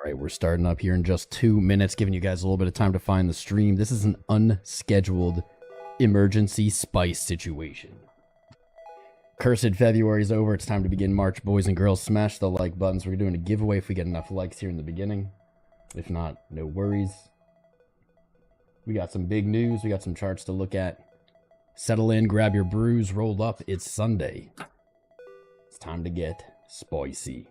right, we're starting up here in just 2 minutes, giving you guys a little bit of time to find the stream. This is an unscheduled emergency spice situation. Cursed February is over. It's time to begin March, boys and girls. Smash the like buttons. We're doing a giveaway if we get enough likes here in the beginning. If not, no worries. We got some big news. We got some charts to look at. Settle in, grab your brews, roll up. It's Sunday. It's time to get spicy.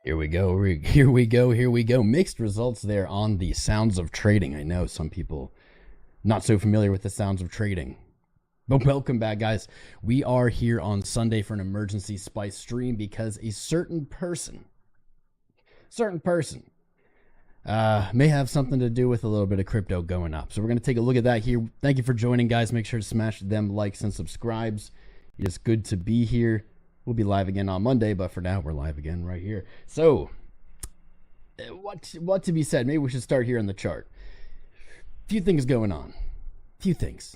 Here we go, here we go, here we go. Mixed results there on the sounds of trading. I know some people not so familiar with the sounds of trading. But welcome back, guys. We are here on Sunday for an emergency spice stream because a certain person may have something to do with a little bit of crypto going up. So we're going to take a look at that here. Thank you for joining, guys. Make sure to smash them likes and subscribes. It is good to be here. We'll be live again on Monday, but for now, we're live again right here. So, what to be said? Maybe we should start here on the chart. Few things going on. Few things.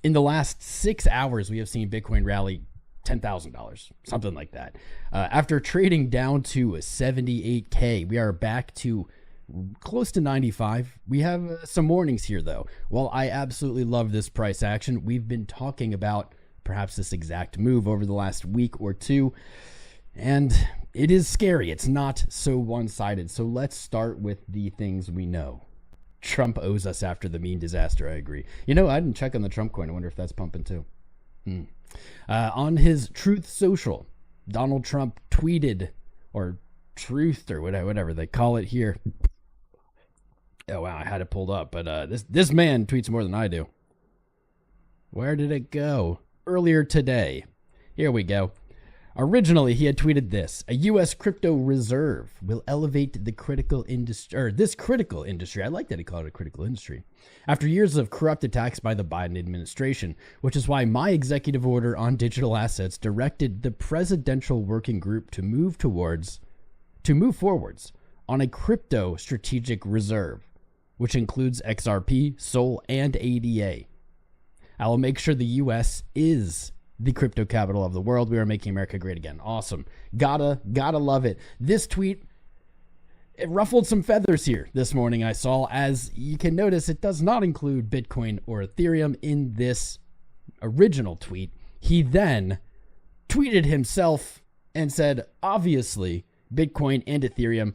In the last 6 hours, we have seen Bitcoin rally $10,000, something like that. After trading down to 78K, we are back to close to 95. We have some warnings here, though. While I absolutely love this price action, we've been talking about perhaps this exact move over the last week or two, and it is scary. It's not so one-sided. So let's start with the things we know. Trump owes us after the meme disaster. I agree. You know, I didn't check on the Trump coin. I wonder if that's pumping too. On his Truth Social, Donald Trump tweeted, or truthed, or whatever they call it here. Oh wow, I had it pulled up, but this man tweets more than I do. Where did it go? Earlier today. Here we go. Originally, he had tweeted this: a U.S. crypto reserve will elevate the critical industry, or this critical industry. I like that he called it a critical industry. After years of corrupt attacks by the Biden administration, which is why my executive order on digital assets directed the presidential working group to move forwards on a crypto strategic reserve, which includes XRP, SOL, and ADA. I will make sure the U.S. is the crypto capital of the world. We are making America great again. Awesome. Gotta love it. This tweet, it ruffled some feathers here this morning, I saw. As you can notice, it does not include Bitcoin or Ethereum in this original tweet. He then tweeted himself and said, obviously, Bitcoin and Ethereum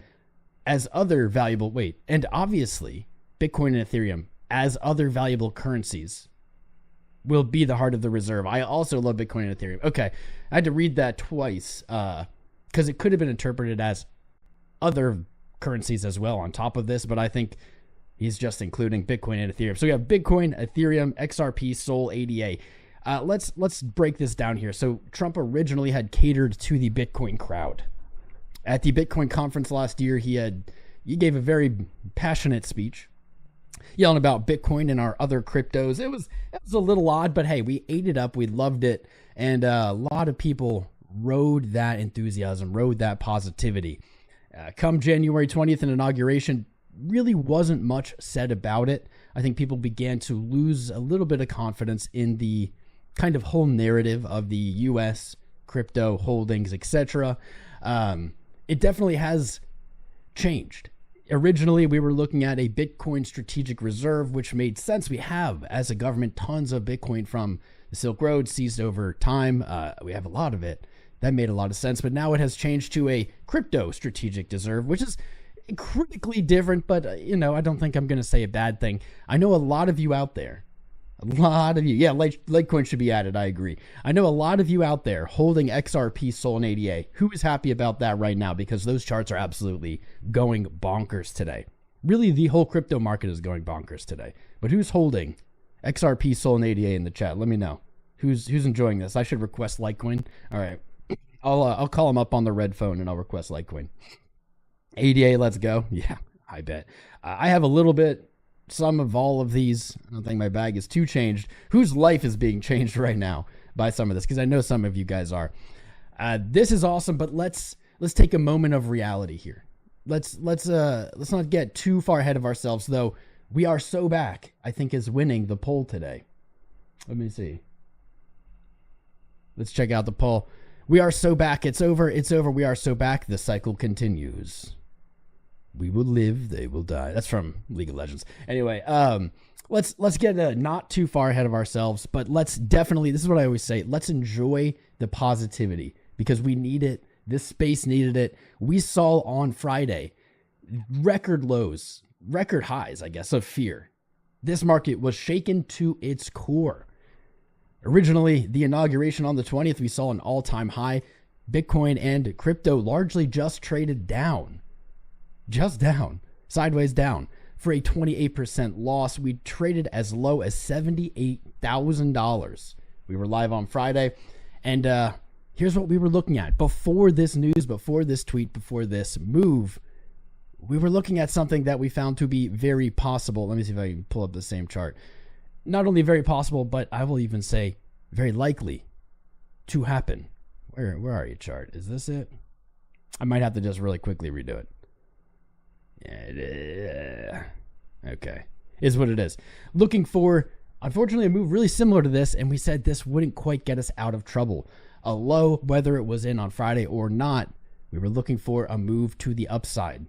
as other valuable, and obviously, Bitcoin and Ethereum as other valuable currencies will be the heart of the reserve. I also love Bitcoin and Ethereum. Okay, I had to read that twice because it could have been interpreted as other currencies as well on top of this, but I think he's just including Bitcoin and Ethereum. So we have Bitcoin, Ethereum, XRP, SOL, ADA. Let's break this down here. So Trump originally had catered to the Bitcoin crowd. At the Bitcoin conference last year, he gave a very passionate speech yelling about Bitcoin and our other cryptos. It was a little odd, but hey, we ate it up. We loved it. And a lot of people rode that enthusiasm, rode that positivity. Come January 20th, an inauguration, really wasn't much said about it. I think people began to lose a little bit of confidence in the kind of whole narrative of the U.S. crypto holdings, etc. It definitely has changed. Originally, we were looking at a Bitcoin strategic reserve, which made sense. We have, as a government, tons of Bitcoin from the Silk Road seized over time. We have a lot of it. That made a lot of sense. But now it has changed to a crypto strategic reserve, which is critically different. But, I don't think I'm going to say a bad thing. I know a lot of you out there. Yeah, Litecoin should be added. I agree. I know a lot of you out there holding XRP, SOL, and ADA. Who is happy about that right now? Because those charts are absolutely going bonkers today. Really, the whole crypto market is going bonkers today. But who's holding XRP, SOL, and ADA in the chat? Let me know. Who's enjoying this? I should request Litecoin. All right. I'll call him up on the red phone and I'll request Litecoin. ADA, let's go. Yeah, I bet. I have a little bit. Some of all of these. I don't think my bag is too changed. Whose life is being changed right now by some of this? Because I know some of you guys are. This is awesome, but let's take a moment of reality here. Let's not get too far ahead of ourselves, though. We are so back, I think, is winning the poll today. Let me see. Let's check out the poll. We are so back. It's over. It's over. We are so back. The cycle continues. We will live, they will die. That's from League of Legends. Anyway, let's get not too far ahead of ourselves, but let's definitely, this is what I always say, let's enjoy the positivity because we need it. This space needed it. We saw on Friday record lows, record highs, I guess, of fear. This market was shaken to its core. Originally, the inauguration on the 20th, we saw an all-time high. Bitcoin and crypto largely just traded down. Just down, sideways down for a 28% loss. We traded as low as $78,000. We were live on Friday. And here's what we were looking at. Before this news, before this tweet, before this move, we were looking at something that we found to be very possible. Let me see if I can pull up the same chart. Not only very possible, but I will even say very likely to happen. Where are you, chart? Is this it? I might have to just really quickly redo it. Okay, is what it is. Looking for, unfortunately, a move really similar to this, and we said this wouldn't quite get us out of trouble. A low, whether it was in on Friday or not, we were looking for a move to the upside.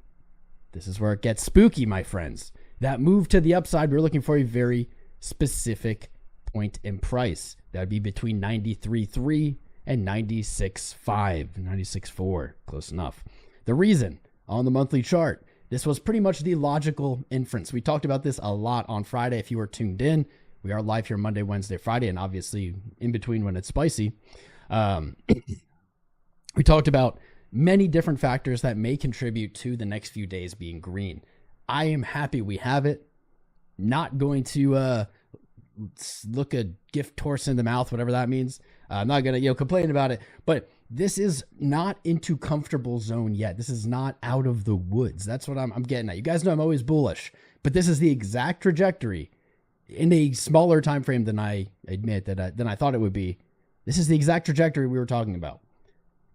This is where it gets spooky, my friends. That move to the upside, we're looking for a very specific point in price. That would be between 93.3 and 96.5, 96.4, close enough. The reason on the monthly chart, this was pretty much the logical inference. We talked about this a lot on Friday. If you were tuned in, we are live here Monday, Wednesday, Friday, and obviously in between when it's spicy. We talked about many different factors that may contribute to the next few days being green. I am happy we have it. Not going to look a gift horse in the mouth, whatever that means. I'm not going to complain about it, but this is not into comfortable zone yet. This is not out of the woods. That's what I'm getting at. You guys know I'm always bullish, but this is the exact trajectory in a smaller time frame than I admit than I thought it would be. This is the exact trajectory we were talking about.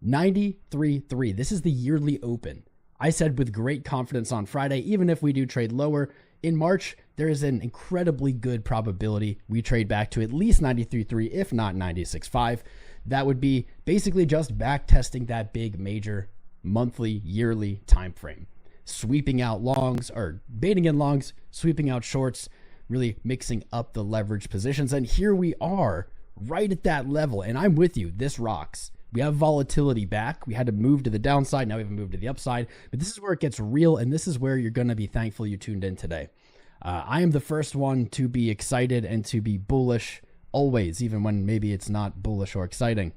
93.3. This is the yearly open. I said with great confidence on Friday, even if we do trade lower in March, there is an incredibly good probability we trade back to at least 93.3, if not 96.5. That would be basically just back testing that big major monthly, yearly time frame, sweeping out longs or baiting in longs, sweeping out shorts, really mixing up the leverage positions. And here we are right at that level. And I'm with you. This rocks. We have volatility back. We had to move to the downside. Now we have moved to the upside. But this is where it gets real. And this is where you're going to be thankful you tuned in today. I am the first one to be excited and to be bullish always, even when maybe it's not bullish or exciting.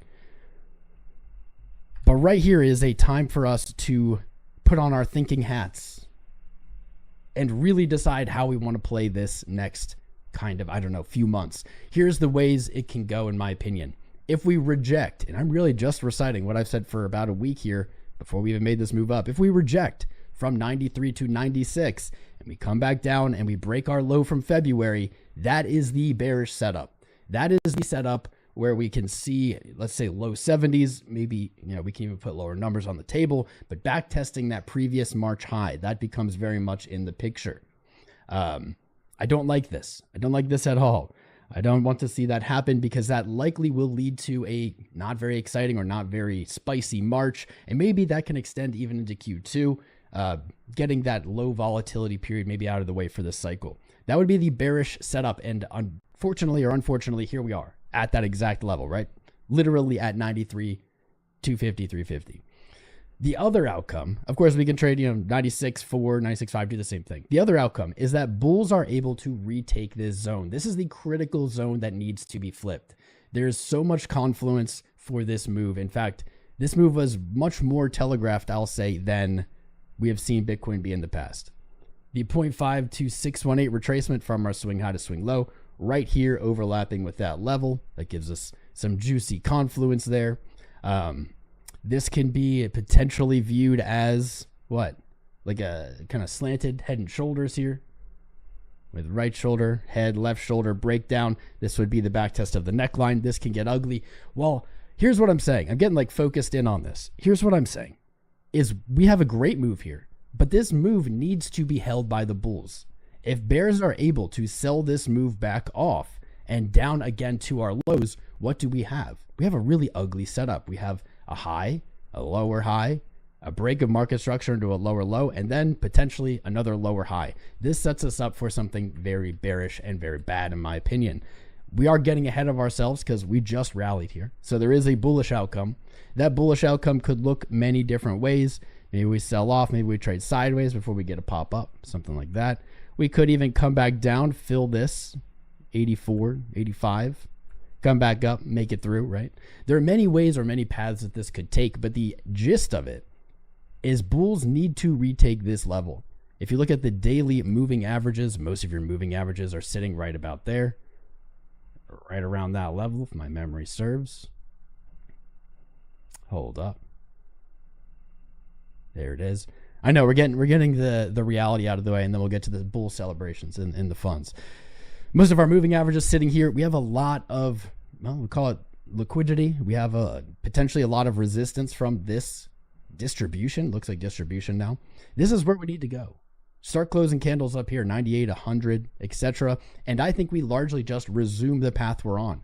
But right here is a time for us to put on our thinking hats and really decide how we want to play this next kind of, few months. Here's the ways it can go, in my opinion. If we reject, and I'm really just reciting what I've said for about a week here before we even made this move up. If we reject from 93 to 96 and we come back down and we break our low from February, that is the bearish setup. That is the setup where we can see, let's say, low 70s, maybe, we can even put lower numbers on the table, but back testing that previous March high, that becomes very much in the picture. I don't like this. I don't like this at all. I don't want to see that happen because that likely will lead to a not very exciting or not very spicy March. And maybe that can extend even into Q2, getting that low volatility period maybe out of the way for this cycle. That would be the bearish setup. And unfortunately or unfortunately, here we are at that exact level, right? Literally at 93, 250, 350. The other outcome, of course, we can trade, 96.4, 96.5, do the same thing. The other outcome is that bulls are able to retake this zone. This is the critical zone that needs to be flipped. There's so much confluence for this move. In fact, this move was much more telegraphed, I'll say, than we have seen Bitcoin be in the past. The 0.5 to 618 retracement from our swing high to swing low, right here overlapping with that level. That gives us some juicy confluence there. This can be potentially viewed as what? Like a kind of slanted head and shoulders here with right shoulder, head, left shoulder breakdown. This would be the back test of the neckline. This can get ugly. Well, here's what I'm saying. I'm getting like focused in on this. Here's what I'm saying is we have a great move here, but this move needs to be held by the bulls. If bears are able to sell this move back off and down again to our lows, what do we have? We have a really ugly setup. We have a high, a lower high, a break of market structure into a lower low, and then potentially another lower high. This sets us up for something very bearish and very bad, in my opinion. We are getting ahead of ourselves because we just rallied here. So there is a bullish outcome. That bullish outcome could look many different ways. Maybe we sell off, maybe we trade sideways before we get a pop up, something like that. We could even come back down, fill this 84, 85. Come back up, make it through, right? There are many ways or many paths that this could take, but the gist of it is bulls need to retake this level. If you look at the daily moving averages, most of your moving averages are sitting right about there, right around that level, if my memory serves. Hold up. There it is. I know we're getting the reality out of the way, and then we'll get to the bull celebrations in the funds. Most of our moving averages sitting here. We have a lot of, well, we call it liquidity. We have potentially a lot of resistance from this distribution. Looks like distribution now. This is where we need to go. Start closing candles up here, 98, 100, etc. And I think we largely just resume the path we're on.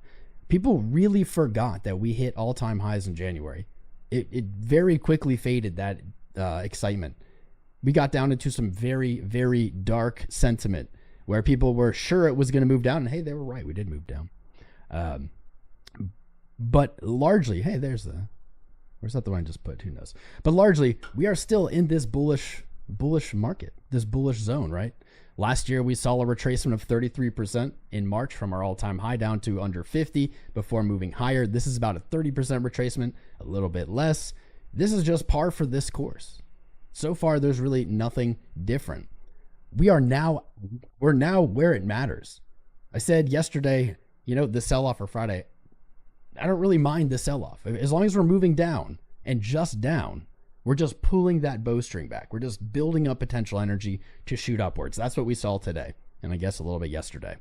People really forgot that we hit all-time highs in January. It very quickly faded, that excitement. We got down into some very, very dark sentiment where people were sure it was going to move down. And hey, they were right. We did move down. But largely, hey, where's that the one I just put? Who knows? But largely, we are still in this bullish market, this bullish zone, right? Last year, we saw a retracement of 33% in March from our all-time high down to under 50 before moving higher. This is about a 30% retracement, a little bit less. This is just par for this course. So far, there's really nothing different. We're now where it matters. I said yesterday, the sell-off or Friday, I don't really mind the sell-off. As long as we're moving down and just down, we're just pulling that bowstring back. We're just building up potential energy to shoot upwards. That's what we saw today, and I guess a little bit yesterday.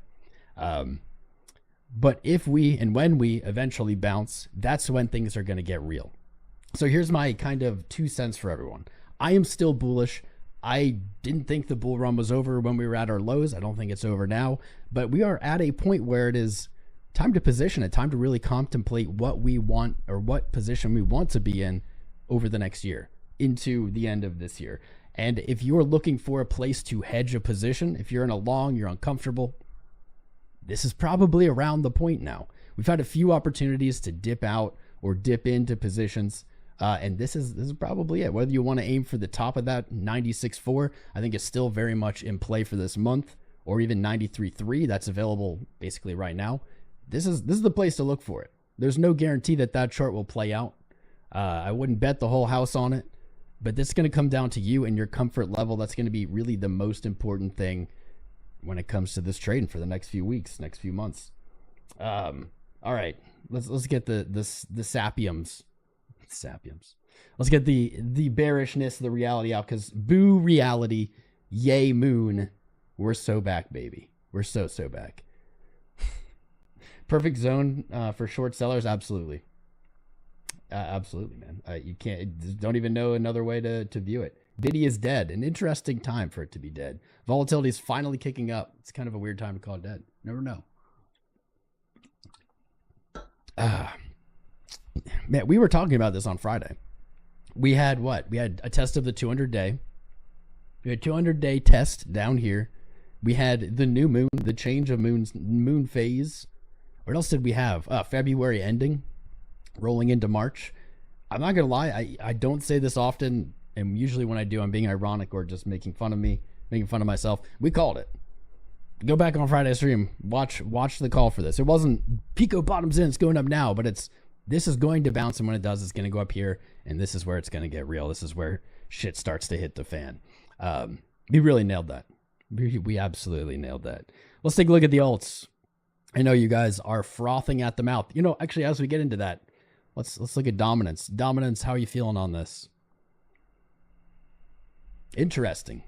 But if we and when we eventually bounce, that's when things are going to get real. So here's my kind of 2 cents for everyone. I am still bullish. I didn't think the bull run was over when we were at our lows. I don't think it's over now, but we are at a point where it is time to position it, time to really contemplate what we want or what position we want to be in over the next year into the end of this year. And if you're looking for a place to hedge a position, if you're in a long, you're uncomfortable, this is probably around the point now. We've had a few opportunities to dip out or dip into positions. And this is probably it. Whether you want to aim for the top of that 96.4, I think is still very much in play for this month, or even 93.3 that's available basically right now. This is the place to look for it. There's no guarantee that chart will play out. I wouldn't bet the whole house on it, but this is going to come down to you and your comfort level. That's going to be really the most important thing when it comes to this trading for the next few weeks, next few months. All right, let's get the sapiums. Let's get the bearishness, the reality out, because boo reality Yay, moon. We're so back, baby. We're so back. Perfect zone for short sellers? Absolutely. Absolutely, man. You don't even know another way to view it. Biddy is dead. An interesting time for it to be dead. Volatility is finally kicking up. It's kind of a weird time to call it dead. Never know. Man, we were talking about this on Friday. We had what? We had a test of the 200-day. We had 200-day test down here. We had the new moon, the change of moon phase. What else did we have? February ending, rolling into March. I'm not going to lie. I don't say this often. And usually when I do, I'm being ironic or just making fun of me, making fun of myself. We called it. Go back on Friday's stream. Watch the call for this. It wasn't Pico bottoms in. It's going up now, but this is going to bounce. And when it does, it's going to go up here. And this is where it's going to get real. This is where shit starts to hit the fan. We really nailed that. We absolutely nailed that. Let's take a look at the alts. I know you guys are frothing at the mouth. You know, actually, as we get into that, let's look at dominance. Dominance, how are you feeling on this? Interesting.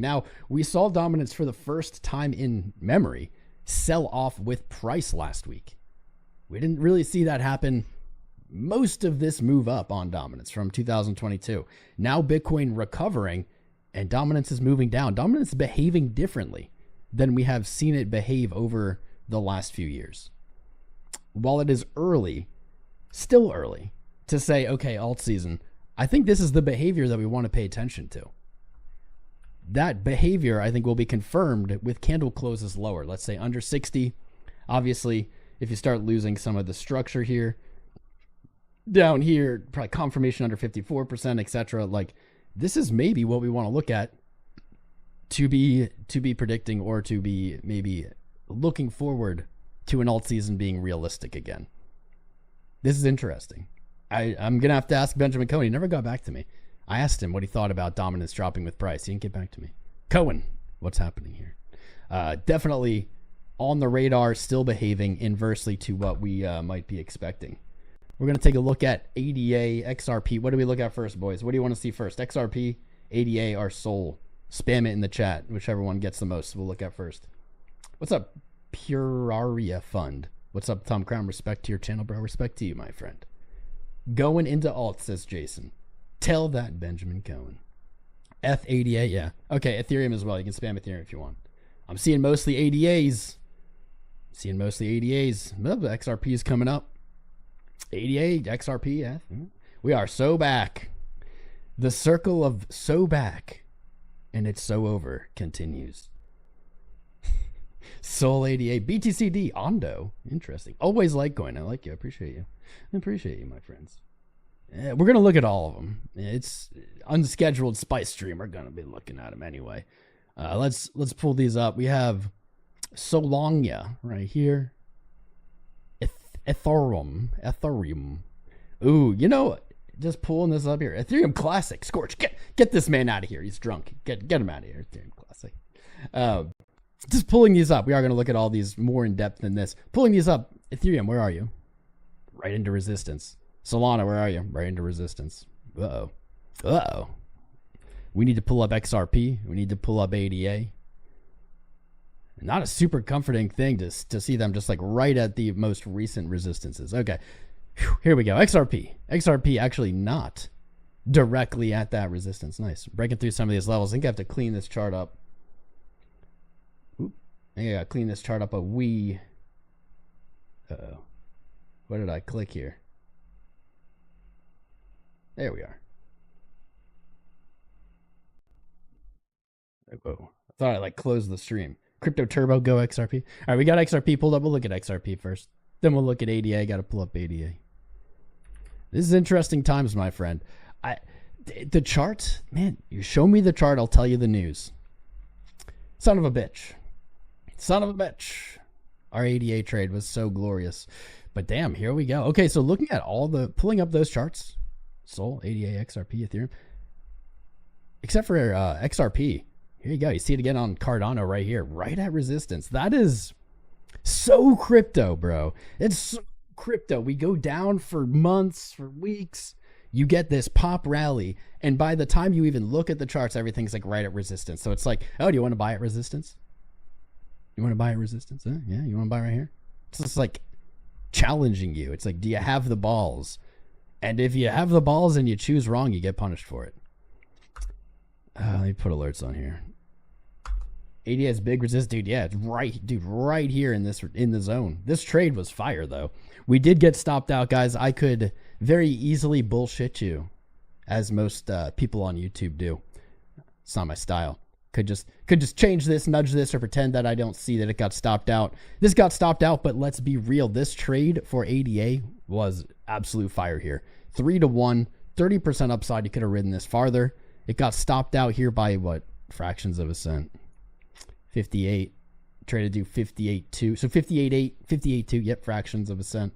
Now, we saw dominance for the first time in memory sell off with price last week. We didn't really see that happen most of this move up on dominance from 2022. Now Bitcoin recovering and dominance is moving down. Dominance is behaving differently than we have seen it behave over the last few years. While it is early, still early, to say, okay, alt season, I think this is the behavior that we want to pay attention to. That behavior, I think, will be confirmed with candle closes lower. Let's say under 60. Obviously, if you start losing some of the structure here, down here, probably confirmation under 54%, etc. Like, this is maybe what we want to look at to be predicting or to be maybe looking forward to an alt season being realistic again. This is interesting. I'm going to have to ask Benjamin Cohen. He never got back to me. I asked him what he thought about dominance dropping with price. He didn't get back to me. Cohen, what's happening here? Definitely on the radar, still behaving inversely to what we might be expecting. We're going to take a look at ADA, XRP. What do we look at first, boys? What do you want to see first? XRP, ADA, or SOL? Spam it in the chat, whichever one gets the most. We'll look at first. What's up, Puraria Fund? What's up, Tom Crown? Respect to your channel, bro. Respect to you, my friend. Going into alt, says Jason. Tell that Benjamin Cohen. F88, yeah. Okay, Ethereum as well. You can spam Ethereum if you want. I'm seeing mostly ADAs. The XRP is coming up. ADA, XRP, yeah. We are so back. The circle of so back, and it's so over, continues. Sol ADA, BTCD, Ondo. Interesting. Always Litecoin. I like you. I appreciate you. I appreciate you, my friends. We're going to look at all of them. It's unscheduled spice stream. We're going to be looking at them anyway. Let's pull these up. We have Solana right here. Ethereum. Ooh, you know, just pulling this up here. Ethereum Classic. Scorch, get this man out of here. He's drunk. Get him out of here. Ethereum Classic. Just pulling these up. We are going to look at all these more in depth than this. Pulling these up. Ethereum, where are you? Right into resistance. Solana, where are you? Right into resistance. Uh-oh. We need to pull up XRP. We need to pull up ADA. Not a super comforting thing to see them just like right at the most recent resistances. Okay, here we go. XRP actually not directly at that resistance. Nice. Breaking through some of these levels. I think I have to clean this chart up. Oop. I think I got to clean this chart up a wee. Uh-oh. What did I click here? There we are. Whoa. I thought I like closed the stream. Crypto Turbo, go XRP. All right, we got XRP pulled up. We'll look at XRP first. Then we'll look at ADA. Got to pull up ADA. This is interesting times, my friend. The chart, man, you show me the chart, I'll tell you the news. Son of a bitch. Our ADA trade was so glorious. But damn, here we go. Okay, so looking at pulling up those charts. Sol, ADA, XRP, Ethereum. Except for XRP. Here you go. You see it again on Cardano right here, right at resistance. That is so crypto, bro. It's so crypto. We go down for months, for weeks, You get this pop rally, and by the time you even look at the charts, everything's like right at resistance. So it's like, oh, do you want to buy at resistance? You want to buy at resistance? Yeah, you want to buy right here? It's just like challenging you. It's like, do you have the balls? And if you have the balls and you choose wrong, you get punished for it. Let me put alerts on here. ADA has big resist, dude. Yeah, it's right here in the zone. This trade was fire though. We did get stopped out, guys. I could very easily bullshit you, as most people on YouTube do. It's not my style. Could just change this, nudge this, or pretend that I don't see that it got stopped out. This got stopped out, but let's be real. This trade for ADA was absolute fire here. 3-1, 30% upside. You could have ridden this farther. It got stopped out here by what? Fractions of a cent. 58. Try to do 58.2. So 58.8, 58.2. Yep, fractions of a cent.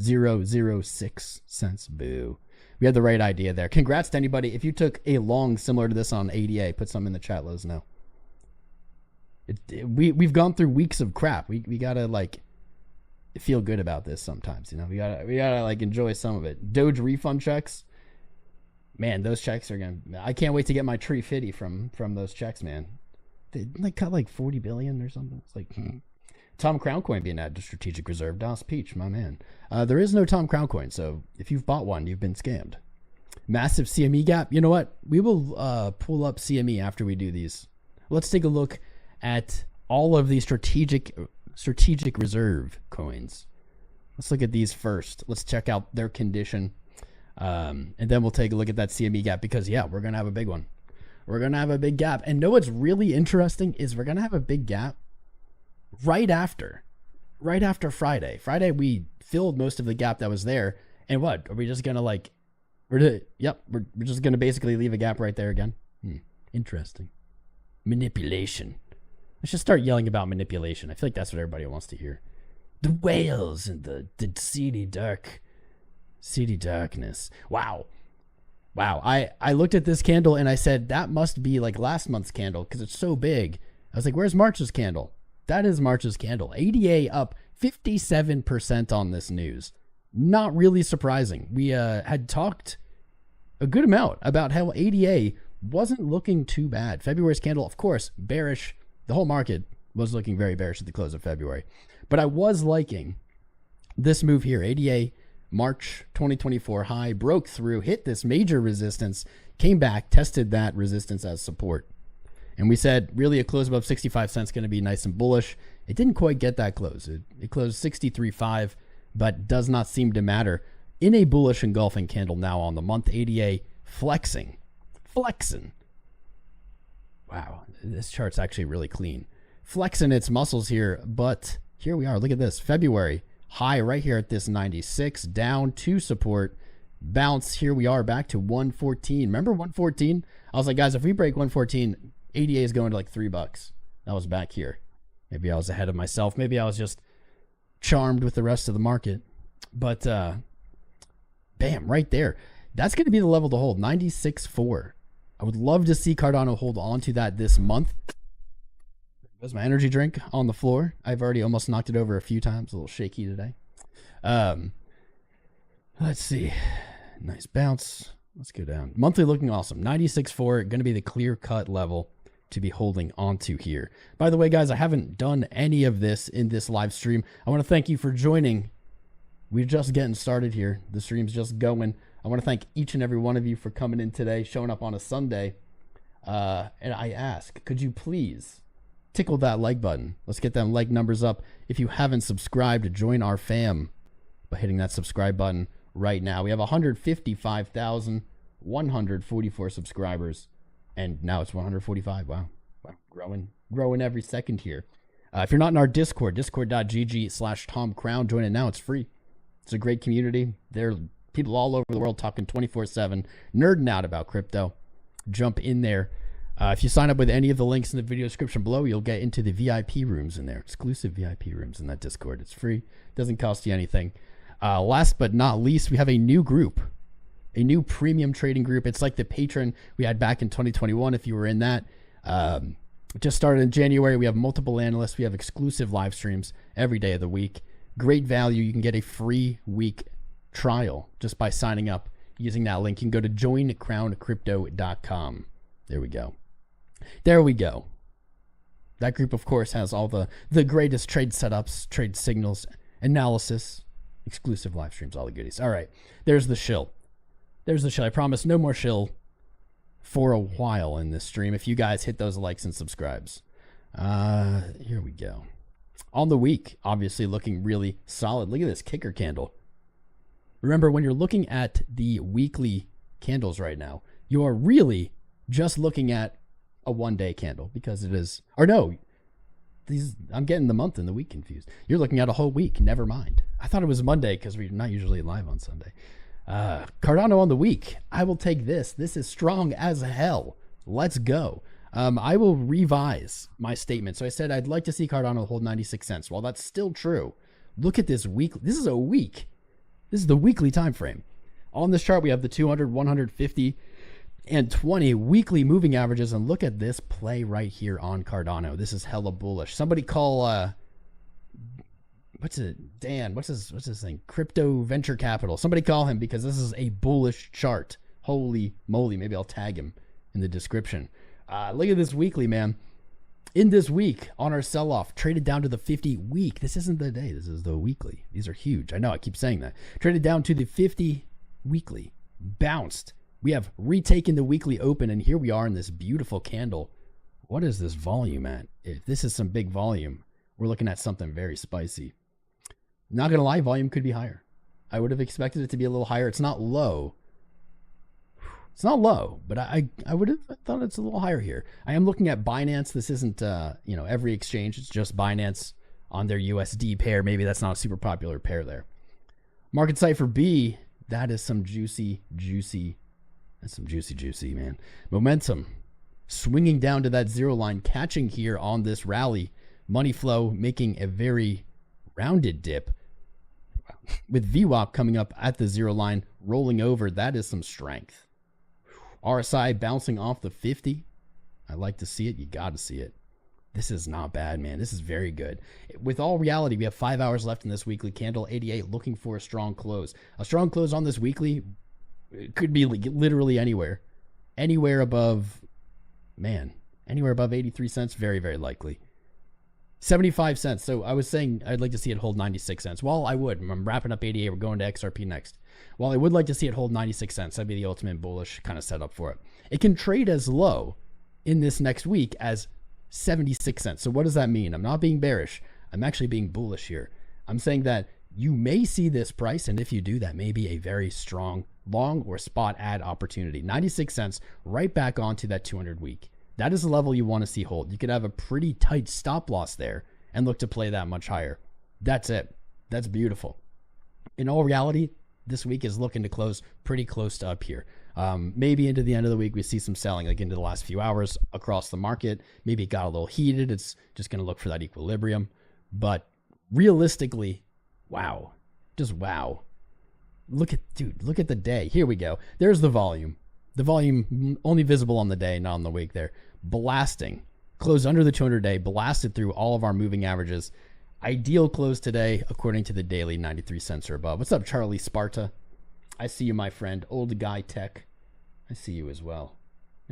0.006 cents. Boo. We had the right idea there. Congrats to anybody. If you took a long similar to this on ADA, put something in the chat. Let us know. We've gone through weeks of crap. We gotta like feel good about this sometimes. You know, we gotta like enjoy some of it. Doge refund checks. Man, those checks are gonna. I can't wait to get my tree fitty from those checks, man. They like cut like 40 billion or something. It's like Tom Crown Coin being added to strategic reserve. Das Peach, my man. There is no Tom Crown Coin, so if you've bought one, you've been scammed. Massive CME gap. You know what? We will pull up CME after we do these. Let's take a look at all of these strategic reserve coins. Let's look at these first. Let's check out their condition. And then we'll take a look at that CME gap because, yeah, we're going to have a big one. We're going to have a big gap. And know what's really interesting is we're going to have a big gap right after Friday. Friday, we filled most of the gap that was there. And what? Are we just going to like, we're just going to basically leave a gap right there again? Interesting. Manipulation. Let's just start yelling about manipulation. I feel like that's what everybody wants to hear. The whales and the seedy darkness. Wow. I looked at this candle and I said, that must be like last month's candle because it's so big. I was like, where's March's candle? That is March's candle. ADA up 57% on this news. Not really surprising. We had talked a good amount about how ADA wasn't looking too bad. February's candle, of course, bearish. The whole market was looking very bearish at the close of February. But I was liking this move here. ADA March 2024 high, broke through, hit this major resistance, came back, tested that resistance as support. And we said, really, a close above 65 cents going to be nice and bullish. It didn't quite get that close. It closed 63.5, but does not seem to matter. In a bullish engulfing candle now on the month, ADA flexing. Wow, this chart's actually really clean. Flexing its muscles here, but here we are. Look at this. February high right here at this 96, down to support, bounce. Here we are back to 114. Remember 114? I was like, guys, if we break 114, ADA is going to like $3. That was back here. Maybe I was ahead of myself. Maybe I was just charmed with the rest of the market. But bam, right there. That's going to be the level to hold, 96.4. I would love to see Cardano hold on to that this month. There's my energy drink on the floor. I've already almost knocked it over a few times. A little shaky today. Let's see. Nice bounce. Let's go down. Monthly looking awesome. 96.4. Going to be the clear-cut level to be holding onto here. By the way, guys, I haven't done any of this in this live stream. I want to thank you for joining. We're just getting started here. The stream's just going. I want to thank each and every one of you for coming in today, showing up on a Sunday. And I ask, could you please tickle that like button? Let's get them like numbers up. If you haven't subscribed, join our fam by hitting that subscribe button right now. We have 155,144 subscribers, and now it's 145. Wow, growing every second here. If you're not in our Discord, discord.gg/Tom Crown, join it now. It's free. It's a great community. There are people all over the world talking 24/7, nerding out about crypto. Jump in there. If you sign up with any of the links in the video description below, you'll get into the VIP rooms in there, exclusive VIP rooms in that Discord. It's free. Doesn't cost you anything. Last but not least, we have a new group, a new premium trading group. It's like the Patreon we had back in 2021. If you were in that, just started in January. We have multiple analysts. We have exclusive live streams every day of the week. Great value. You can get a free week trial just by signing up using that link. You can go to joincrowncrypto.com. There we go. There we go. That group, of course, has all the greatest trade setups, trade signals, analysis, exclusive live streams, all the goodies. All right, there's the shill. There's the shill. I promise no more shill for a while in this stream if you guys hit those likes and subscribes. Here we go. On the week, obviously looking really solid. Look at this kicker candle. Remember, when you're looking at the weekly candles right now, you are really just looking at a one-day candle because it is, or no, I'm getting the month and the week confused. You're looking at a whole week. Never mind. I thought it was Monday because we're not usually live on Sunday. Cardano on the week. I will take this. This is strong as hell. Let's go. I will revise my statement. So I said I'd like to see Cardano hold 96 cents. Well, that's still true. Look at this week. This is a week. This is the weekly time frame. On this chart, we have the 200, 150, and 20 weekly moving averages. And look at this play right here on Cardano. This is hella bullish. Somebody call what's it? Dan, what's his thing? Crypto Venture Capital. Somebody call him because this is a bullish chart. Holy moly. Maybe I'll tag him in the description. Look at this weekly, man. In this week, on our sell-off, traded down to the 50 week. This isn't the day. This is the weekly. These are huge. I know. I keep saying that. Traded down to the 50 weekly. Bounced. We have retaken the weekly open, and here we are in this beautiful candle. What is this volume at? If this is some big volume, we're looking at something very spicy. Not going to lie, volume could be higher. I would have expected it to be a little higher. It's not low. It's not low, but I would have thought it's a little higher here. I am looking at Binance. This isn't, every exchange. It's just Binance on their USD pair. Maybe that's not a super popular pair there. Market cipher B, that is some juicy, that's some juicy, man. Momentum swinging down to that zero line, catching here on this rally. Money flow making a very rounded dip. With VWAP coming up at the zero line, rolling over, that is some strength. RSI bouncing off the 50. I like to see it. You got to see it. This is not bad, man. This is very good. With all reality, we have 5 hours left in this weekly candle. 88 looking for a strong close. A strong close on this weekly, it could be literally anywhere. Anywhere above 83 cents, very, very likely. 75 cents. So I was saying I'd like to see it hold 96 cents. Well, I would. I'm wrapping up 88. We're going to XRP next. While I would like to see it hold 96 cents, that'd be the ultimate bullish kind of setup for it. It can trade as low in this next week as 76 cents. So what does that mean? I'm not being bearish. I'm actually being bullish here. I'm saying that you may see this price, and if you do, that may be a very strong long or spot add opportunity. 96 cents right back onto that 200 week. That is the level you want to see hold. You could have a pretty tight stop loss there and look to play that much higher. That's it. That's beautiful. In all reality, this week is looking to close pretty close to up here. Maybe into the end of the week, we see some selling like into the last few hours across the market. Maybe it got a little heated. It's just going to look for that equilibrium. But realistically, wow. Just wow. Look at the day. Here we go. There's the volume. The volume only visible on the day, not on the week there. Blasting. Close under the 200-day. Blasted through all of our moving averages. Ideal close today, according to the daily, 93 cents or above. What's up, Charlie Sparta? I see you, my friend. Old guy tech. I see you as well.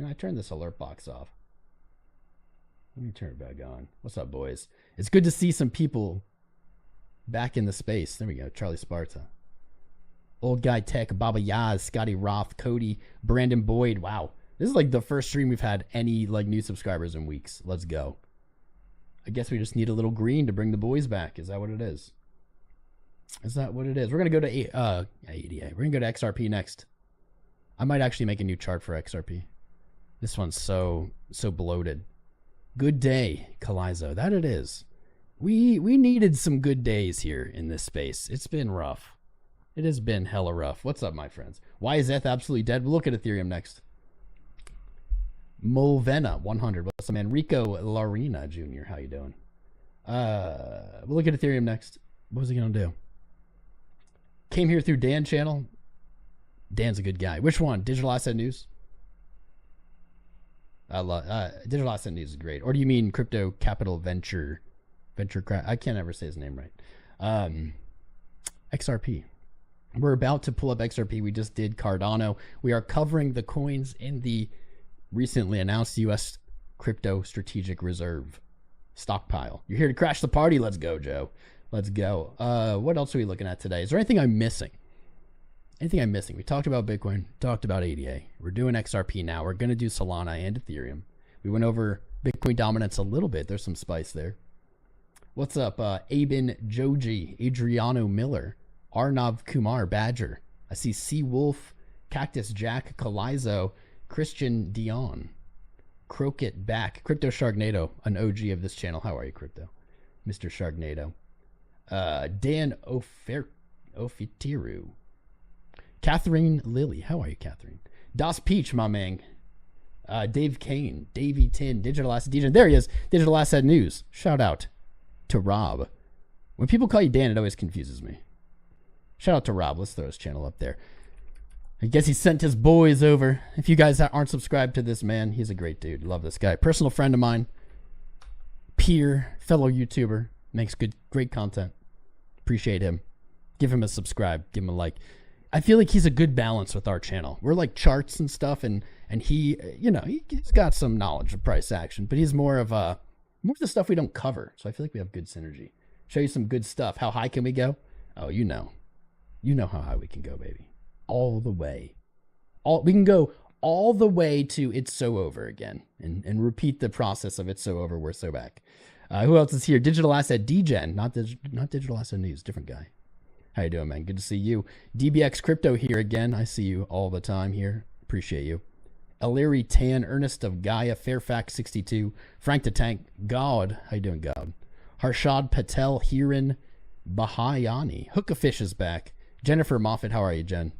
I turned this alert box off. Let me turn it back on. What's up, boys? It's good to see some people back in the space. There we go, Charlie Sparta. Old guy tech, Baba Yaz, Scotty Roth, Cody, Brandon Boyd. Wow. This is like the first stream we've had any new subscribers in weeks. Let's go. I guess we just need a little green to bring the boys back. Is that what it is? Is that what it is? We're going to go to ADA. We're going to go to XRP next. I might actually make a new chart for XRP. This one's so bloated. Good day, 𝐒𝐈𝐳. That it is. We needed some good days here in this space. It's been rough. It has been hella rough. What's up, my friends? Why is ETH absolutely dead? We'll look at Ethereum next. Molvena 100. What's up, man? Rico Larina Jr. How you doing? We'll look at Ethereum next. What was he gonna do? Came here through Dan channel. Dan's a good guy. Which one? Digital Asset News. I love Digital Asset News is great. Or do you mean Crypto Capital Venture? I can't ever say his name right. XRP. We're about to pull up XRP. We just did Cardano. We are covering the coins in the recently announced U.S. Crypto Strategic Reserve stockpile. You're here to crash the party. Let's go, Joe. Let's go. What else are we looking at today? Is there anything I'm missing? Anything I'm missing? We talked about Bitcoin, talked about ADA. We're doing XRP now. We're going to do Solana and Ethereum. We went over Bitcoin dominance a little bit. There's some spice there. What's up? Abin Joji, Adriano Miller, Arnav Kumar Badger. I see Sea Wolf, Cactus Jack, Kalizo, Christian Dion, Croquet Back, Crypto Sharknado, an OG of this channel. How are you, Crypto? Mr. Sharknado. Dan Ofitiru. Catherine Lilly. How are you, Catherine? Das Peach, my man. Dave Kane, Davey Tin, Digital Asset DJ. There he is. Digital Asset News. Shout out to Rob. When people call you Dan, it always confuses me. Shout out to Rob. Let's throw his channel up there. I guess he sent his boys over. If you guys aren't subscribed to this man, he's a great dude. Love this guy. Personal friend of mine. Peer, fellow YouTuber. Makes great content. Appreciate him. Give him a subscribe. Give him a like. I feel like he's a good balance with our channel. We're like charts and stuff, and he, you know, he's got some knowledge of price action, but he's more of the stuff we don't cover. So I feel like we have good synergy. Show you some good stuff. How high can we go? Oh, you know how high we can go, baby. All the way. We can go all the way to it's so over again, and repeat the process of it's so over, we're so back. Who else is here? Digital Asset DGen, not Digital Asset News, different guy. How you doing, man? Good to see you. DBX Crypto here again. I see you all the time here. Appreciate you. Illyri Tan, Ernest of Gaia, Fairfax 62, Frank the Tank, God. How you doing, God? Harshad Patel, Herein, Bahayani. Hookafish is back. Jennifer Moffat, how are you, Jen?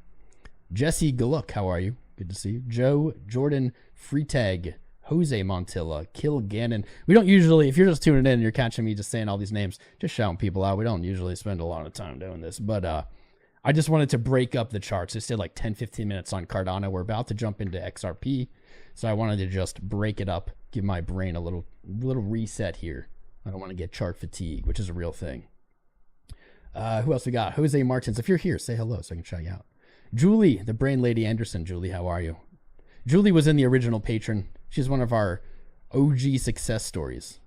Jesse Gluck, how are you? Good to see you. Joe Jordan Freetag, Jose Montilla, Kill Gannon. We don't usually, if you're just tuning in and you're catching me just saying all these names, just shouting people out. We don't usually spend a lot of time doing this, but I just wanted to break up the charts. I did like 10-15 minutes on Cardano. We're about to jump into XRP, so I wanted to just break it up, give my brain a little reset here. I don't want to get chart fatigue, which is a real thing. Who else we got? Jose Martins. If you're here, say hello so I can shout you out. Julie, the Brain Lady Anderson. Julie, how are you? Julie was in the original Patreon. She's one of our OG success stories.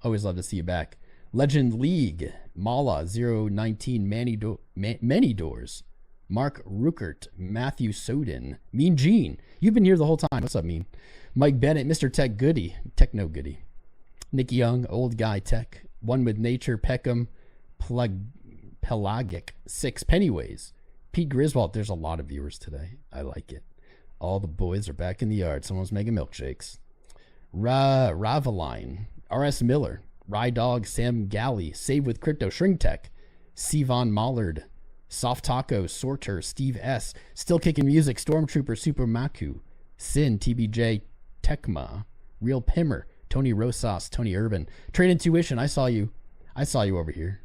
Always love to see you back. Legend League, Mala 019, Many Doors, Mark Ruckert, Matthew Soden, Mean Gene. You've been here the whole time. What's up, Mean? Mike Bennett, Mr. Tech Goody, Techno Goody. Nick Young, Old Guy Tech, One with Nature, Peckham, Pelagic, 6 Pennyways, Pete Griswold. There's a lot of viewers today. I like it. All the boys are back in the yard. Someone's making milkshakes. Ravaline, R.S. Miller, Rye Dog, Sam Galley, Save with Crypto, Shrink Tech, Sivan Mollard, Soft Taco, Sorter, Steve S, Still Kicking Music, Stormtrooper, Super Maku, Sin, TBJ, Tecma, Real Pimmer, Tony Rosas, Tony Urban, Trade Intuition. I saw you over here.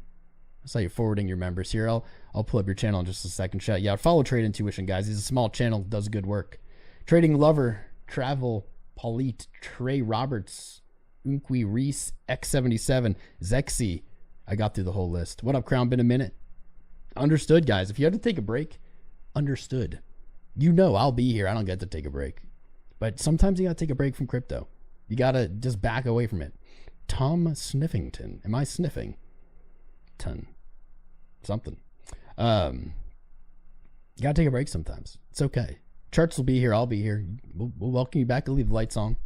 I saw you forwarding your members here. I'll pull up your channel in just a second. Shout you out. Follow Trade Intuition, guys. He's a small channel, does good work. Trading Lover, Travel, Paulit, Trey Roberts, Unqui Reese, X77, Zexy. I got through the whole list. What up, Crown? Been a minute. Understood, guys. If you had to take a break, understood. You know I'll be here. I don't get to take a break. But sometimes you got to take a break from crypto. You got to just back away from it. Tom Sniffington. Am I sniffing? Something. You got to take a break sometimes. It's okay. Charts will be here. I'll be here. We'll welcome you back. I'll leave the lights on.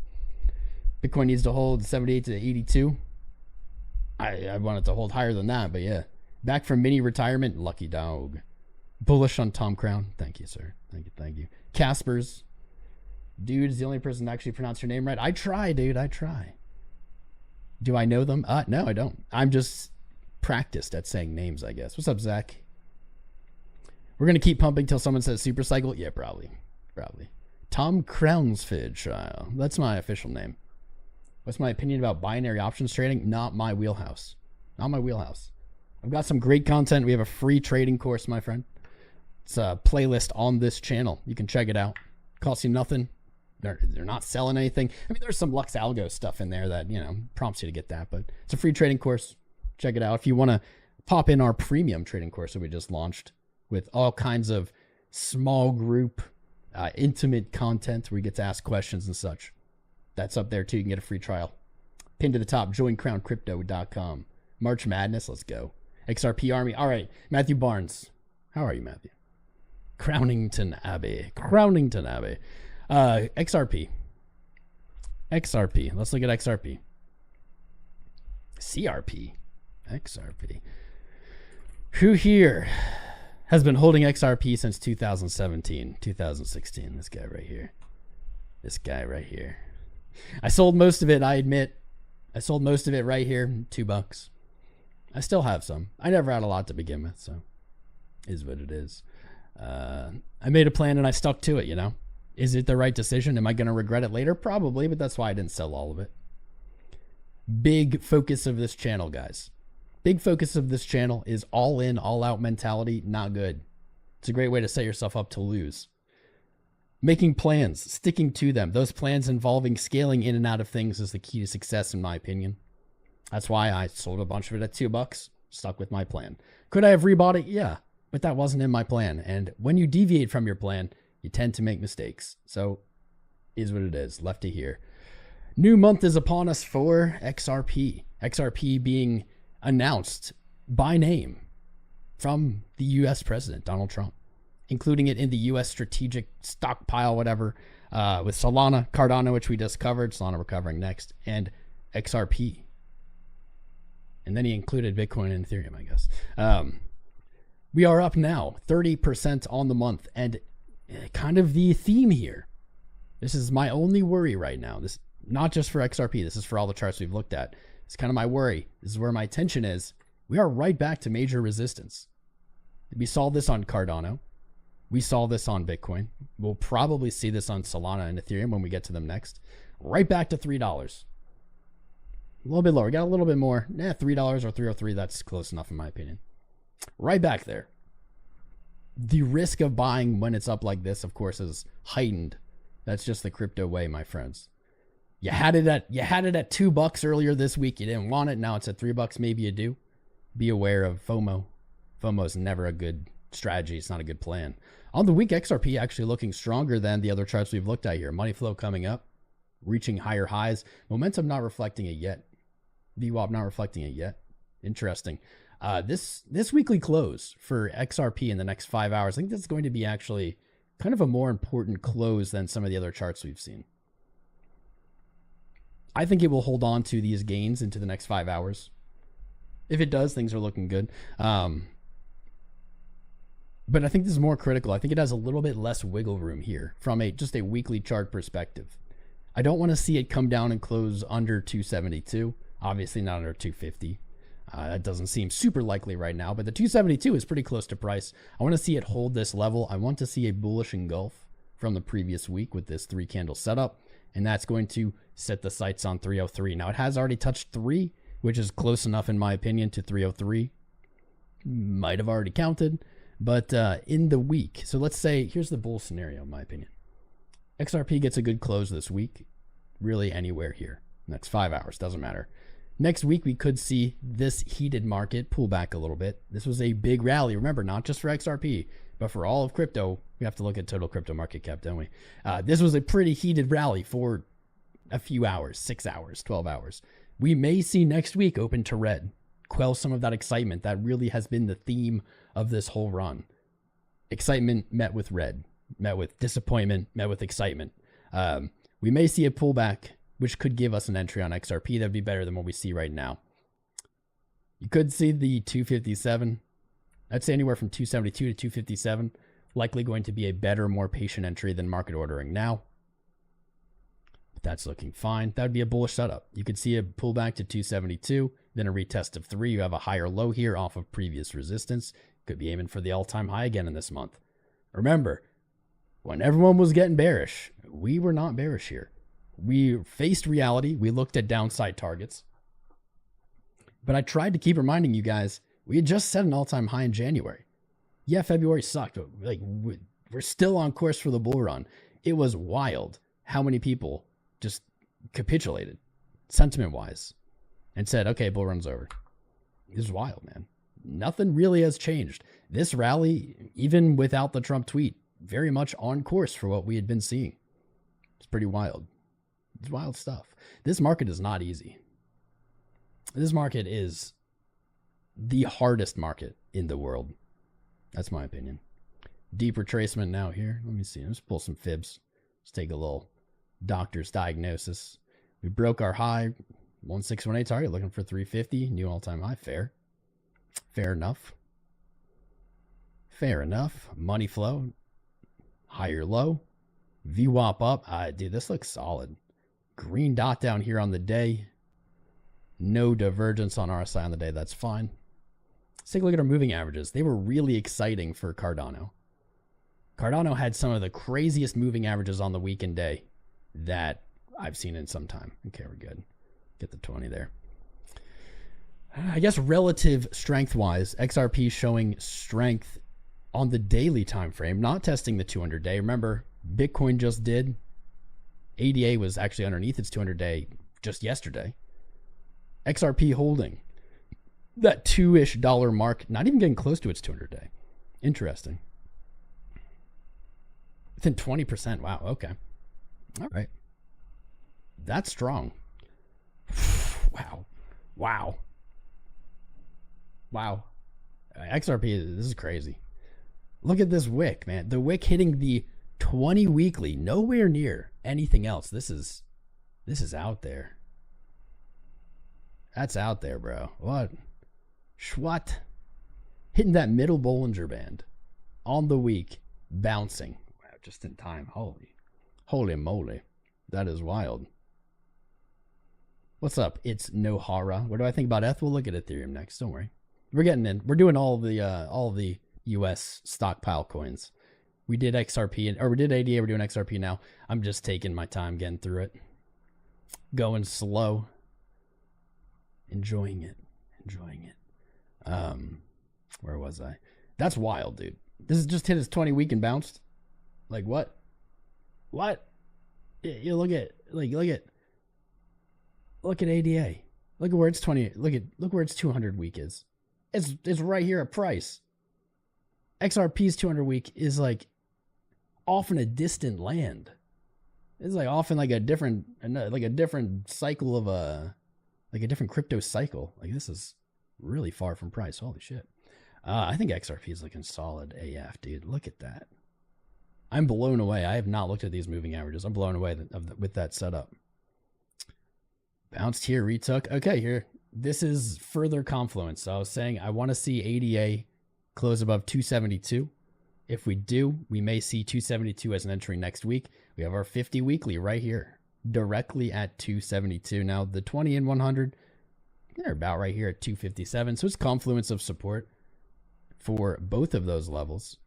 Bitcoin needs to hold 78 to 82. I want it to hold higher than that, but yeah. Back from mini retirement. Lucky dog. Bullish on Tom Crown. Thank you, sir. Thank you. Casper's. Dude is the only person to actually pronounce your name right. I try, dude. I try. Do I know them? No, I don't. I'm just practiced at saying names, I guess. What's up, Zach? We're going to keep pumping till someone says super cycle. Yeah, probably. Tom Crownsford. That's my official name. What's my opinion about binary options trading? Not my wheelhouse. I've got some great content. We have a free trading course, my friend. It's a playlist on this channel. You can check it out. Costs you nothing. They're not selling anything. I mean, there's some Lux Algo stuff in there that, prompts you to get that, but it's a free trading course. Check it out. If you want to pop in our premium trading course that we just launched, with all kinds of small group, intimate content where you get to ask questions and such. That's up there too. You can get a free trial. Pinned to the top, joincrowncrypto.com. March Madness, let's go. XRP Army. All right, Matthew Barnes. How are you, Matthew? Crownington Abbey. XRP. Let's look at XRP. CRP. XRP. Who here has been holding XRP since 2017, 2016? This guy right here. I sold most of it, I admit. I sold most of it right here, $2. I still have some. I never had a lot to begin with, so is what it is. I made a plan and I stuck to it, you know. Is it the right decision? Am I going to regret it later? Probably, but that's why I didn't sell all of it. Big focus of this channel, guys. Big focus of this channel is all in, all out mentality. Not good. It's a great way to set yourself up to lose. Making plans, sticking to them. Those plans involving scaling in and out of things is the key to success, in my opinion. That's why I sold a bunch of it at $2. Stuck with my plan. Could I have rebought it? Yeah, but that wasn't in my plan. And when you deviate from your plan, you tend to make mistakes. So, is what it is. Left to here. New month is upon us for XRP. XRP being announced by name from the U.S. President, Donald Trump, including it in the U.S. strategic stockpile, whatever, with Solana, Cardano, which we just covered. Solana we're covering next, and XRP. And then he included Bitcoin and Ethereum, I guess. We are up now, 30% on the month, and kind of the theme here. This is my only worry right now. This not just for XRP. This is for all the charts we've looked at. It's kind of my worry. This is where my attention is. We are right back to major resistance. We saw this on Cardano. We saw this on Bitcoin. We'll probably see this on Solana and Ethereum when we get to them next. Right back to $3. A little bit lower. We got a little bit more. $3 or 303. That's close enough in my opinion. Right back there. The risk of buying when it's up like this, of course, is heightened. That's just the crypto way, my friends. You had it at $2 earlier this week. You didn't want it. Now it's at $3. Maybe you do. Be aware of FOMO. FOMO is never a good strategy. It's not a good plan. On the week, XRP actually looking stronger than the other charts we've looked at here. Money flow coming up, reaching higher highs. Momentum not reflecting it yet. VWAP not reflecting it yet. Interesting. This weekly close for XRP in the next 5 hours, I think that's going to be actually kind of a more important close than some of the other charts we've seen. I think it will hold on to these gains into the next 5 hours. If it does, things are looking good. But I think this is more critical. I think it has a little bit less wiggle room here from just a weekly chart perspective. I don't want to see it come down and close under 272. Obviously not under 250. That doesn't seem super likely right now, but the 272 is pretty close to price. I want to see it hold this level. I want to see a bullish engulf from the previous week with this 3-candle setup, and that's going to set the sights on 303. Now, it has already touched 3, which is close enough, in my opinion, to 303. Might have already counted, but in the week. So let's say, here's the bull scenario, in my opinion. XRP gets a good close this week, really anywhere here. Next 5 hours, doesn't matter. Next week, we could see this heated market pull back a little bit. This was a big rally. Remember, not just for XRP, but for all of crypto. We have to look at total crypto market cap, don't we? This was a pretty heated rally for a few hours, 6 hours, 12 hours. We may see next week open to red, quell some of that excitement. That really has been the theme of this whole run. Excitement met with red, met with disappointment, met with excitement. We may see a pullback, which could give us an entry on XRP. That'd be better than what we see right now. You could see the 257. I'd say anywhere from 272 to 257. Likely going to be a better, more patient entry than market ordering now. But that's looking fine. That would be a bullish setup. You could see a pullback to 272, then a retest of 3. You have a higher low here off of previous resistance. Could be aiming for the all-time high again in this month. Remember, when everyone was getting bearish, we were not bearish here. We faced reality. We looked at downside targets. But I tried to keep reminding you guys, we had just set an all-time high in January. Yeah, February sucked, but like we're still on course for the bull run. It was wild how many people just capitulated, sentiment-wise, and said, okay, bull run's over. It was wild, man. nothing really has changed. This rally, even without the Trump tweet, very much on course for what we had been seeing. It's pretty wild. It's wild stuff. This market is not easy. This market is the hardest market in the world. That's my opinion. Deep retracement now here. Let me see. Let's pull some fibs. Let's take a little doctor's diagnosis. We broke our high, 1618 target, looking for 350. New all-time high. Fair. Fair enough. Fair enough. Money flow. Higher low. VWAP up. Dude, this looks solid. Green dot down here on the day. No divergence on RSI on the day. That's fine. Let's take a look at our moving averages. They were really exciting for Cardano. Cardano had some of the craziest moving averages on the weekend day that I've seen in some time. Okay, we're good. Get the 20 there. I guess relative strength-wise, XRP showing strength on the daily time frame, not testing the 200-day. Remember, Bitcoin just did. ADA was actually underneath its 200-day just yesterday. XRP holding that $2-ish mark, not even getting close to its 200-day. Interesting. Within 20%. Wow. Okay. All right. That's strong. Wow. Wow. Wow. XRP, this is crazy. Look at this wick, man. The wick hitting the 20 weekly, nowhere near anything else. This is out there. That's out there, bro. What? What? Hitting that middle Bollinger Band on the week, bouncing. Wow, just in time. Holy moly. That is wild. What's up? It's Nohara. What do I think about ETH? We'll look at Ethereum next. Don't worry. We're getting in. We're doing all the US stockpile coins. We did XRP, or we did ADA. We're doing XRP now. I'm just taking my time getting through it. Going slow. Enjoying it. Where was I? That's wild, dude. This is just hit his 20 week and bounced. Like what? What? You look at ADA. Look at where it's 20. Look where its 200 week is. It's right here at price. XRP's 200 week is like off in a distant land. It's like off in like a different cycle of a different crypto cycle. Like this is really far from price. Holy shit. I think XRP is looking solid AF, dude. Look at that. I'm blown away. I have not looked at these moving averages. I'm blown away with that setup. Bounced here, retook. Okay, here. This is further confluence. So I was saying I want to see ADA close above 272. If we do, we may see 272 as an entry next week. We have our 50 weekly right here, directly at 272. Now the 20 and 100, they're about right here at 257. So it's confluence of support for both of those levels,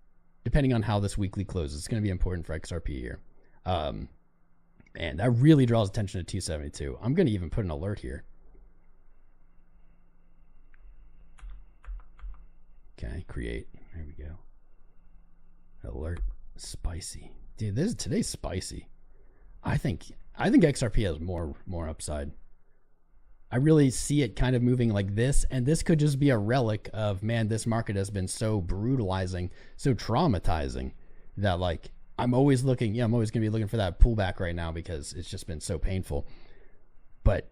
depending on how this weekly closes. It's going to be important for XRP here. And that really draws attention to 272. I'm going to even put an alert here. Okay, create. There we go. Alert. Spicy. Dude, today's spicy. I think XRP has more upside. I really see it kind of moving like this, and this could just be a relic of, man, this market has been so brutalizing, so traumatizing that like I'm always going to be looking for that pullback right now because it's just been so painful. But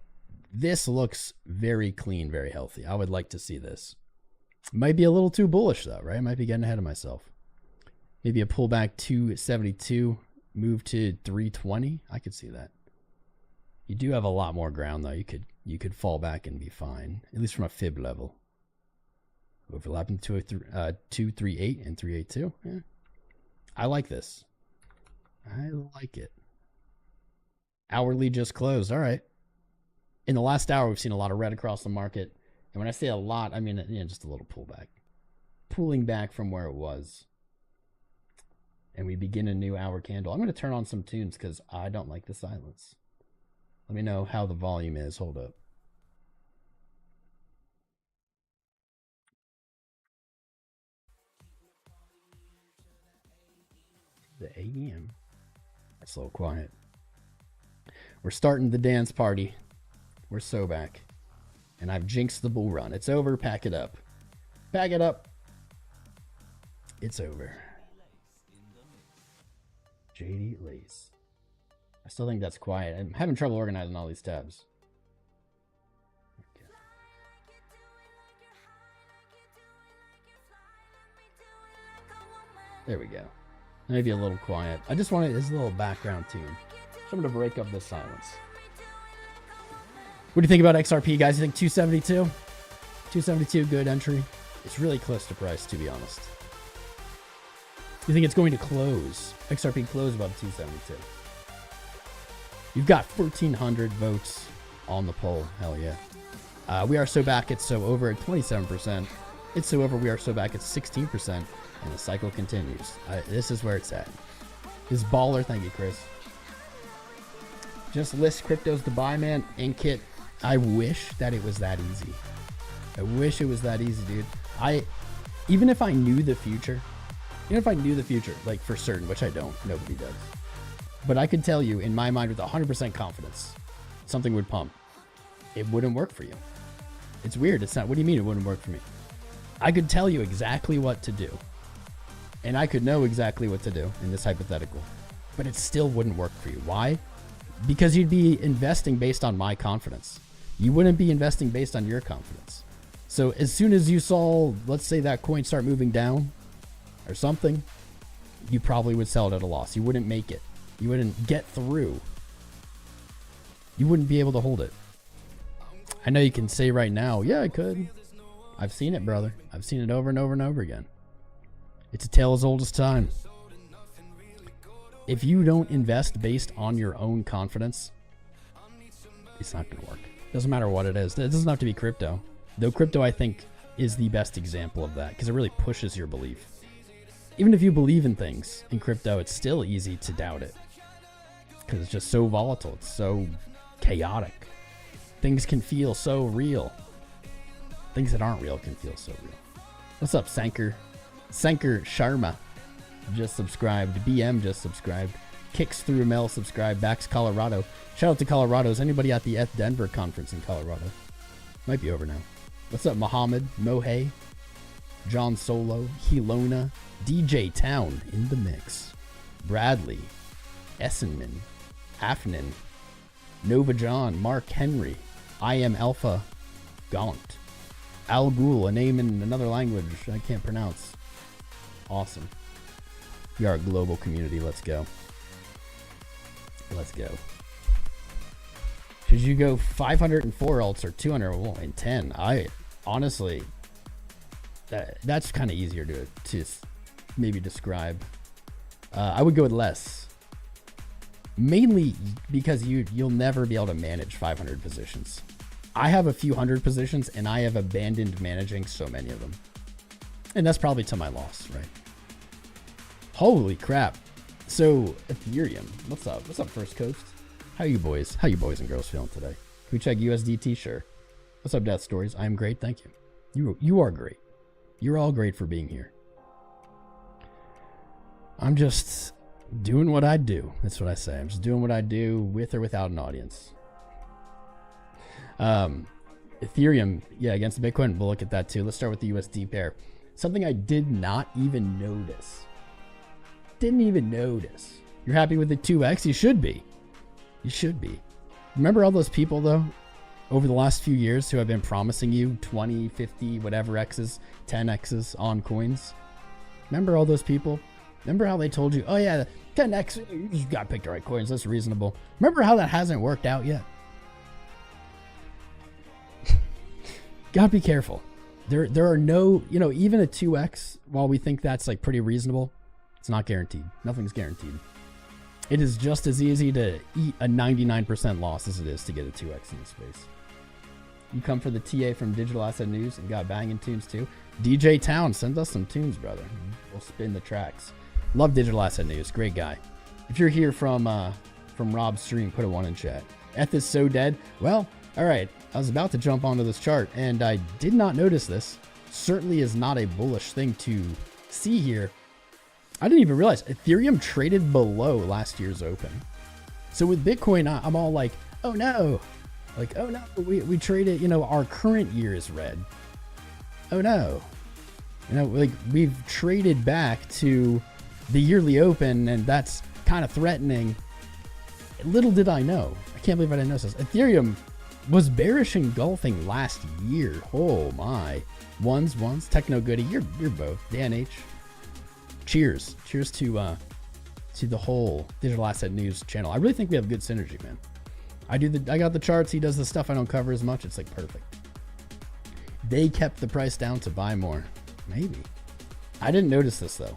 this looks very clean, very healthy. I would like to see this. Might be a little too bullish though, right? I might be getting ahead of myself. Maybe a pullback 272, move to 320. I could see that. You do have a lot more ground though. You could fall back and be fine, at least from a fib level. Overlapping 238 and 382. Yeah. I like this. I like it. Hourly just closed. All right. In the last hour, we've seen a lot of red across the market. And when I say a lot, I mean, just a little pullback. Pulling back from where it was. And we begin a new hour candle. I'm going to turn on some tunes because I don't like the silence. Let me know how the volume is. Hold up. The AM. That's a little quiet. We're starting the dance party. We're so back. And I've jinxed the bull run. It's over. Pack it up. Back it up. It's over. JD Lace. I still think that's quiet. I'm having trouble organizing all these tabs. Okay. There we go. Maybe a little quiet. I just wanted this little background tune. So I'm going to break up the silence. What do you think about XRP, guys? You think 272? 272, good entry. It's really close to price, to be honest. You think it's going to close? XRP close above 272. You've got 1,400 votes on the poll. Hell yeah. We are so back, it's so over at 27%. It's so over, we are so back at 16%. And the cycle continues. This is where it's at. This baller, thank you, Chris. Just list cryptos to buy, man. 𝐂𝐴𝐡. I wish that it was that easy. I wish it was that easy, dude. Even if I knew the future, like for certain, which I don't, nobody does. But I could tell you in my mind with 100% confidence, something would pump. It wouldn't work for you. It's weird. It's not, what do you mean it wouldn't work for me? I could tell you exactly what to do. And I could know exactly what to do in this hypothetical, but it still wouldn't work for you. Why? Because you'd be investing based on my confidence. You wouldn't be investing based on your confidence. So as soon as you saw, let's say that coin start moving down or something, you probably would sell it at a loss. You wouldn't make it. You wouldn't get through. You wouldn't be able to hold it. I know you can say right now, yeah, I could. I've seen it, brother. I've seen it over and over and over again. It's a tale as old as time. If you don't invest based on your own confidence, it's not going to work. Doesn't matter what it is. It doesn't have to be crypto. Though crypto, I think, is the best example of that because it really pushes your belief. Even if you believe in things in crypto, it's still easy to doubt it because it's just so volatile. It's so chaotic. Things can feel so real. Things that aren't real can feel so real. What's up, Sanker? Sanker Sharma just subscribed. BM just subscribed. Kicks through Mel subscribed. Backs Colorado. Shout out to Colorado. Is anybody at the ETH Denver conference in Colorado? Might be over now. What's up, Muhammad? Mohey. John Solo. Helona. DJ Town in the mix. Bradley. Essenman. Afnan. Nova John. Mark Henry. I am Alpha. Gaunt. Al Ghul, a name in another language I can't pronounce. Awesome. We are a global community. Let's go. Let's go. Should you go 504 alts or 210? I honestly, that's kind of easier to maybe describe. I would go with less. Mainly because you'll never be able to manage 500 positions. I have a few hundred positions and I have abandoned managing so many of them. And that's probably to my loss, right? Holy crap. So Ethereum, what's up? What's up, First Coast? How you boys? How you boys and girls feeling today? Can we check USDT? Sure. What's up, Death Stories? I'm great, thank you. You are great. You're all great for being here. I'm just doing what I do. That's what I say. I'm just doing what I do with or without an audience. Ethereum, yeah, against Bitcoin. We'll look at that too. Let's start with the USD pair. Something I did not even notice. Didn't even notice. You're happy with the 2x? You should be. You should be. Remember all those people though, over the last few years who have been promising you 20, 50, whatever x's, 10 x's on coins? Remember all those people? Remember how they told you, oh yeah, 10x, you just got to pick the right coins, that's reasonable. Remember how that hasn't worked out yet? Gotta be careful. There are no, even a 2x, while we think that's like pretty reasonable, it's not guaranteed. Nothing's guaranteed. It is just as easy to eat a 99% loss as it is to get a 2x in the space. You come for the TA from Digital Asset News and got banging tunes too. DJ Town, send us some tunes, brother. We'll spin the tracks. Love Digital Asset News, great guy. If you're here from Rob's stream, put a 1 in chat. ETH is so dead. Well, all right. I was about to jump onto this chart and I did not notice this. Certainly is not a bullish thing to see here. I didn't even realize Ethereum traded below last year's open. So with Bitcoin, I'm all like, oh no. Like, oh no, we traded, our current year is red. Oh no. You know, like we've traded back to the yearly open, and that's kind of threatening. Little did I know. I can't believe I didn't know this. Ethereum was bearish engulfing last year. Oh my. Ones. Techno Goody. You're both. Dan H. Cheers. Cheers to the whole digital asset news channel. I really think we have good synergy, man. I got the charts. He does the stuff I don't cover as much. It's like perfect. They kept the price down to buy more. Maybe. I didn't notice this though.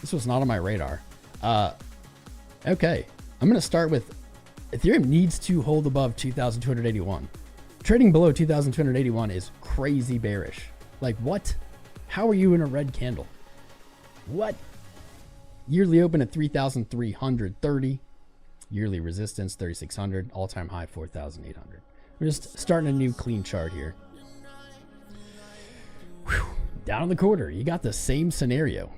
This was not on my radar. Okay. I'm going to start with Ethereum needs to hold above 2,281. Trading below 2,281 is crazy bearish. Like what? How are you in a red candle? What? Yearly open at 3,330. Yearly resistance 3,600. All-time high 4,800. We're just starting a new clean chart here. Whew. Down in the quarter, you got the same scenario.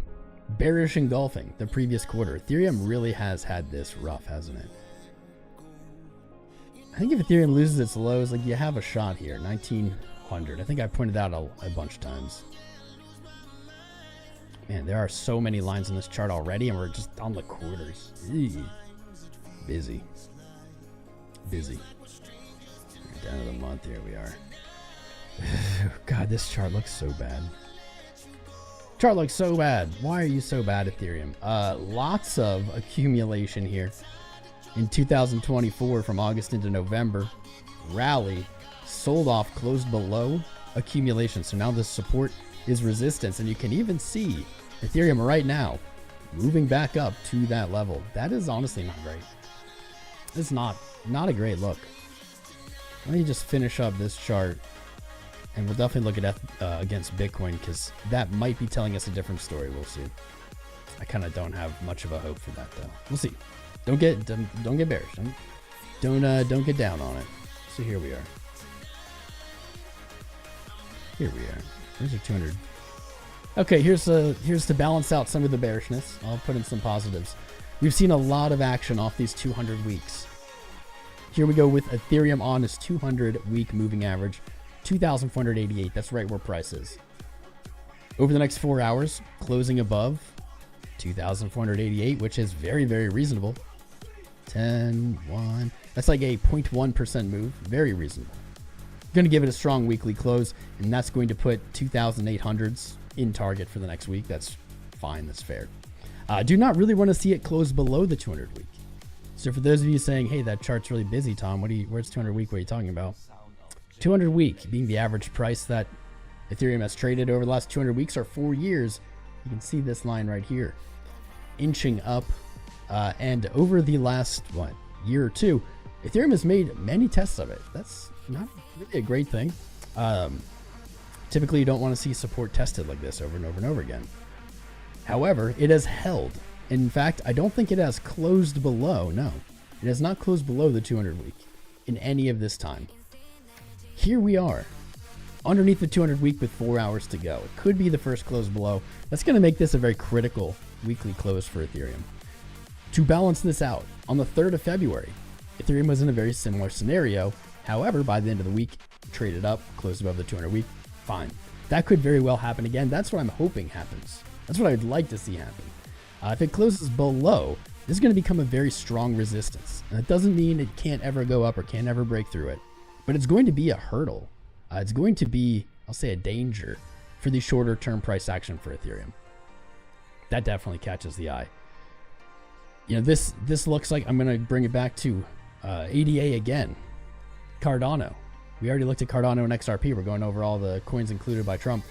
Bearish engulfing the previous quarter. Ethereum really has had this rough, hasn't it? I think if Ethereum loses its lows, like you have a shot here. 1,900. I think I pointed out a bunch of times. Man, there are so many lines in this chart already, and we're just on the quarters. Eey. Busy. Down to the month. Here we are. God, this chart looks so bad. Chart looks so bad. Why are you so bad, Ethereum? Lots of accumulation here in 2024 from August into November. Rally, sold off, closed below accumulation. So now the support is resistance, and you can even see Ethereum right now moving back up to that level. That is honestly not great. It's not a great look. Let me just finish up this chart, and we'll definitely look at against Bitcoin, because that might be telling us a different story. We'll see. I kind of don't have much of a hope for that though. We'll see. Don't get bearish. Don't get down on it. So here we are. Here's our 200. Okay, here's to balance out some of the bearishness. I'll put in some positives. We've seen a lot of action off these 200 weeks. Here we go with Ethereum on its 200-week moving average, 2,488. That's right where price is. Over the next 4 hours, closing above 2,488, which is very, very reasonable. 10, 1. That's like a 0.1% move. Very reasonable. Going to give it a strong weekly close, and that's going to put 2,800s in target for the next week. That's fine. That's fair. Do not really want to see it close below the 200 week. So for those of you saying, hey, that chart's really busy, Tom, where's 200 week? What are you talking about? 200 week being the average price that Ethereum has traded over the last 200 weeks or 4 years. You can see this line right here inching up, and over the last year or two, Ethereum has made many tests of it. That's not really a great thing. Typically you don't want to see support tested like this over and over and over again. However, it has held. In fact, I don't think it has closed below. No, it has not closed below the 200 week in any of this time. Here we are underneath the 200 week with 4 hours to go. It could be the first close below. That's going to make this a very critical weekly close for Ethereum. To balance this out, on the 3rd of February, Ethereum was in a very similar scenario. However, by the end of the week, traded up, closed above the 200 week. Fine. That could very well happen again. That's what I'm hoping happens. That's what I'd like to see happen. If it closes below, this is going to become a very strong resistance. And that doesn't mean it can't ever go up or can't ever break through it, but it's going to be a hurdle. It's going to be, I'll say, a danger for the shorter term price action for Ethereum. That definitely catches the eye. You know, this looks like, I'm going to bring it back to ADA again. Cardano. We already looked at Cardano and XRP. We're going over all the coins included by Trump.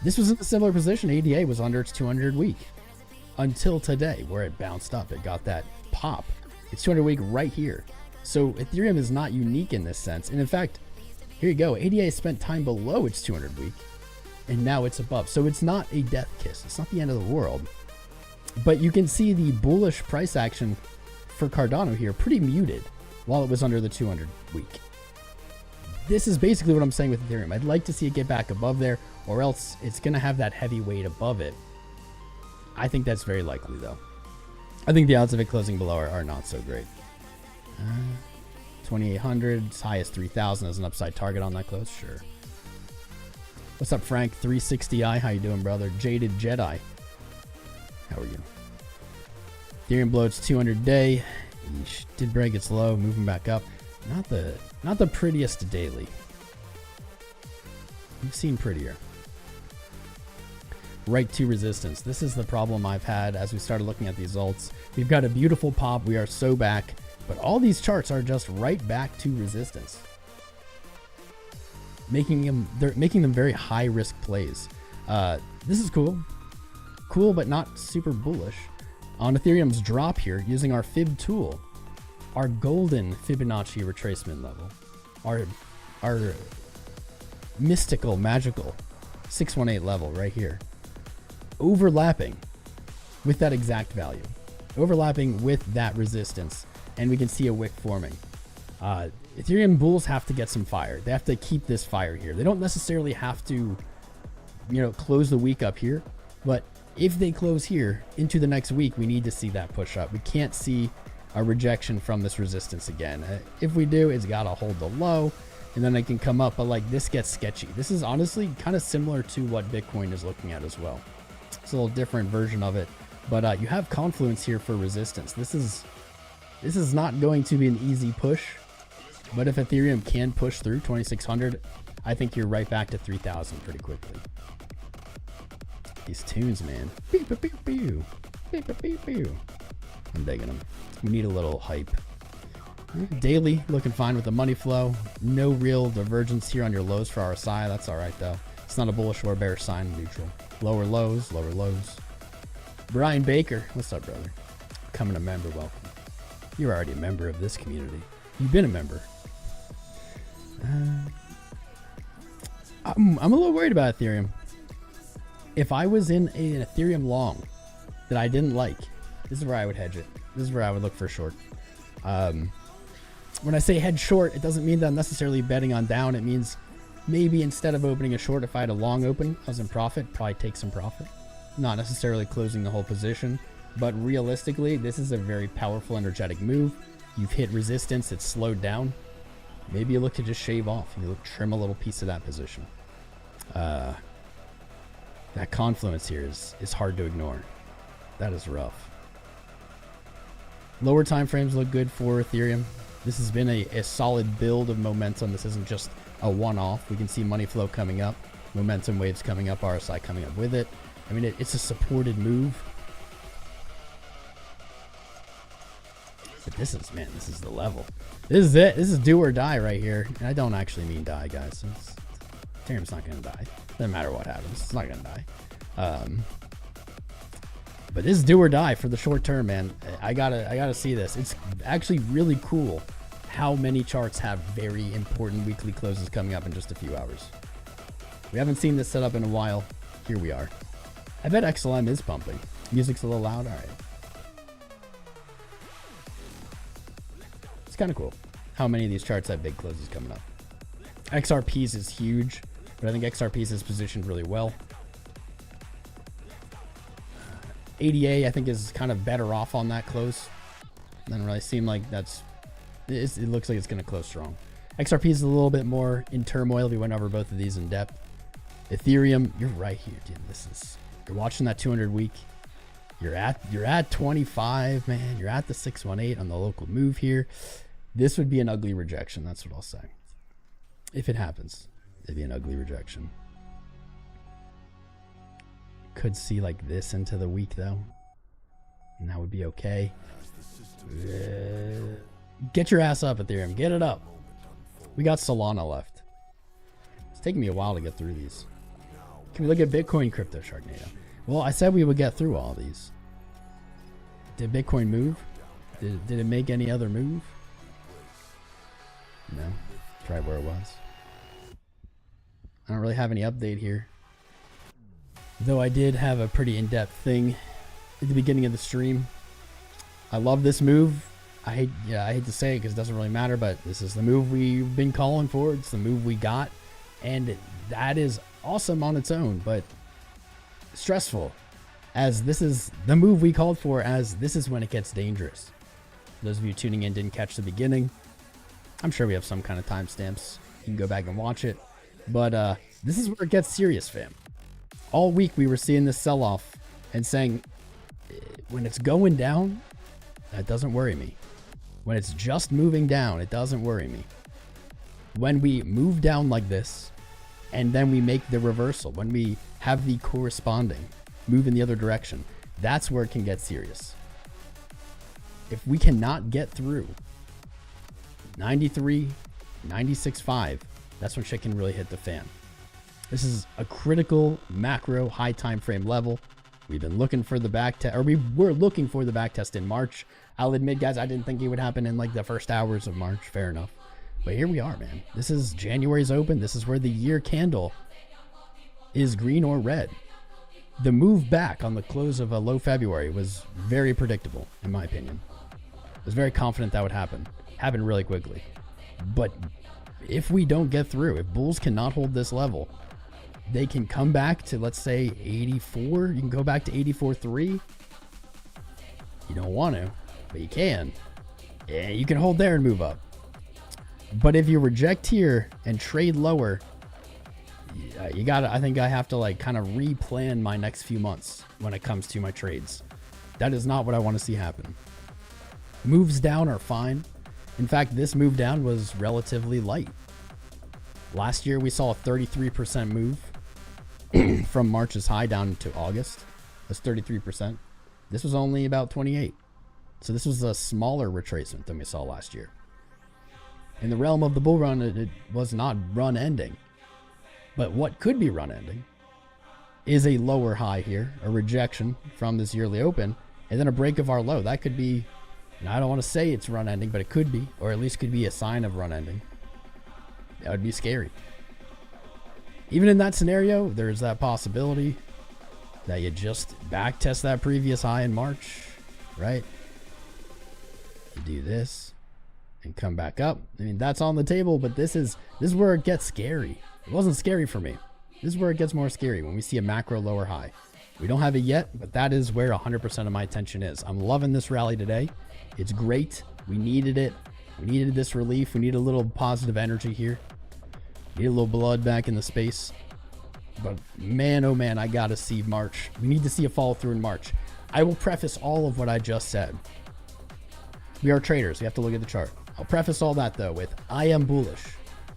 This was in a similar position. ADA was under its 200 week until today, where it bounced up. It got that pop. It's 200 week right here. So Ethereum is not unique in this sense. And in fact, here you go. ADA spent time below its 200 week, and now it's above. So it's not a death kiss. It's not the end of the world. But you can see the bullish price action for Cardano here pretty muted while it was under the 200 week. This is basically what I'm saying with Ethereum. I'd like to see it get back above there, or else it's going to have that heavy weight above it. I think that's very likely, though. I think the odds of it closing below are not so great. 2,800, as high as 3,000 as an upside target on that close, sure. What's up, Frank? 360i. How you doing, brother? Jaded Jedi. How are you? Ethereum below its 200-day. Did break its low, moving back up. Not the prettiest daily. We've seen prettier. Right to resistance. This is the problem I've had as we started looking at these alts. We've got a beautiful pop. We are so back, but all these charts are just right back to resistance, making them very high risk plays. This is cool, but not super bullish. On Ethereum's drop here, using our Fib tool, our golden Fibonacci retracement level, our mystical, magical 618 level right here, overlapping with that exact value, overlapping with that resistance, and we can see a wick forming. Ethereum bulls have to get some fire. They have to keep this fire here. They don't necessarily have to, close the week up here, but if they close here into the next week, we need to see that push up. We can't see a rejection from this resistance again. If we do, it's got to hold the low, and then it can come up, but like this gets sketchy. This is honestly kind of similar to what Bitcoin is looking at as well. It's a little different version of it, but you have confluence here for resistance. This is not going to be an easy push, but if Ethereum can push through 2,600, I think you're right back to 3,000 pretty quickly. These tunes, man. Pew, pew, pew, pew. Pew, pew, pew, pew. I'm digging them. We need a little hype. Daily looking fine with the money flow. No real divergence here on your lows for RSI. That's all right though. It's not a bullish or bearish sign. Neutral. Lower lows, lower lows. Brian Baker, what's up, brother? Becoming a member, welcome. You're already a member of this community. You've been a member. I'm a little worried about Ethereum. If I was in an Ethereum long that I didn't like, this is where I would hedge it. This is where I would look for short. When I say hedge short, it doesn't mean that I'm necessarily betting on down. It means maybe instead of opening a short, if I had a long open, I was in profit, probably take some profit. Not necessarily closing the whole position, but realistically, this is a very powerful, energetic move. You've hit resistance, it's slowed down. Maybe you look to just shave off. You look trim a little piece of that position. That confluence here is hard to ignore. That is rough. Lower time frames look good for Ethereum. This has been a solid build of momentum. This isn't just a one-off. We can see money flow coming up, momentum waves coming up, RSI coming up with it. I mean, it's a supported move. But this is the level. This is it. This is do or die right here. And I don't actually mean die, guys. Ethereum's not going to die. Doesn't matter what happens. It's not going to die. But this is do or die for the short term, man. I gotta see this. It's actually really cool how many charts have very important weekly closes coming up in just a few hours. We haven't seen this set up in a while. Here we are. I bet XLM is pumping. Music's a little loud. All right. It's kind of cool how many of these charts have big closes coming up. XRP's is huge, but I think XRP's is positioned really well. ADA, I think, is kind of better off on that close. Doesn't really seem like it looks like it's going to close strong. XRP is a little bit more in turmoil. We went over both of these in depth. Ethereum, you're right here, dude. You're watching that 200 week. You're at 25, man. You're at the 618 on the local move here. This would be an ugly rejection. That's what I'll say. If it happens, it'd be an ugly rejection. Could see like this into the week though, and that would be okay. Get your ass up, Ethereum. Get it up. We got Solana left. It's taking me a while to get through these. Can we look at Bitcoin crypto, Sharknado? Well, I said we would get through all these. Did Bitcoin move? Did it make any other move? No. It's right where it was. I don't really have any update here. Though I did have a pretty in-depth thing at the beginning of the stream. I love this move. I hate to say it because it doesn't really matter, but this is the move we've been calling for. It's the move we got, and that is awesome on its own, but stressful, as this is the move we called for, as this is when it gets dangerous. For those of you tuning in didn't catch the beginning, I'm sure we have some kind of timestamps. You can go back and watch it. But This is where it gets serious, fam. All week we were seeing this sell-off and saying, when it's going down, that doesn't worry me. When it's just moving down, it doesn't worry me. When we move down like this, and then we make the reversal, when we have the corresponding move in the other direction, that's where it can get serious. If we cannot get through 93, 96.5, that's when shit can really hit the fan. This is a critical macro high time frame level. We've been looking for the back test, or we were looking for the back test in March. I'll admit, guys, I didn't think it would happen in like the first hours of March. Fair enough. But here we are, man. This is January's open. This is where the year candle is green or red. The move back on the close of a low February was very predictable, in my opinion. I was very confident that would happen. Happened really quickly. But if we don't get through, if bulls cannot hold this level, they can come back to, let's say, 84. You can go back to 84.3. You don't want to, but you can. Yeah, you can hold there and move up. But if you reject here and trade lower, you gotta, I think I have to like kind of replan my next few months when it comes to my trades. That is not what I want to see happen. Moves down are fine. In fact, this move down was relatively light. Last year we saw a 33% move from March's high down to August. That's 33%. This was only about 28. So this was a smaller retracement than we saw last year. In the realm of the bull run, it was not run ending. But what could be run ending is a lower high here, a rejection from this yearly open, and then a break of our low. That could be, I don't want to say it's run ending, but it could be, or at least could be a sign of run ending. That would be scary. Even in that scenario, there's that possibility that you just back test that previous high in March, right? You do this and come back up. I mean, that's on the table, but this is where it gets scary. It wasn't scary for me. This is where it gets more scary, when we see a macro lower high. We don't have it yet, but that is where 100% of my attention is. I'm loving this rally today. It's great. We needed it. We needed this relief. We need a little positive energy here. Need a little blood back in the space. But man, oh man, I gotta see March. We need to see a follow through in March. I will preface all of what I just said. We are traders. We have to look at the chart. I'll preface all that though with, I am bullish.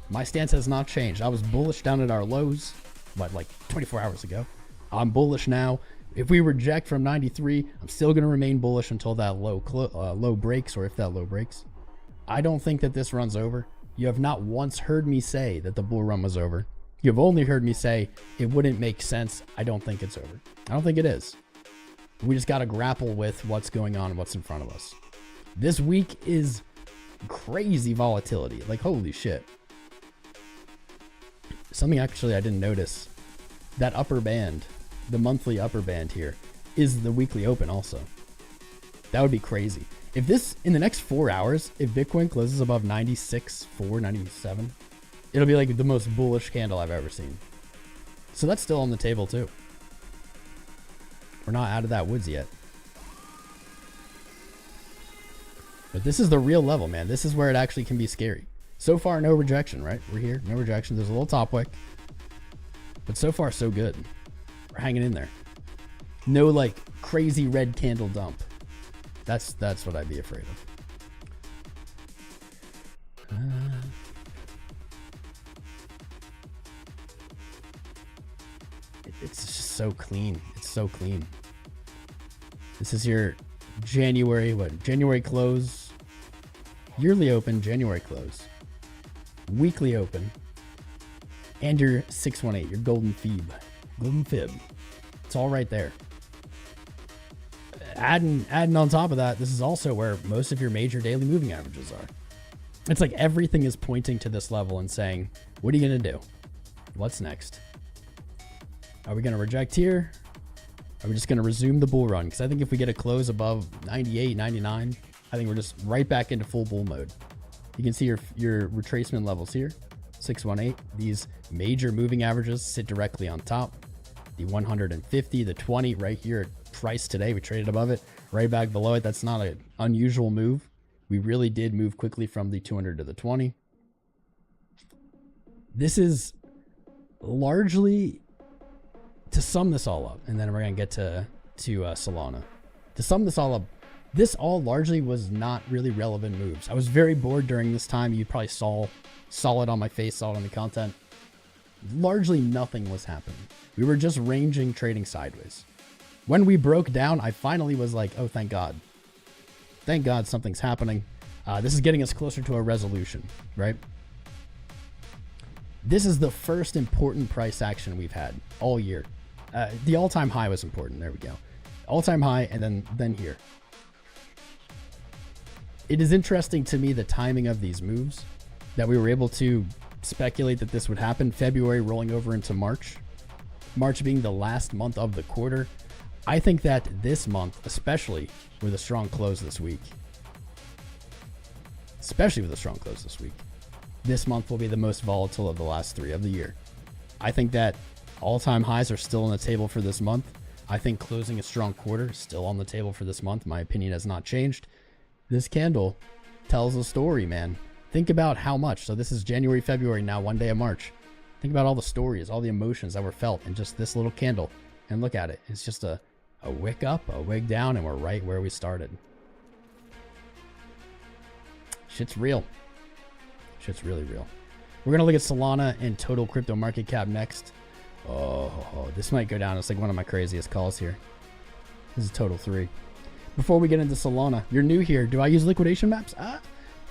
My stance has not changed. I was bullish down at our lows, like 24 hours ago. I'm bullish now. If we reject from 93, I'm still going to remain bullish until that low breaks, or if that low breaks. I don't think that this run's over. You have not once heard me say that the bull run was over. You have only heard me say it wouldn't make sense. I don't think it's over. I don't think it is. We just got to grapple with what's going on and what's in front of us. This week is crazy volatility. Like, holy shit. Something actually I didn't notice. That upper band, the monthly upper band here, is the weekly open also. That would be crazy. If this, in the next 4 hours, if Bitcoin closes above 96.4, 97, it'll be like the most bullish candle I've ever seen. So that's still on the table too. We're not out of that woods yet. But this is the real level, man. This is where it actually can be scary. So far, no rejection, right? We're here, no rejection. There's a little top wick. But so far, so good. We're hanging in there. No like crazy red candle dump. That's what I'd be afraid of. It's just so clean. It's so clean. This is your January, January close, yearly open, January close, weekly open, and your 618, your golden fib. It's all right there. Adding on top of that, this is also where most of your major daily moving averages are. It's like everything is pointing to this level and saying, what are you going to do? What's next? Are we going to reject here? Are we just going to resume the bull run? Because I think if we get a close above 98, 99, I think we're just right back into full bull mode. You can see your retracement levels here, 618. These major moving averages sit directly on top. The 150, the 20 right here at price today. We traded above it, right back below it. That's not an unusual move. We really did move quickly from the 200 to the 20. This is largely, to sum this all up, and then we're going to get to Solana. To sum this all up, this all largely was not really relevant moves. I was very bored during this time. You probably saw it on my face, saw it on the content. Largely nothing was happening. We were just ranging, trading sideways. When we broke down, I finally was like, oh, thank God. Thank God something's happening. This is getting us closer to a resolution, right? This is the first important price action we've had all year. The all-time high was important. There we go. All-time high, and then here. It is interesting to me the timing of these moves, that we were able to speculate that this would happen. February rolling over into March. March being the last month of the quarter. I think that this month, especially with a strong close this week, this month will be the most volatile of the last 3 of the year. I think that all-time highs are still on the table for this month. I think closing a strong quarter is still on the table for this month. My opinion has not changed. This candle tells a story, man. Think about how much. So this is January, February, now 1 day of March. Think about all the stories, all the emotions that were felt in just this little candle. And look at it. It's just a wick up, a wick down, and we're right where we started. Shit's real. Shit's really real. We're going to look at Solana and total crypto market cap next. Oh, this might go down. It's like one of my craziest calls here. This is total 3. Before we get into Solana, you're new here. Do I use liquidation maps?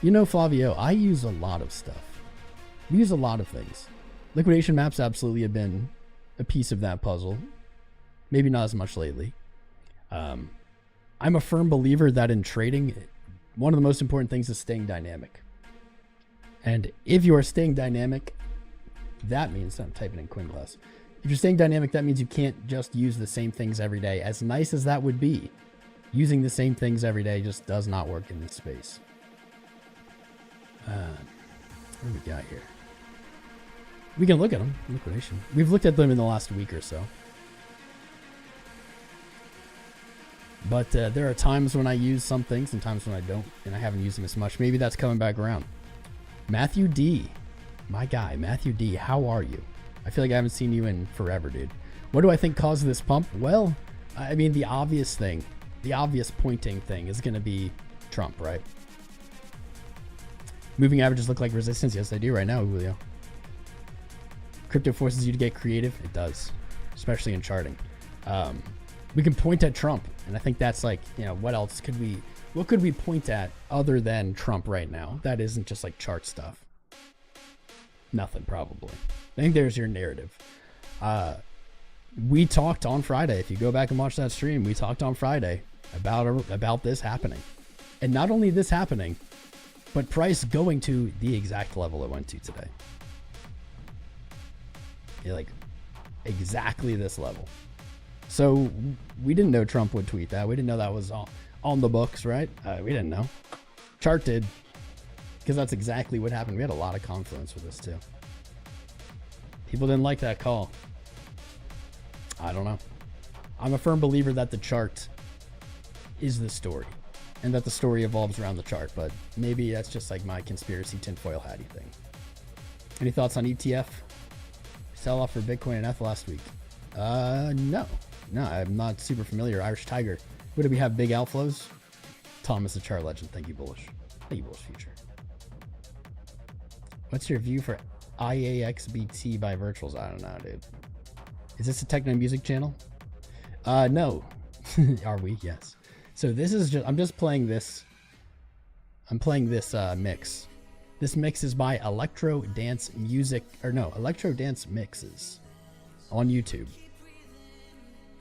You know, Flavio, I use a lot of stuff. We use a lot of things. Liquidation maps absolutely have been a piece of that puzzle. Maybe not as much lately. I'm a firm believer that in trading, one of the most important things is staying dynamic. And if you are staying dynamic, that means, I'm typing in Quinn Glass. If you're staying dynamic, that means you can't just use the same things every day. As nice as that would be, using the same things every day just does not work in this space. What do we got here? We can look at them. Liquidation. We've looked at them in the last week or so. But there are times when I use some things and times when I don't, and I haven't used them as much. Maybe that's coming back around. Matthew D. My guy, Matthew D. How are you? I feel like I haven't seen you in forever, dude. What do I think caused this pump? Well, I mean, the obvious thing, the obvious pointing thing is going to be Trump, right? Moving averages look like resistance. Yes, they do right now, Julio. Crypto forces you to get creative. It does, especially in charting. We can point at Trump, and I think that's like, you know, what else could we, what could we point at other than Trump right now? That isn't just like chart stuff. Nothing, probably. I think there's your narrative. We talked on Friday. If you go back and watch that stream, we talked on Friday about this happening. And not only this happening, but price going to the exact level it went to today. Yeah, like exactly this level. So we didn't know Trump would tweet that. We didn't know that was on the books, right? We didn't know. Chart did, because that's exactly what happened. We had a lot of confluence with this too. People didn't like that call. I don't know. I'm a firm believer that the chart is the story, and that the story evolves around the chart, but maybe that's just like my conspiracy tinfoil hatty thing. Any thoughts on ETF? Sell off for Bitcoin and ETH last week? No, I'm not super familiar. Irish Tiger. What do we have? Big outflows? Thomas the chart legend. Thank you, Bullish. Thank you, Bullish Future. What's your view for 𝐖𝐴XBT by Virtuals? I don't know, dude. Is this a techno music channel? No. Are we? Yes. So this is just, I'm just playing this. I'm playing this mix. This mix is by Electro Dance Music, or no, Electro Dance Mixes on YouTube.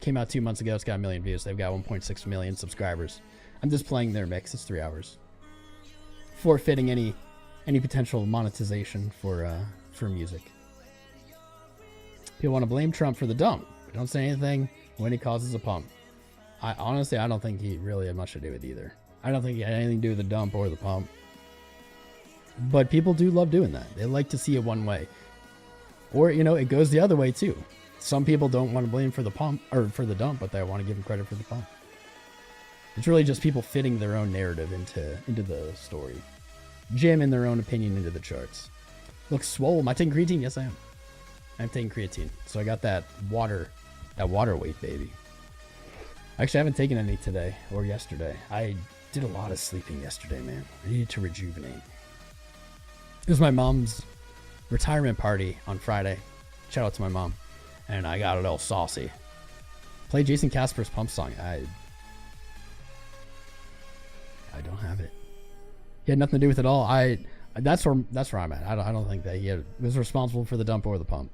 Came out 2 months ago. It's got 1 million views. They've got 1.6 million subscribers. I'm just playing their mix. It's 3 hours. Forfeiting any potential monetization for music. People want to blame Trump for the dump, but don't say anything when he causes a pump. Honestly, I don't think he really had much to do with either. I don't think he had anything to do with the dump or the pump. But people do love doing that. They like to see it one way. Or, you know, it goes the other way too. Some people don't want to blame for the pump or for the dump, but they want to give him credit for the pump. It's really just people fitting their own narrative into the story. Jamming their own opinion into the charts. Looks swole. Am I taking creatine? Yes, I am. I'm taking creatine. So I got that water weight, baby. Actually, I haven't taken any today or yesterday. I did a lot of sleeping yesterday, man. I needed to rejuvenate. It was my mom's retirement party on Friday. Shout out to my mom. And I got a little saucy. Play Jason Casper's Pump song. I don't have it. He had nothing to do with it all. That's where I'm at. I don't think that he was responsible for the dump or the pump.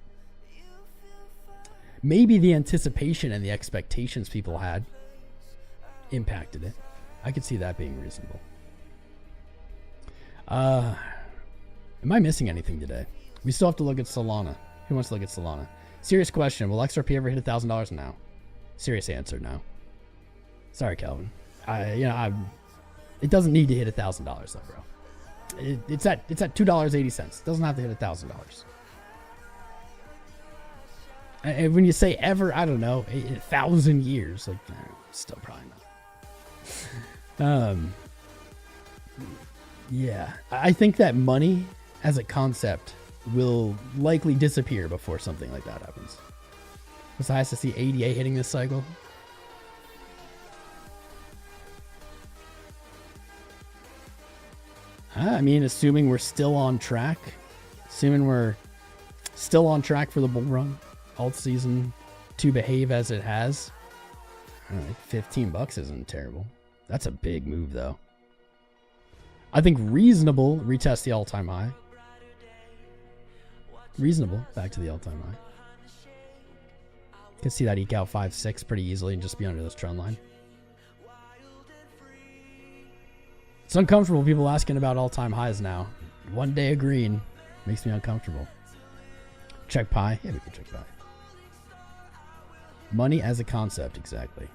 Maybe the anticipation and the expectations people had impacted it. I could see that being reasonable. Am I missing anything today? We still have to look at Solana. Who wants to look at Solana? Serious question. Will XRP ever hit $1,000 now? Serious answer, no. Sorry, Calvin. It doesn't need to hit $1,000 though, bro. It's at $2.80. It doesn't have to hit $1,000. And when you say ever, I don't know, 1,000 years, like, still probably not. Yeah, I think that money as a concept will likely disappear before something like that happens. What's the highest to see ADA hitting this cycle? I mean, assuming we're still on track, for the bull run, alt season to behave as it has. $15 isn't terrible. That's a big move, though. I think reasonable, retest the all-time high. Reasonable, back to the all-time high. Can see that eke out 5.6 pretty easily and just be under this trend line. It's uncomfortable, people asking about all-time highs now. One day of green makes me uncomfortable. Check pi? Yeah, we can check pi. Money as a concept, exactly.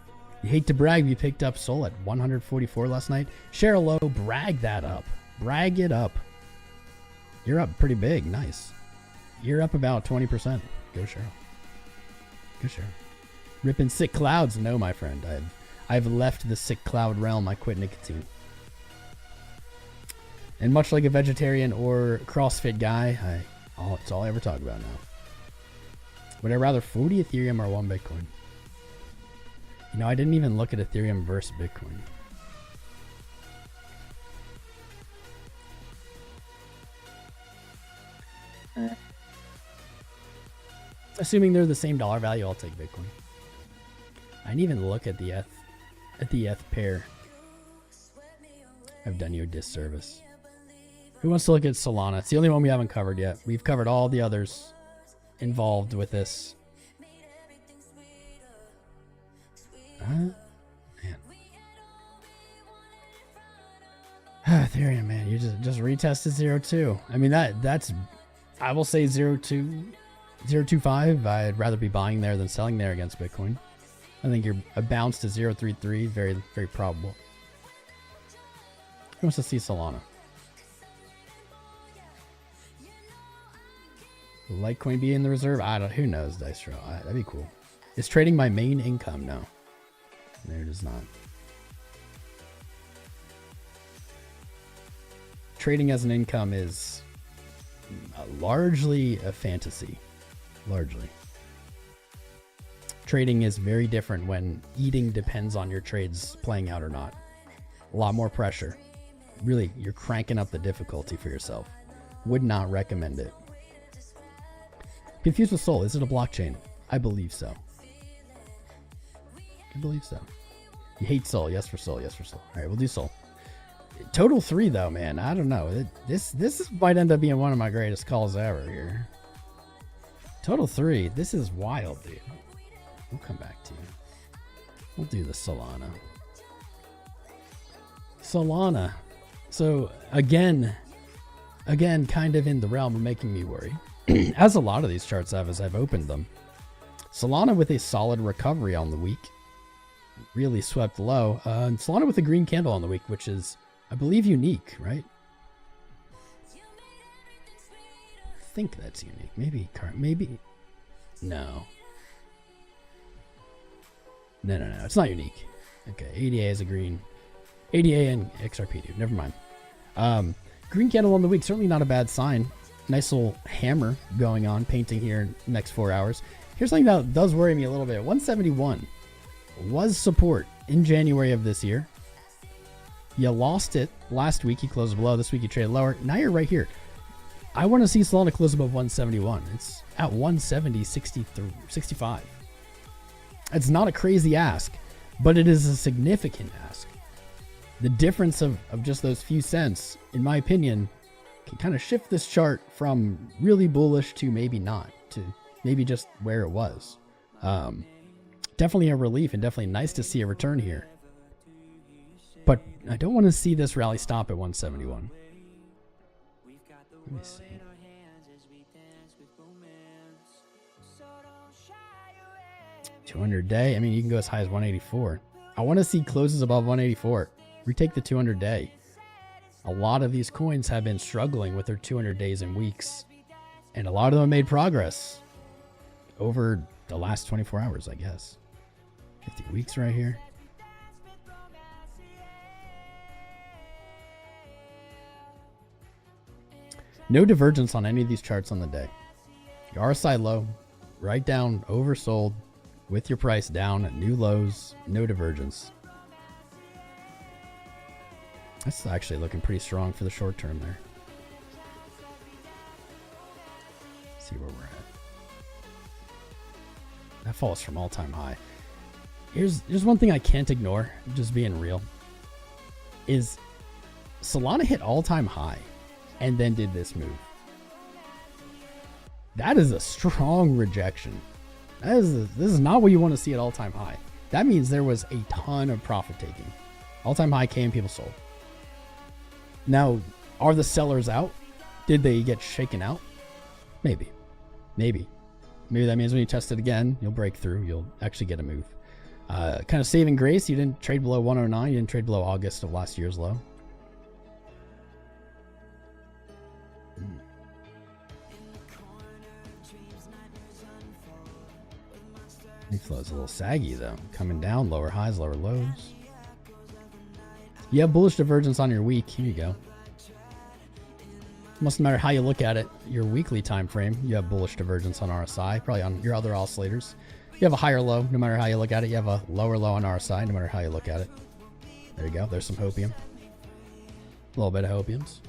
You hate to brag, but you picked up Sol at 144 last night. Share a low, brag that up. Brag it up. You're up pretty big, nice. You're up about 20%. Go Cheryl. Go Cheryl. Ripping sick clouds? No, my friend. I've left the sick cloud realm. I quit nicotine. And much like a vegetarian or CrossFit guy, it's all I ever talk about now. Would I rather 40 Ethereum or 1 Bitcoin? You know, I didn't even look at Ethereum versus Bitcoin. Assuming they're the same dollar value, I'll take Bitcoin. I didn't even look at the ETH pair. I've done you a disservice. Who wants to look at Solana? It's the only one we haven't covered yet. We've covered all the others involved with this. Man. Ethereum, man, you just retested 0.2. I mean, that's I will say 0.25. I'd rather be buying there than selling there against Bitcoin. I think a bounce to 0.33 very, very probable. Who wants to see Solana? Will Litecoin be in the reserve? Who knows, Dice Row. That'd be cool. Is trading my main income? No. There it is not. Trading as an income is largely a fantasy. Largely. Trading is very different when eating depends on your trades playing out or not. A lot more pressure. Really, you're cranking up the difficulty for yourself. Would not recommend it. Confused with Sol. Is it a blockchain? I believe so. I believe so. You hate Sol. Yes for Sol. Yes for Sol. All right, we'll do Sol. Total 3 though, man. I don't know. This might end up being one of my greatest calls ever here. Total 3. This is wild, dude. We'll come back to you. We'll do the Solana. Solana. So again, kind of in the realm of making me worry. As a lot of these charts have as I've opened them. Solana with a solid recovery on the week. Really swept low. And Solana with a green candle on the week, which is, I believe, unique, right? I think that's unique. Maybe. No. No. It's not unique. Okay, ADA is a green. ADA and XRP, dude. Never mind. Green candle on the week. Certainly not a bad sign. Nice little hammer going on, painting here in the next 4 hours. Here's something that does worry me a little bit. 171 was support in January of this year. You lost it last week. You closed below. This week you traded lower. Now you're right here. I want to see Solana close above 171. It's at 170.65. It's not a crazy ask, but it is a significant ask. The difference of just those few cents, in my opinion, can kind of shift this chart from really bullish to maybe not, to maybe just where it was. Definitely a relief and definitely nice to see a return here. But I don't want to see this rally stop at 171. Let me see. 200 day. I mean, you can go as high as 184. I want to see closes above 184. Retake the 200 day. A lot of these coins have been struggling with their 200 days and weeks, and a lot of them made progress over the last 24 hours, I guess. 50 weeks right here. No divergence on any of these charts on the day. Your RSI low, right down, oversold, with your price down at new lows, no divergence. That's actually looking pretty strong for the short term there. Let's see where we're at. That falls from all-time high. Here's one thing I can't ignore, just being real, is Solana hit all-time high and then did this move. That is a strong rejection. This is not what you want to see at all-time high. That means there was a ton of profit taking. All-time high came, people sold. Now, are the sellers out? Did they get shaken out? Maybe. Maybe that means when you test it again, you'll break through. You'll actually get a move. Kind of saving grace. You didn't trade below 109. You didn't trade below August of last year's low. Flow is a little saggy though. Coming down, lower highs, lower lows. You have bullish divergence on your week. Here you go. Mustn't matter how you look at it. Your weekly time frame, you have bullish divergence on RSI, probably on your other oscillators. You have a higher low, no matter how you look at it. You have a lower low on RSI, no matter how you look at it. There you go. There's some hopium. A little bit of hopiums.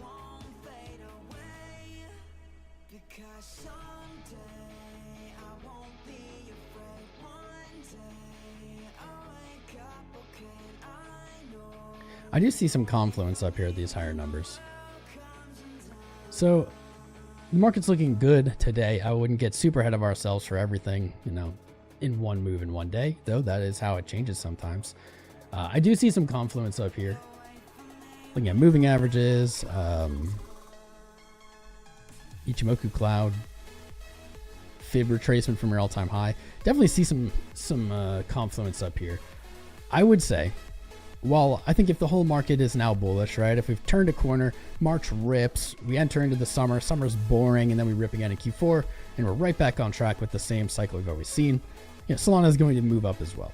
I do see some confluence up here at these higher numbers. So the market's looking good today. I wouldn't get super ahead of ourselves for everything, you know, in one move in one day, though that is how it changes sometimes. I do see some confluence up here. Looking at moving averages, Ichimoku cloud, fib retracement from your all-time high. Definitely see some confluence up here. I would say, well, I think if the whole market is now bullish, right? If we've turned a corner, March rips, we enter into the summer, summer's boring, and then we rip again in Q4, and we're right back on track with the same cycle we've always seen. You know, Solana is going to move up as well.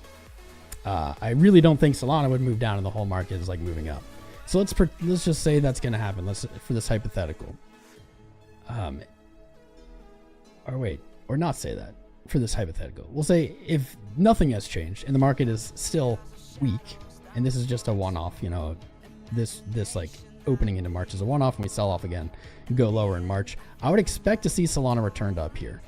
I really don't think Solana would move down and the whole market is like moving up. So let's just say that's going to happen. For this hypothetical. Or not say that for this hypothetical. We'll say if nothing has changed and the market is still weak, and this is just a one-off, you know, this like opening into March is a one-off and we sell off again and go lower in March, I would expect to see Solana returned up here.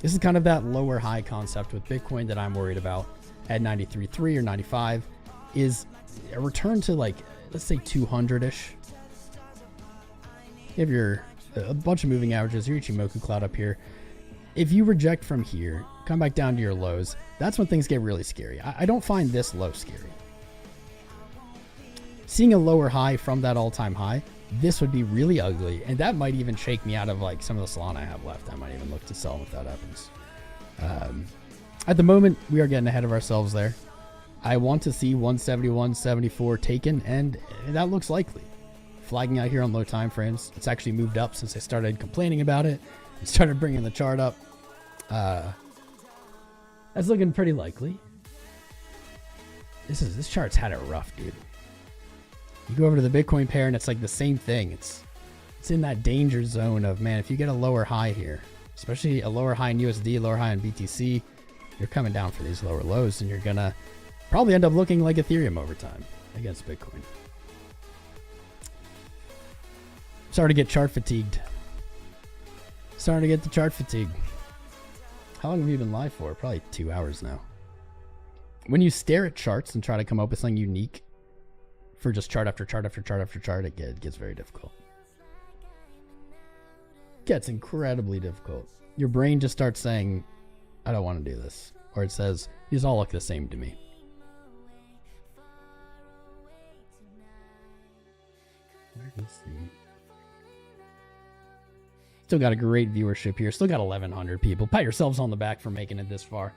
This is kind of that lower high concept with Bitcoin that I'm worried about at 93.3 or 95 is a return to like, let's say 200-ish. You have a bunch of moving averages, your Ichimoku cloud up here. If you reject from here, come back down to your lows, that's when things get really scary. I don't find this low scary. Seeing a lower high from that all-time high, this would be really ugly, and that might even shake me out of like some of the Solana I have left. I might even look to sell if that happens. At the moment, we are getting ahead of ourselves there. I want to see 171.74 taken, and that looks likely. Flagging out here on low time frames. It's actually moved up since I started complaining about it and started bringing the chart up. That's looking pretty likely. This chart's had it rough, dude. You go over to the Bitcoin pair and it's like the same thing. It's it's in that danger zone of, man, if you get a lower high here, especially a lower high in USD, lower high in BTC, you're coming down for these lower lows, and you're gonna probably end up looking like Ethereum over time against Bitcoin. Starting to get chart fatigued. Starting to get the chart fatigue. How long have you been live for? Probably 2 hours now. When you stare at charts and try to come up with something unique for just chart after chart after chart after chart, it gets very difficult. It gets incredibly difficult. Your brain just starts saying, I don't want to do this. Or it says, these all look the same to me. Where is the... Still got a great viewership here. Still got 1,100 people. Pat yourselves on the back for making it this far.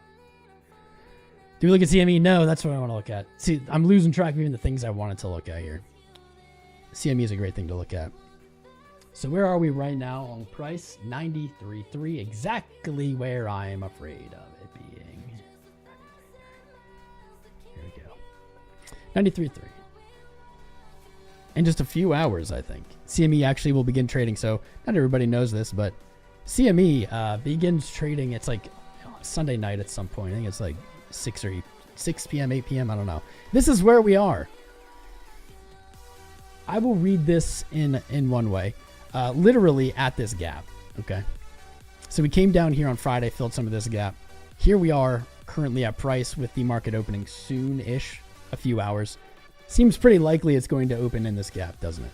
Do we look at CME? No, that's what I want to look at. See, I'm losing track of even the things I wanted to look at here. CME is a great thing to look at. So where are we right now on price? 93.3, exactly where I am afraid of it being. Here we go. 93.3. In just a few hours, I think, CME actually will begin trading. So not everybody knows this, but CME begins trading. It's like Sunday night at some point. I think it's like 6 p.m., 8 p.m. I don't know. This is where we are. I will read this in one way. Literally at this gap. Okay. So we came down here on Friday, filled some of this gap. Here we are currently at price with the market opening soon-ish, a few hours. Seems pretty likely it's going to open in this gap, doesn't it?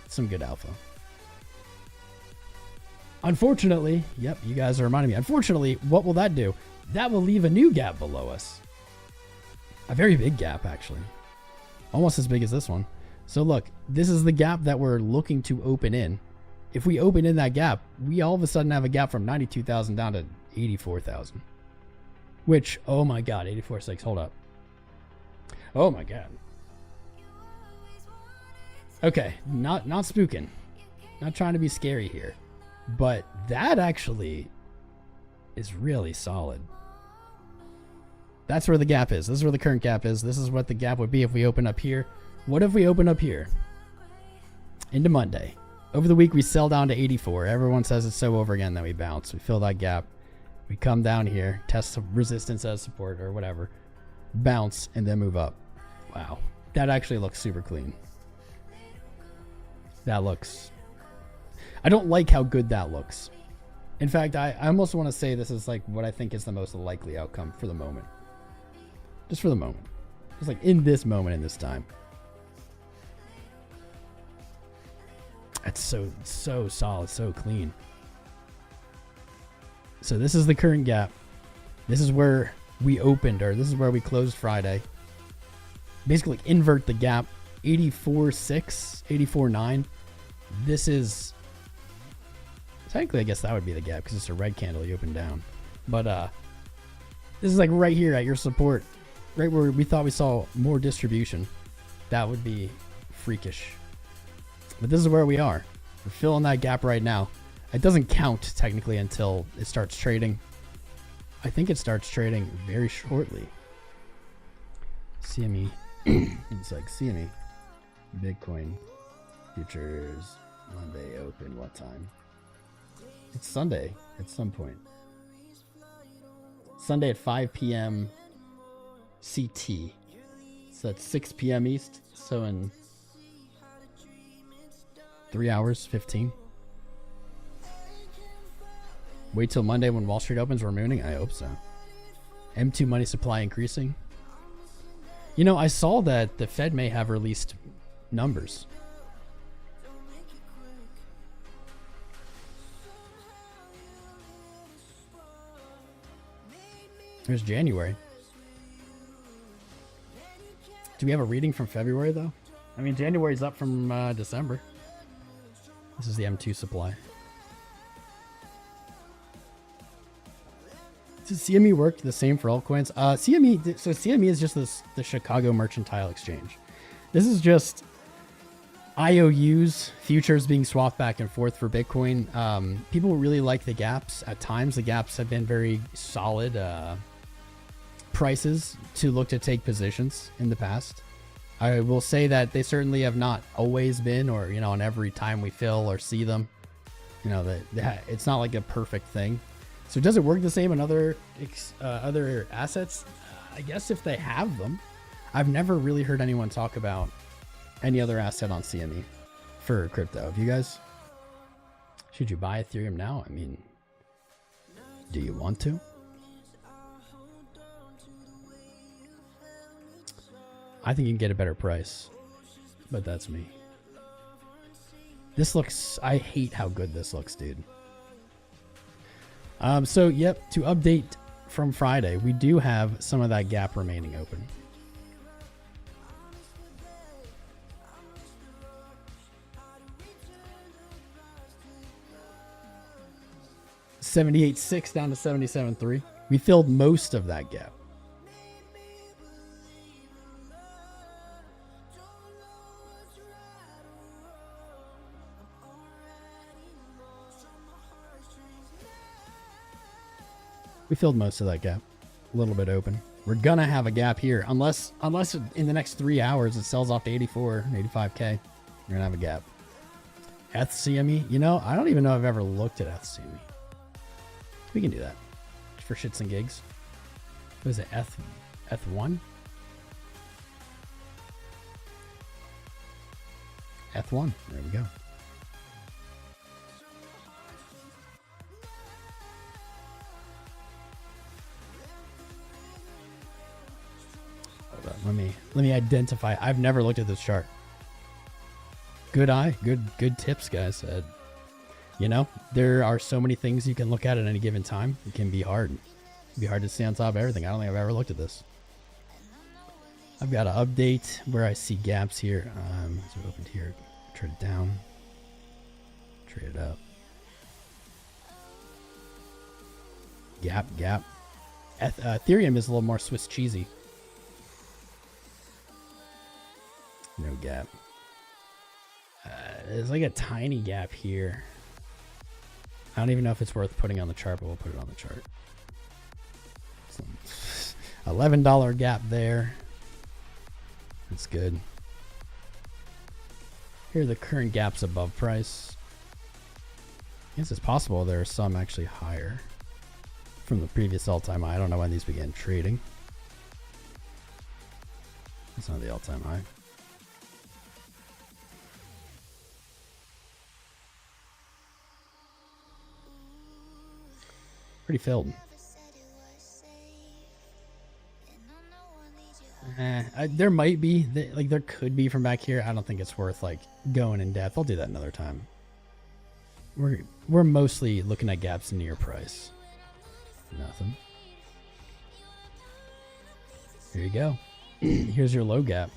Some good alpha. Unfortunately, yep, you guys are reminding me. Unfortunately, what will that do? That will leave a new gap below us. A very big gap, actually. Almost as big as this one. So look, this is the gap that we're looking to open in. If we open in that gap, we all of a sudden have a gap from 92,000 down to 84,000. Which, oh my God, 84.6, hold up. Oh my God. Okay, not spooking. Not trying to be scary here. But that actually is really solid. That's where the gap is. This is where the current gap is. This is what the gap would be if we open up here. What if we open up here? Into Monday. Over the week, we sell down to 84. Everyone says it's so over again that we bounce. We fill that gap. We come down here, test resistance as support or whatever. Bounce, and then move up. Wow. That actually looks super clean. That looks... I don't like how good that looks. In fact, I almost want to say this is like what I think is the most likely outcome for the moment. Just for the moment. Just like in this moment, in this time. That's so solid, so clean. So this is the current gap. This is where we opened, or this is where we closed Friday. Basically invert the gap. 84.6, 84.9. This is... Technically, I guess that would be the gap because it's a red candle. You open down. But this is like right here at your support. Right where we thought we saw more distribution. That would be freakish. But this is where we are. We're filling that gap right now. It doesn't count technically until it starts trading. I think it starts trading very shortly. CME. It's like CME. Bitcoin. Futures. Monday open. What time? It's Sunday at some point. Sunday at 5 p.m. CT. So that's 6 p.m. East. So in 3 hours, 15. Wait till Monday when Wall Street opens, we're mooning? I hope so. M2 money supply increasing. You know, I saw that the Fed may have released numbers. There's January. Do we have a reading from February, though? I mean, January's up from December. This is the M2 supply. Does CME work the same for altcoins? CME, so CME is just the Chicago Mercantile Exchange. This is just IOUs, futures being swapped back and forth for Bitcoin. People really like the gaps. At times, the gaps have been very solid prices to look to take positions in the past. I will say that they certainly have not always been, or, you know, on every time we fill or see them, you know, that it's not like a perfect thing. So does it work the same on other assets? I guess if they have them. I've never really heard anyone talk about any other asset on CME for crypto. Have you guys? Should you buy Ethereum now? I mean, do you want to? I think you can get a better price, but that's me. This looks, I hate how good this looks, dude. So yep, to update from Friday, we do have some of that gap remaining open. $78.6 down to $77.3. We filled most of that gap. We filled most of that gap. A little bit open. We're gonna have a gap here, unless in the next 3 hours it sells off to 84, 85K. You're gonna have a gap. ETH-CME, you know, I don't even know if I've ever looked at ETH-CME. We can do that for shits and gigs. What is it? ETH1? ETH1. There we go. Hold on, let me identify. I've never looked at this chart. Good eye, good tips, guys. You know, there are so many things you can look at any given time. It can be hard. It'd be hard to stay on top of everything. I don't think I've ever looked at this. I've got to update where I see gaps here. So opened here, trade it down, trade it up. Gap. Ethereum is a little more Swiss cheesy. No gap. There's like a tiny gap here. I don't even know if it's worth putting on the chart, but we'll put it on the chart. $11 gap there. That's good. Here are the current gaps above price. I guess it's possible there are some actually higher from the previous all-time high. I don't know when these began trading. It's not the all-time high. Pretty filled. There might be, like there could be from back here. I don't think it's worth like going in depth. I'll do that another time. We're mostly looking at gaps near price. Nothing. Here you go. Here's your low gap.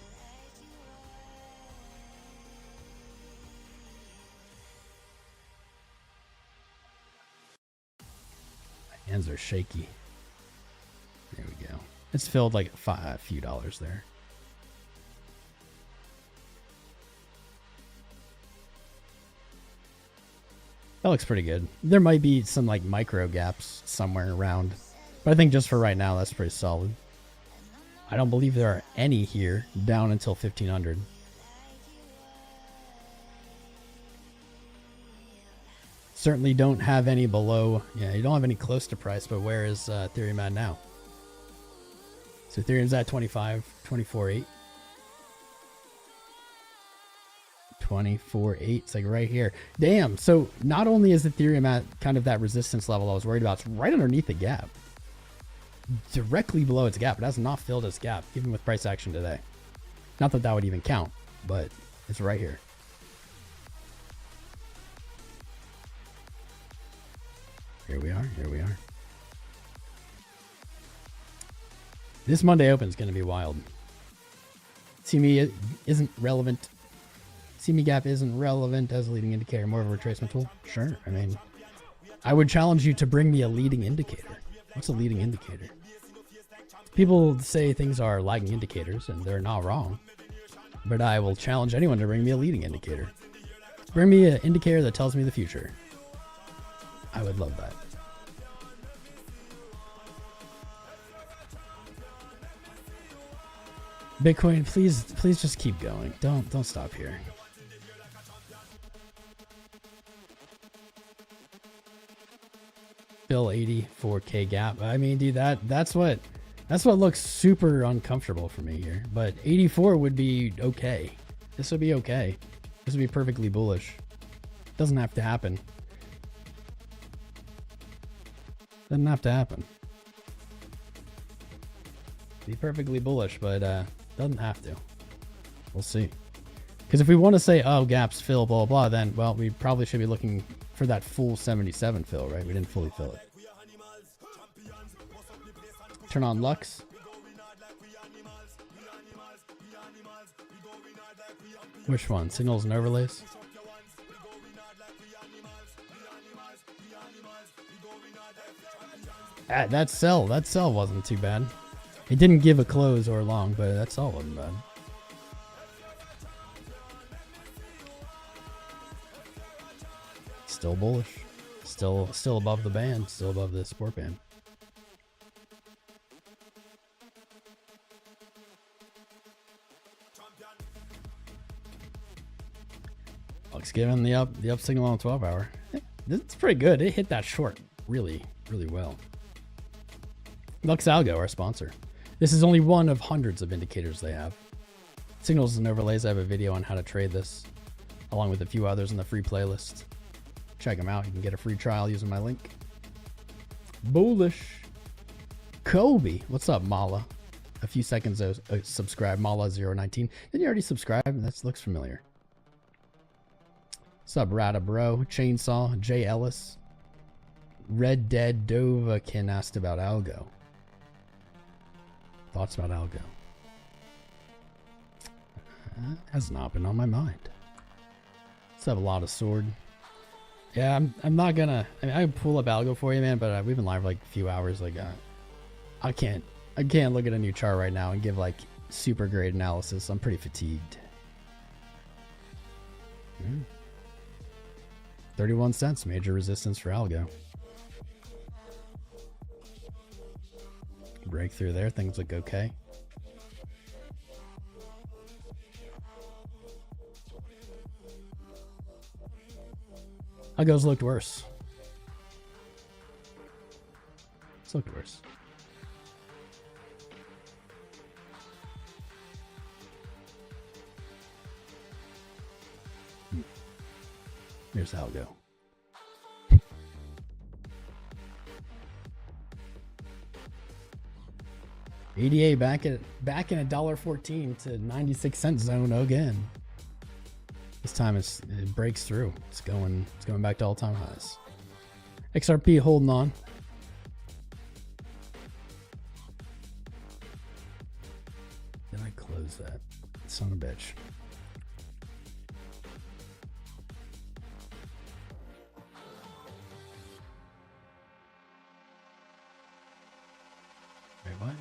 My hands are shaky. There we go. It's filled like a few dollars there. That looks pretty good. There might be some like micro gaps somewhere around, but I think just for right now, that's pretty solid. I don't believe there are any here down until 1500. Certainly don't have any below. Yeah, you don't have any close to price, but where is Ethereum at now? So Ethereum's at 24.8. 24.8. It's like right here. Damn. So not only is Ethereum at kind of that resistance level I was worried about, it's right underneath the gap. Directly below its gap. It has not filled its gap, even with price action today. Not that that would even count, but it's right here. Here we are. Here we are. This Monday open is going to be wild. CME isn't relevant. CME gap isn't relevant as a leading indicator. More of a retracement tool? Sure. I mean, I would challenge you to bring me a leading indicator. What's a leading indicator? People say things are lagging indicators, and they're not wrong. But I will challenge anyone to bring me a leading indicator. Bring me an indicator that tells me the future. I would love that. Bitcoin, please just keep going. Don't stop here. Fill 84K gap. I mean, dude, that's what looks super uncomfortable for me here. But 84 would be okay. This would be okay. This would be perfectly bullish. Doesn't have to happen. Doesn't have to happen. Be perfectly bullish, but doesn't have to. We'll see. Because if we want to say, oh, gaps fill, blah, blah, then, well, we probably should be looking for that full 77 fill, right? We didn't fully fill it. Turn on Lux. Which one? Signals and overlays? That sell wasn't too bad. It didn't give a close or long, but that sell wasn't bad. Still bullish. Still above the band. Still above the support band. Lux giving the up signal on 12 hour. It's pretty good. It hit that short really well. 𝐂𝐴LGO, our sponsor. This is only one of hundreds of indicators they have. Signals and overlays. I have a video on how to trade this, along with a few others in the free playlist. Check them out. You can get a free trial using my link. Bullish. Kobe. What's up, Mala? A few seconds ago, subscribe. Mala019. Didn't you already subscribe? That looks familiar. What's up, Rada Bro? Chainsaw. Jay Ellis. Red Dead 𝐓𝐫𝐚𝐝 asked about algo. Thoughts about algo? Has not been on my mind. Let's have a lot of sword. Yeah, I'm not gonna. I mean, I can pull up algo for you, man. But we've been live for like a few hours. Like, I can't look at a new chart right now and give like super great analysis. I'm pretty fatigued. 31 cents, major resistance for algo. Breakthrough there, things look okay. Algo's looked worse. It's looked worse. Here's algo. ADA back in $1.14 to 96 cent zone again. This time it breaks through. It's going back to all-time highs. XRP holding on. Did I close that? Son of a bitch. Wait, what?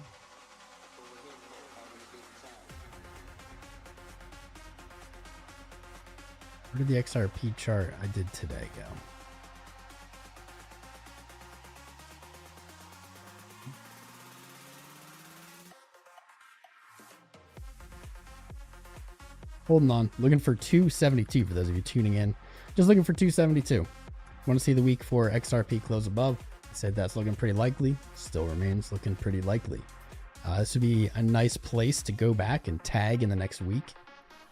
Where did the XRP chart I did today go? Holding on. Looking for 272 for those of you tuning in. Just looking for 272. Want to see the week for XRP close above? I said that's looking pretty likely. Still remains looking pretty likely. This would be a nice place to go back and tag in the next week.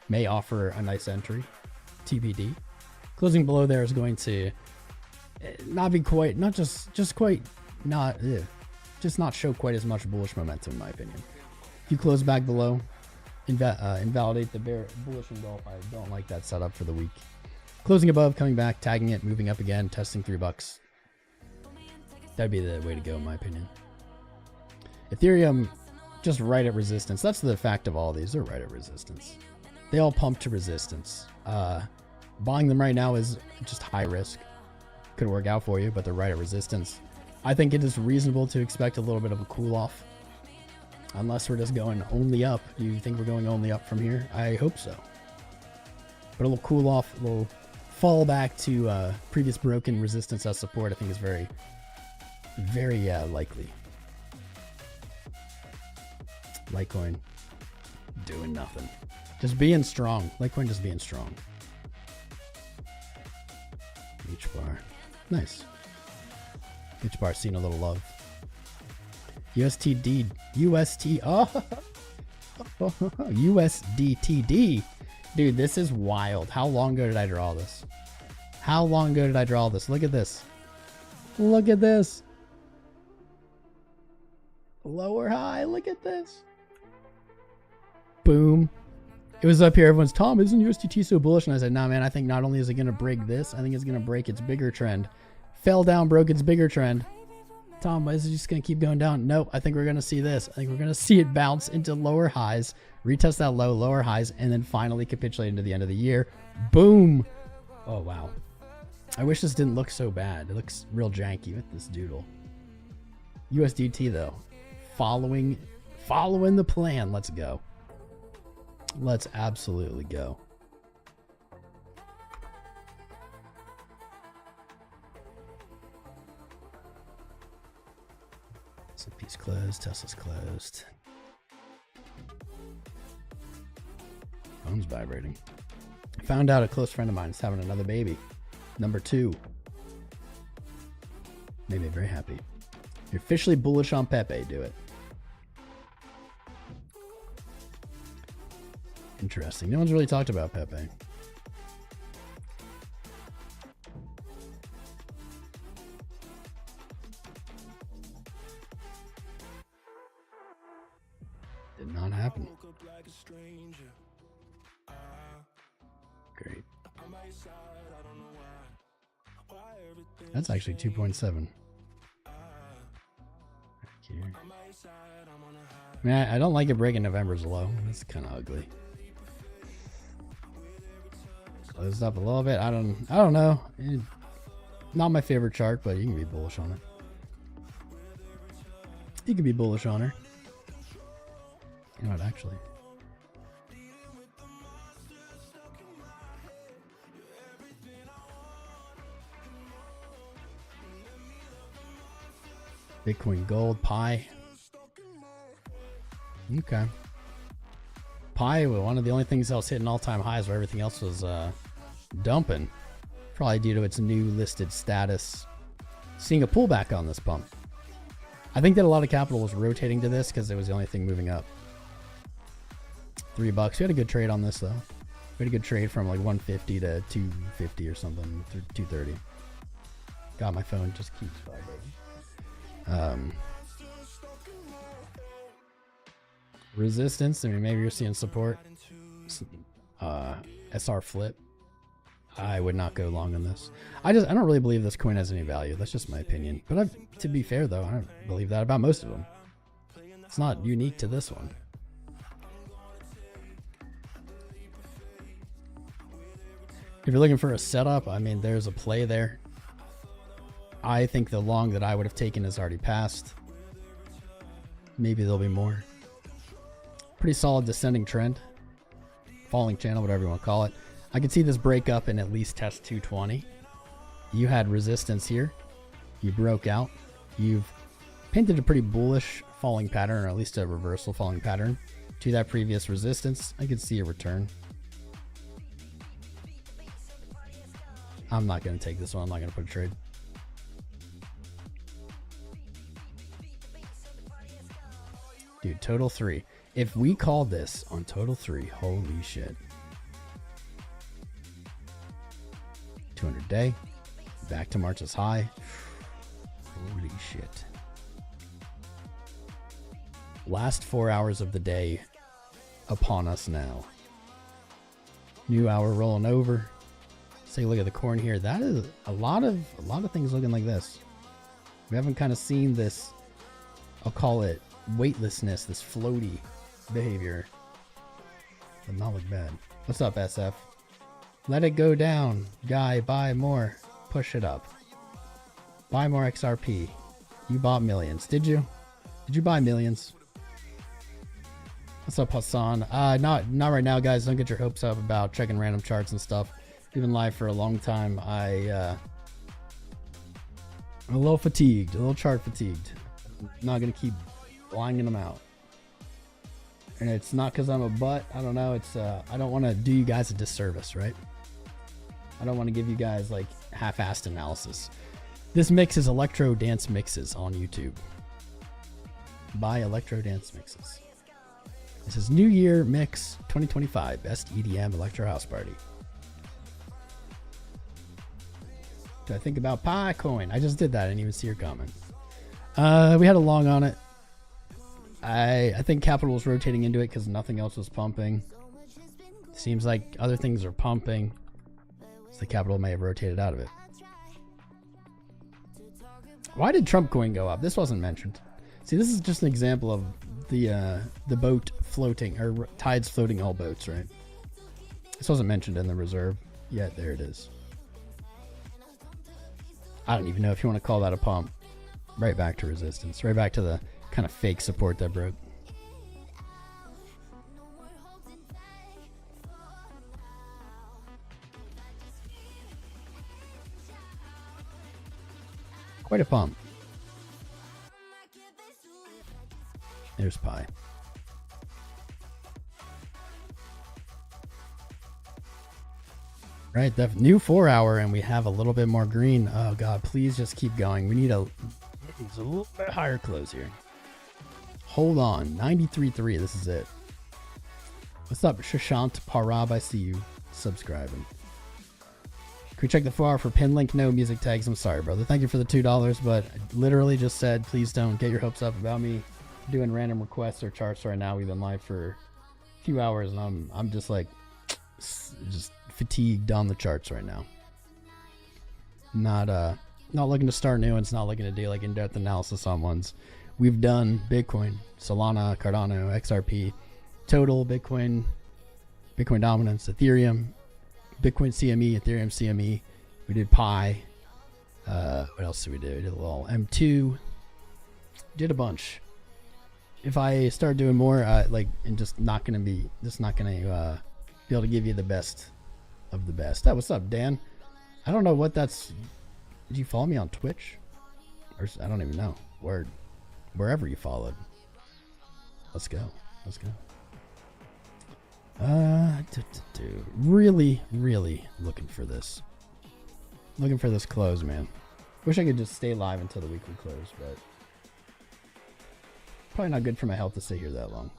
May offer a nice entry. TBD. Closing below there is going to not be quite, not just not show quite as much bullish momentum in my opinion. If you close back below, invalidate the bullish engulf. I don't like that setup for the week. Closing above, coming back, tagging it, moving up again, testing $3. That'd be the way to go in my opinion. Ethereum, just right at resistance. That's the fact of all these. They're right at resistance. They all pump to resistance. Buying them right now is just high risk. Could work out for you, but they're right at resistance. I think it is reasonable to expect a little bit of a cool off. Unless we're just going only up. Do you think we're going only up from here? I hope so. But a little cool off, a little fall back to previous broken resistance as support, I think is very, very likely. Litecoin doing nothing. Just being strong. Litecoin just being strong. H bar. Nice. H bar seeing a little love. USTD. USDTD. Dude, this is wild. How long ago did I draw this? How long ago did I draw this? Look at this. Look at this. Lower high. Look at this. Boom. It was up here. Everyone's, Tom, isn't USDT so bullish? And I said, nah, man, I think not only is it going to break this, I think it's going to break its bigger trend. Fell down, broke its bigger trend. Tom, is it just going to keep going down? Nope. I think we're going to see this. I think we're going to see it bounce into lower highs, retest that low, lower highs, and then finally capitulate into the end of the year. Boom. Oh, wow. I wish this didn't look so bad. It looks real janky with this doodle. USDT, though. Following the plan. Let's go. Let's absolutely go. S&P's closed. Tesla's closed. Phone's vibrating. Found out a close friend of mine is having another baby. Number 2. Made me very happy. You're officially bullish on Pepe. Do it. Interesting. No one's really talked about Pepe. Did not happen. Great. That's actually 2.7. Man, I don't like it breaking November's low. That's kind of ugly. Closed up a little bit. I don't know. Not my favorite chart, but you can be bullish on it. You can be bullish on her. You know what, actually. Bitcoin Gold, Pi. Okay. Pi was one of the only things that was hitting all-time highs where everything else was dumping. Probably due to its new listed status. Seeing a pullback on this pump. I think that a lot of capital was rotating to this because it was the only thing moving up. $3. We had a good trade on this though. We had a good trade from like 150 to 250 or something, 230. God, my phone just keeps vibrating. Resistance. I mean, maybe you're seeing support. SR flip. I would not go long on this. I don't really believe this coin has any value. That's just my opinion. But to be fair though, I don't believe that about most of them. It's not unique to this one. If you're looking for a setup, I mean, there's a play there. I think the long that I would have taken has already passed. Maybe there'll be more. Pretty solid descending trend. Falling channel, whatever you want to call it. I can see this break up and at least test 220. You had resistance here. You broke out. You've painted a pretty bullish falling pattern, or at least a reversal falling pattern to that previous resistance. I could see a return. I'm not going to take this one. I'm not going to put a trade. Dude, total 3. If we call this on total 3, holy shit. 200 day. Back to March's high. Holy shit. Last 4 hours of the day upon us now. New hour rolling over. Let's take a look at the corn here. That is a lot of things looking like this. We haven't kind of seen this, I'll call it weightlessness, this floaty behavior. But not look bad. What's up, SF? Let it go down. Guy, buy more. Push it up. Buy more XRP. You bought millions. Did you? Did you buy millions? What's up, Hassan? Not right now, guys. Don't get your hopes up about checking random charts and stuff. We've been live for a long time. I'm a little fatigued, a little chart fatigued. I'm not gonna keep blinding them out. And it's not because I'm a butt. I don't know. It's I don't want to do you guys a disservice, right? I don't want to give you guys like half-assed analysis. This mix is Electro Dance Mixes on YouTube. By Electro Dance Mixes. This is New Year Mix 2025 Best EDM Electro House Party. Do I think about 𝐂𝐴? I just did that. I didn't even see your comment. We had a long on it. I think Capital was rotating into it because nothing else was pumping. Seems like other things are pumping. So the Capital may have rotated out of it. Why did Trump coin go up? This wasn't mentioned. See, this is just an example of the boat floating, or tides floating all boats, right? This wasn't mentioned in the reserve yet. There it is. I don't even know if you want to call that a pump. Right back to resistance. Right back to the kind of fake support that broke. Quite a pump. There's pi. Right, the new 4 hour, and we have a little bit more green. Oh god, please just keep going. We need a little bit higher close here. Hold on, 93.3. This is it. What's up, Shashant Parab? I see you subscribing. Can we check the 4 hour for pin link? No music tags. I'm sorry, brother. Thank you for the $2, but I literally just said please don't get your hopes up about me doing random requests or charts right now. We've been live for a few hours, and I'm just like just fatigued on the charts right now. Not looking to start new ones. Not looking to do like in-depth analysis on ones. We've done Bitcoin, Solana, Cardano, XRP, total Bitcoin dominance, Ethereum, Bitcoin CME, Ethereum CME. We did Pi. What else did we do? We did a little M2. Did a bunch. If I start doing more, and just not gonna be able to give you the best of the best. What's up, Dan? I don't know what that's. Did you follow me on Twitch? Or I don't even know. Word. Wherever you followed. Let's go. Let's go. Really, really looking for this. Looking for this close, man. Wish I could just stay live until the weekly close, but probably not good for my health to sit here that long.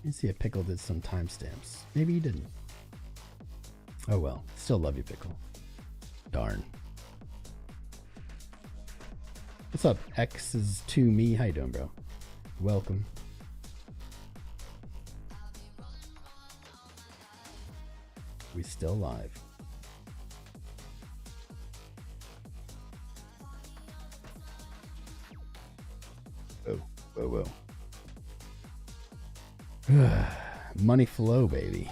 Let's see if Pickle did some timestamps. Maybe he didn't. Oh well. Still love you, Pickle. Darn. What's up, 𝐂𝐴𝐧 𝐓𝐫𝐚𝐝? How you doing, bro? Welcome. We still live. Oh, whoa, whoa. Money flow, baby.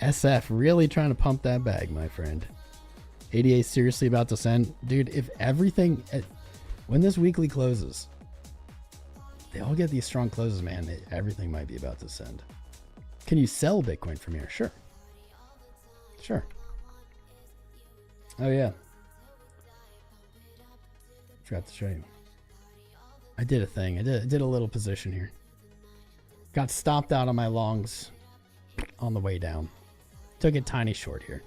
SF really trying to pump that bag, my friend. ADA seriously about to send. Dude, if everything... When this weekly closes, they all get these strong closes, man. Everything might be about to send. Can you sell Bitcoin from here? Sure. Sure. Oh, yeah. Forgot to show you. I did a thing. I did a little position here. Got stopped out on my longs on the way down. Took a tiny short here.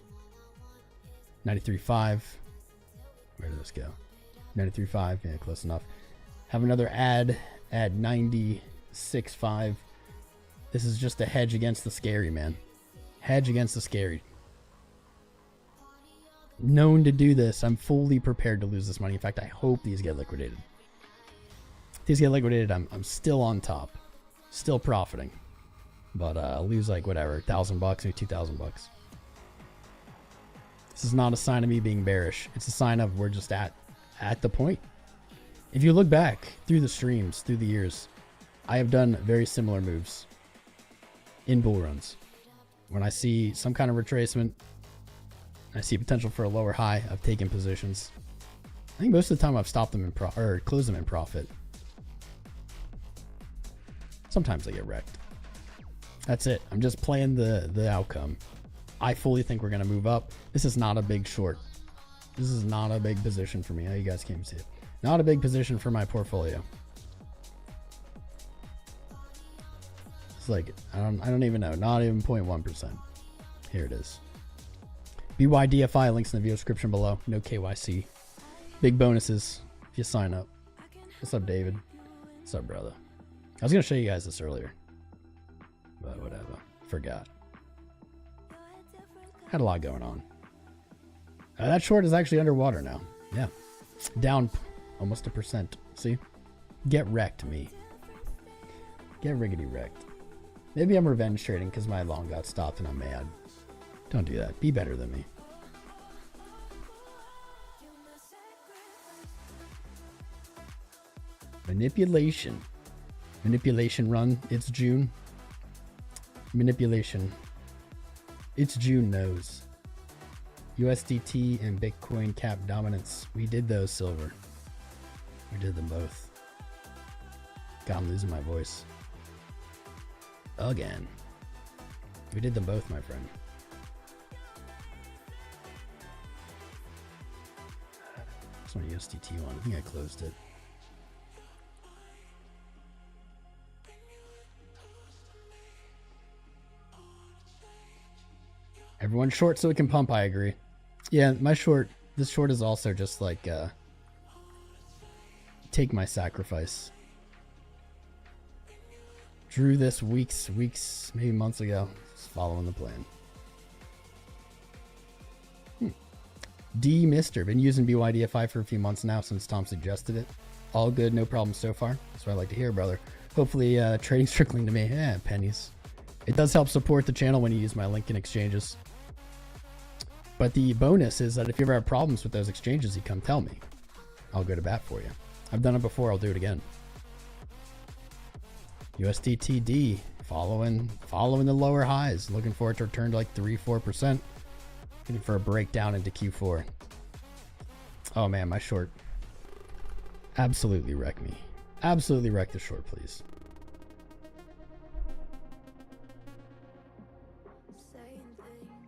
93.5. Where did this go? 93.5. Yeah, close enough. Have another ad at 96.5. This is just a hedge against the scary, man. Hedge against the scary. Known to do this. I'm fully prepared to lose this money. In fact, I hope these get liquidated. If these get liquidated, I'm still on top. Still profiting. But I'll lose like whatever, $1,000, maybe $2,000. This is not a sign of me being bearish. It's a sign of we're just at the point. If you look back through the streams, through the years, I have done very similar moves in bull runs. When I see some kind of retracement, I see potential for a lower high, I've taken positions. I think most of the time I've stopped them or closed them in profit. Sometimes I get wrecked. That's it. I'm just playing the outcome. I fully think we're going to move up. This is not a big short. This is not a big position for me. How you guys can't see it. Not a big position for my portfolio. like, I don't even know. Not even 0.1%. Here it is. BYDFI, links in the video description below. No KYC. Big bonuses if you sign up. What's up, David? What's up, brother? I was going to show you guys this earlier, but whatever. Forgot. Had a lot going on. That short is actually underwater now. Yeah. Down almost 1%. See? Get wrecked, me. Get riggedy wrecked. Maybe I'm revenge trading because my long got stopped and I'm mad. Don't do that. Be better than me. Manipulation. Manipulation run. It's June. Manipulation. It's June knows. USDT and Bitcoin cap dominance. We did those, Silver. We did them both. God, I'm losing my voice. Again. We did them both, my friend. It's not a USDT one. I think I closed it. Everyone short so it can pump, I agree. Yeah, my short, this short is also just like, take my sacrifice. Drew this weeks, maybe months ago. Just following the plan. D Mister, been using BYDFI for a few months now since Tom suggested it. All good, no problem so far. That's what I like to hear, brother. Hopefully, trading's trickling to me. Yeah, pennies. It does help support the channel when you use my link in exchanges. But the bonus is that if you ever have problems with those exchanges, you come tell me. I'll go to bat for you. I've done it before, I'll do it again. USDTD, following the lower highs. Looking for it to return to like 3-4%. Looking for a breakdown into Q4. Oh man, my short. Absolutely wreck me. Absolutely wreck the short, please.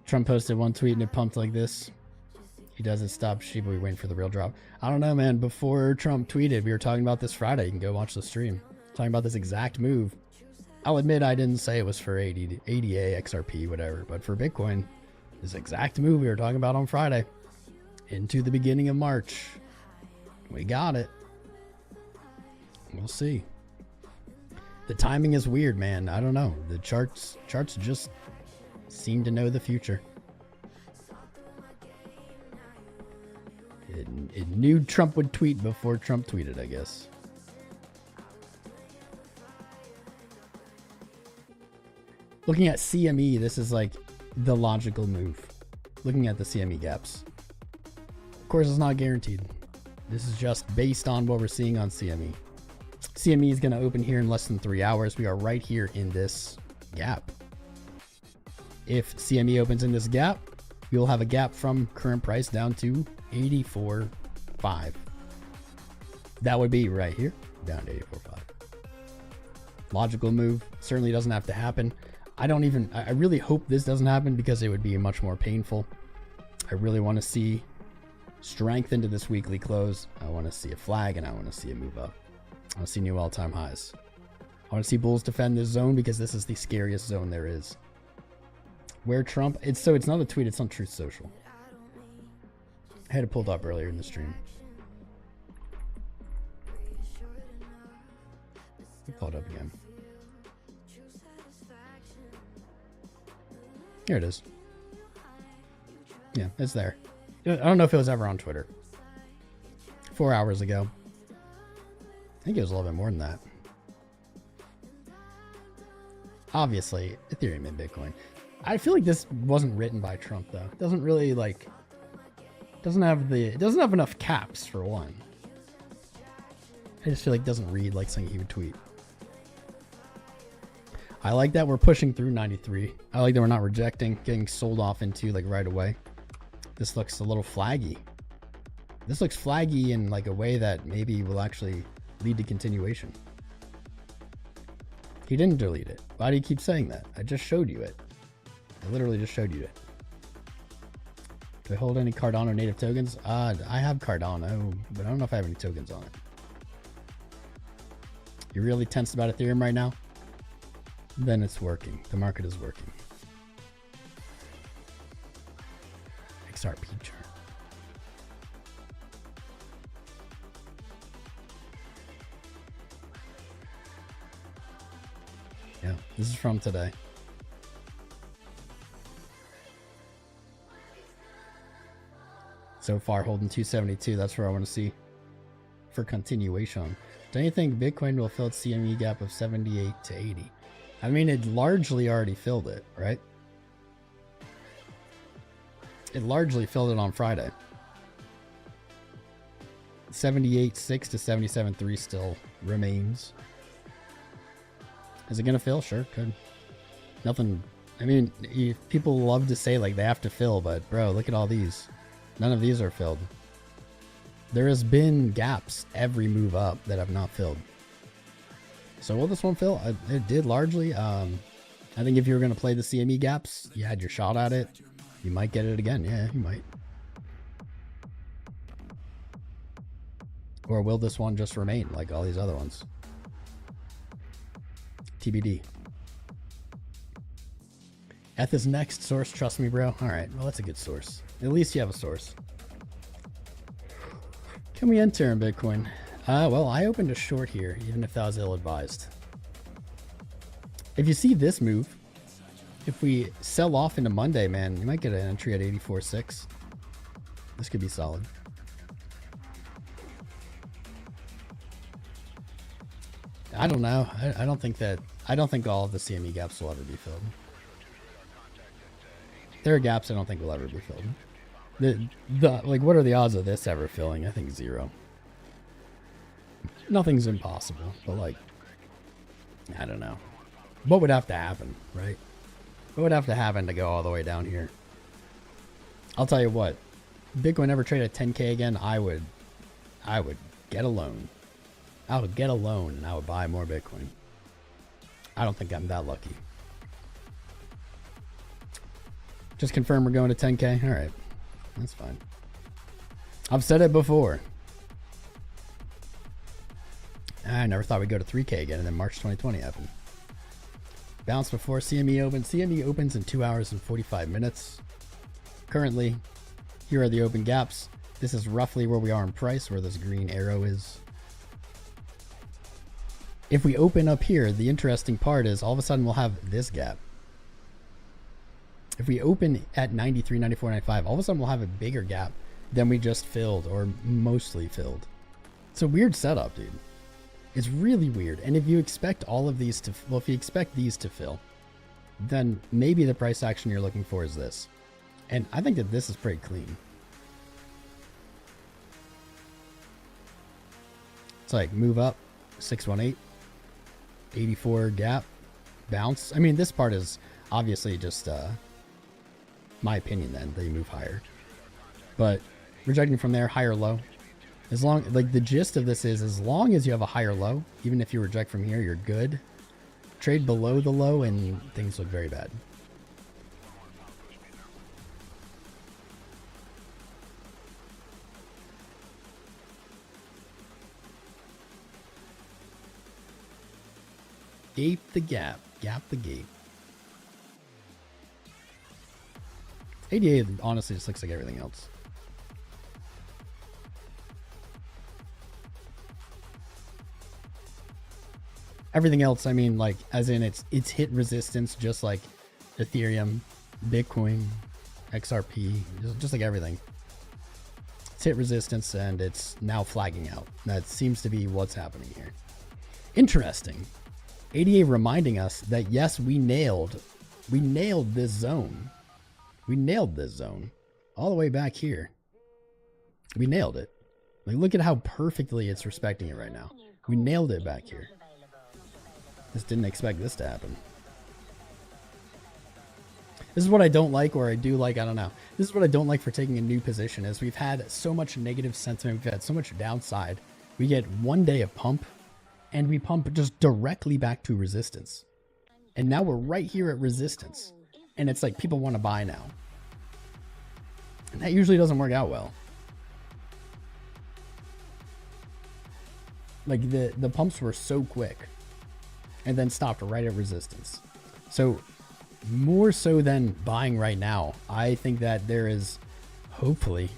Trump posted one tweet and it pumped like this. He doesn't stop sheep, we waiting for the real drop. I don't know, man. Before Trump tweeted, we were talking about this Friday. You can go watch the stream. Talking about this exact move. I'll admit I didn't say it was for ADA, XRP, whatever. But for Bitcoin, this exact move we were talking about on Friday. Into the beginning of March. We got it. We'll see. The timing is weird, man. I don't know. The charts just seem to know the future. It knew Trump would tweet before Trump tweeted, I guess. Looking at CME, this is like the logical move. Looking at the CME gaps. Of course, it's not guaranteed. This is just based on what we're seeing on CME. CME is going to open here in less than 3 hours. We are right here in this gap. If CME opens in this gap, we will have a gap from current price down to 84.5. That would be right here, down to 84.5. Logical move. Certainly doesn't have to happen. I really hope this doesn't happen because it would be much more painful. I really want to see strength into this weekly close. I want to see a flag and I want to see a move up. I want to see new all-time highs. I want to see bulls defend this zone because this is the scariest zone there is. Where Trump, it's not a tweet, it's on Truth Social. I had it pulled up earlier in the stream. Pull it up again. Here it is. Yeah, it's there. I don't know if it was ever on Twitter. 4 hours ago. I think it was a little bit more than that. Obviously, Ethereum and Bitcoin. I feel like this wasn't written by Trump though. It doesn't really like, it doesn't have enough caps for one. I just feel like it doesn't read like something he would tweet. I like that we're pushing through 93. I like that we're not rejecting, getting sold off into like right away. This looks a little flaggy. This looks flaggy in like a way that maybe will actually lead to continuation. He didn't delete it. Why do you keep saying that? I just showed you it. I literally just showed you it. Do I hold any Cardano native tokens? I have Cardano, but I don't know if I have any tokens on it. You're really tense about Ethereum right now? then it's working. The market is working. XRP chart. Yeah, this is from today. So far holding 272. That's where I want to see for continuation. Don't you think Bitcoin will fill its CME gap of 78 to 80? I mean, it largely already filled it, right? It largely filled it on Friday. 78.6 to 77.3 still remains. Is it going to fill? Sure, could. Nothing. I mean, people love to say like they have to fill, but bro, look at all these. None of these are filled. There has been gaps every move up that have not filled. So will this one fill? It did largely. I think if you were going to play the CME gaps, you had your shot at it. You might get it again. Yeah, you might. Or will this one just remain like all these other ones? TBD. ETH is next source. Trust me, bro. All right. Well, that's a good source. At least you have a source. Can we enter in Bitcoin? Well, I opened a short here, even if that was ill-advised. If you see this move, if we sell off into Monday, man, you might get an entry at 84.6. This could be solid. I don't know. I don't think all of the CME gaps will ever be filled. There are gaps I don't think will ever be filled. Like, what are the odds of this ever filling? I think 0. Nothing's impossible, but like, I don't know. What would have to happen, right? What would have to happen to go all the way down here? I'll tell you what. Bitcoin ever trade at 10K again, I would get a loan. I would get a loan and I would buy more Bitcoin. I don't think I'm that lucky. Just confirm we're going to 10K. All right. That's fine. I've said it before. I never thought we'd go to 3K again, and then March 2020 happened. Bounce before CME opens. CME opens in 2 hours and 45 minutes. Currently, here are the open gaps. This is roughly where we are in price, where this green arrow is. If we open up here, the interesting part is all of a sudden we'll have this gap. If we open at 93, 94, 95, all of a sudden we'll have a bigger gap than we just filled, or mostly filled. It's a weird setup, dude. It's really weird. And if you expect all of these to, well, if you expect these to fill, then maybe the price action you're looking for is this. And I think that this is pretty clean. It's like move up, 618, 84 gap, bounce. I mean, this part is obviously just my opinion then, they move higher. But rejecting from there, higher low. As long, like the gist of this is, as long as you have a higher low, even if you reject from here, you're good. Trade below the low and things look very bad. Gape the gap, gap the gape. ADA honestly just looks like everything else. Everything else, I mean, like, as in it's hit resistance, just like Ethereum, Bitcoin, XRP, just like everything. It's hit resistance and it's now flagging out. That seems to be what's happening here. Interesting. ADA reminding us that yes, we nailed this zone. We nailed this zone all the way back here. We nailed it. Like, look at how perfectly it's respecting it right now. We nailed it back here. Just didn't expect this to happen. This is what I don't like, or I do like, I don't know. This is what I don't like for taking a new position, is we've had so much negative sentiment, we've had so much downside. We get 1 day of pump, and we pump just directly back to resistance. And now we're right here at resistance. And it's like people want to buy now. And that usually doesn't work out well. Like the pumps were so quick. and then stopped right at resistance. So more so than buying right now, I think that there is hopefully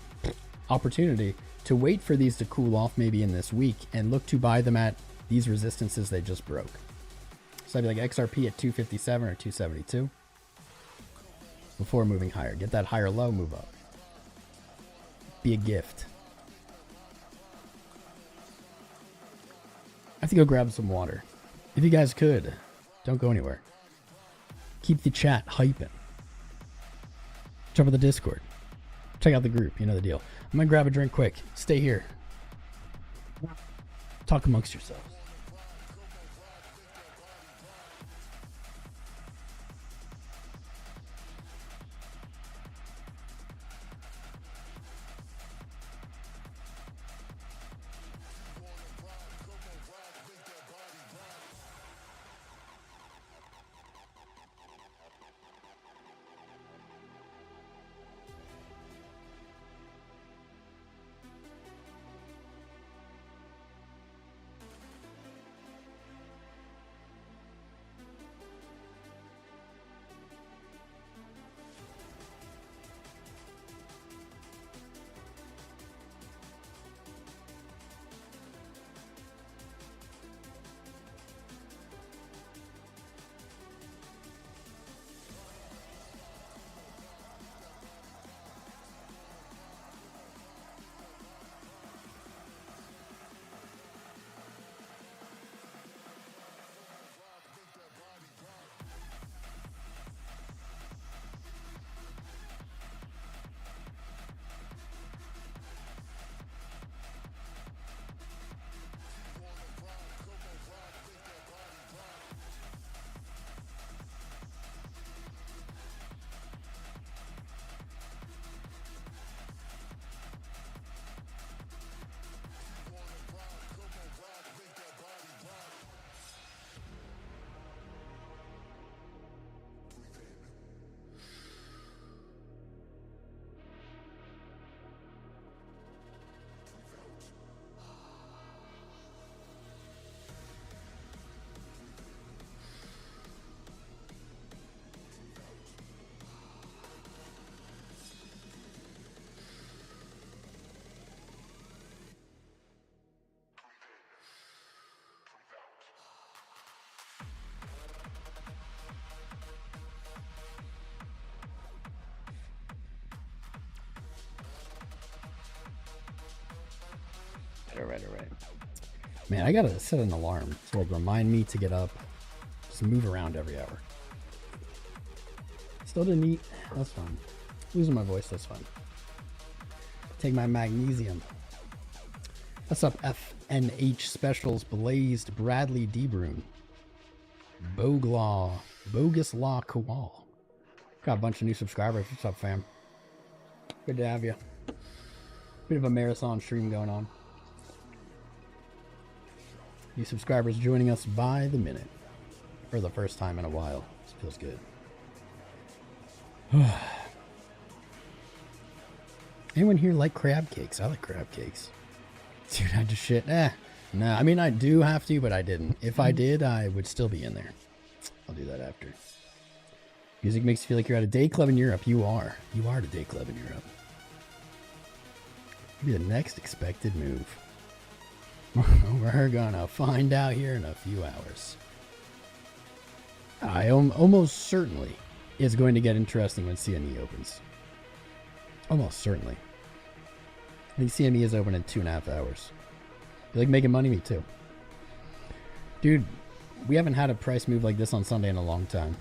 opportunity to wait for these to cool off maybe in this week and look to buy them at these resistances they just broke. So I'd be like XRP at 257 or 272 before moving higher. Get that higher low, move up. Be a gift. I have to go grab some water. If you guys could, don't go anywhere. Keep the chat hyping. Jump on the Discord. Check out the group. You know the deal. I'm going to grab a drink quick. Stay here. Talk amongst yourselves. All right. Man, I gotta set an alarm to like remind me to get up. Just move around every hour. Still didn't eat. That's fine. Losing my voice, that's fine. Take my magnesium. What's up, FNH Specials, Blazed, Bradley DeBrune, Boglaw, Bogus Law Kowal. Got a bunch of new subscribers. What's up, fam? Good to have you. Bit of a marathon stream going on. New subscribers joining us by the minute. For the first time in a while. This feels good. Anyone here like crab cakes? I like crab cakes. Dude, I just shit. No, I mean, I do have to, but I didn't. If I did, I would still be in there. I'll do that after. Music makes you feel like you're at a day club in Europe. You are. You are at a day club in Europe. Maybe the next expected move. We're gonna find out here in a few hours. I almost certainly is going to get interesting when CME opens. Almost certainly. I think CME is open in 2.5 hours. You like making money? Me too. Dude, we haven't had a price move like this on Sunday in a long time.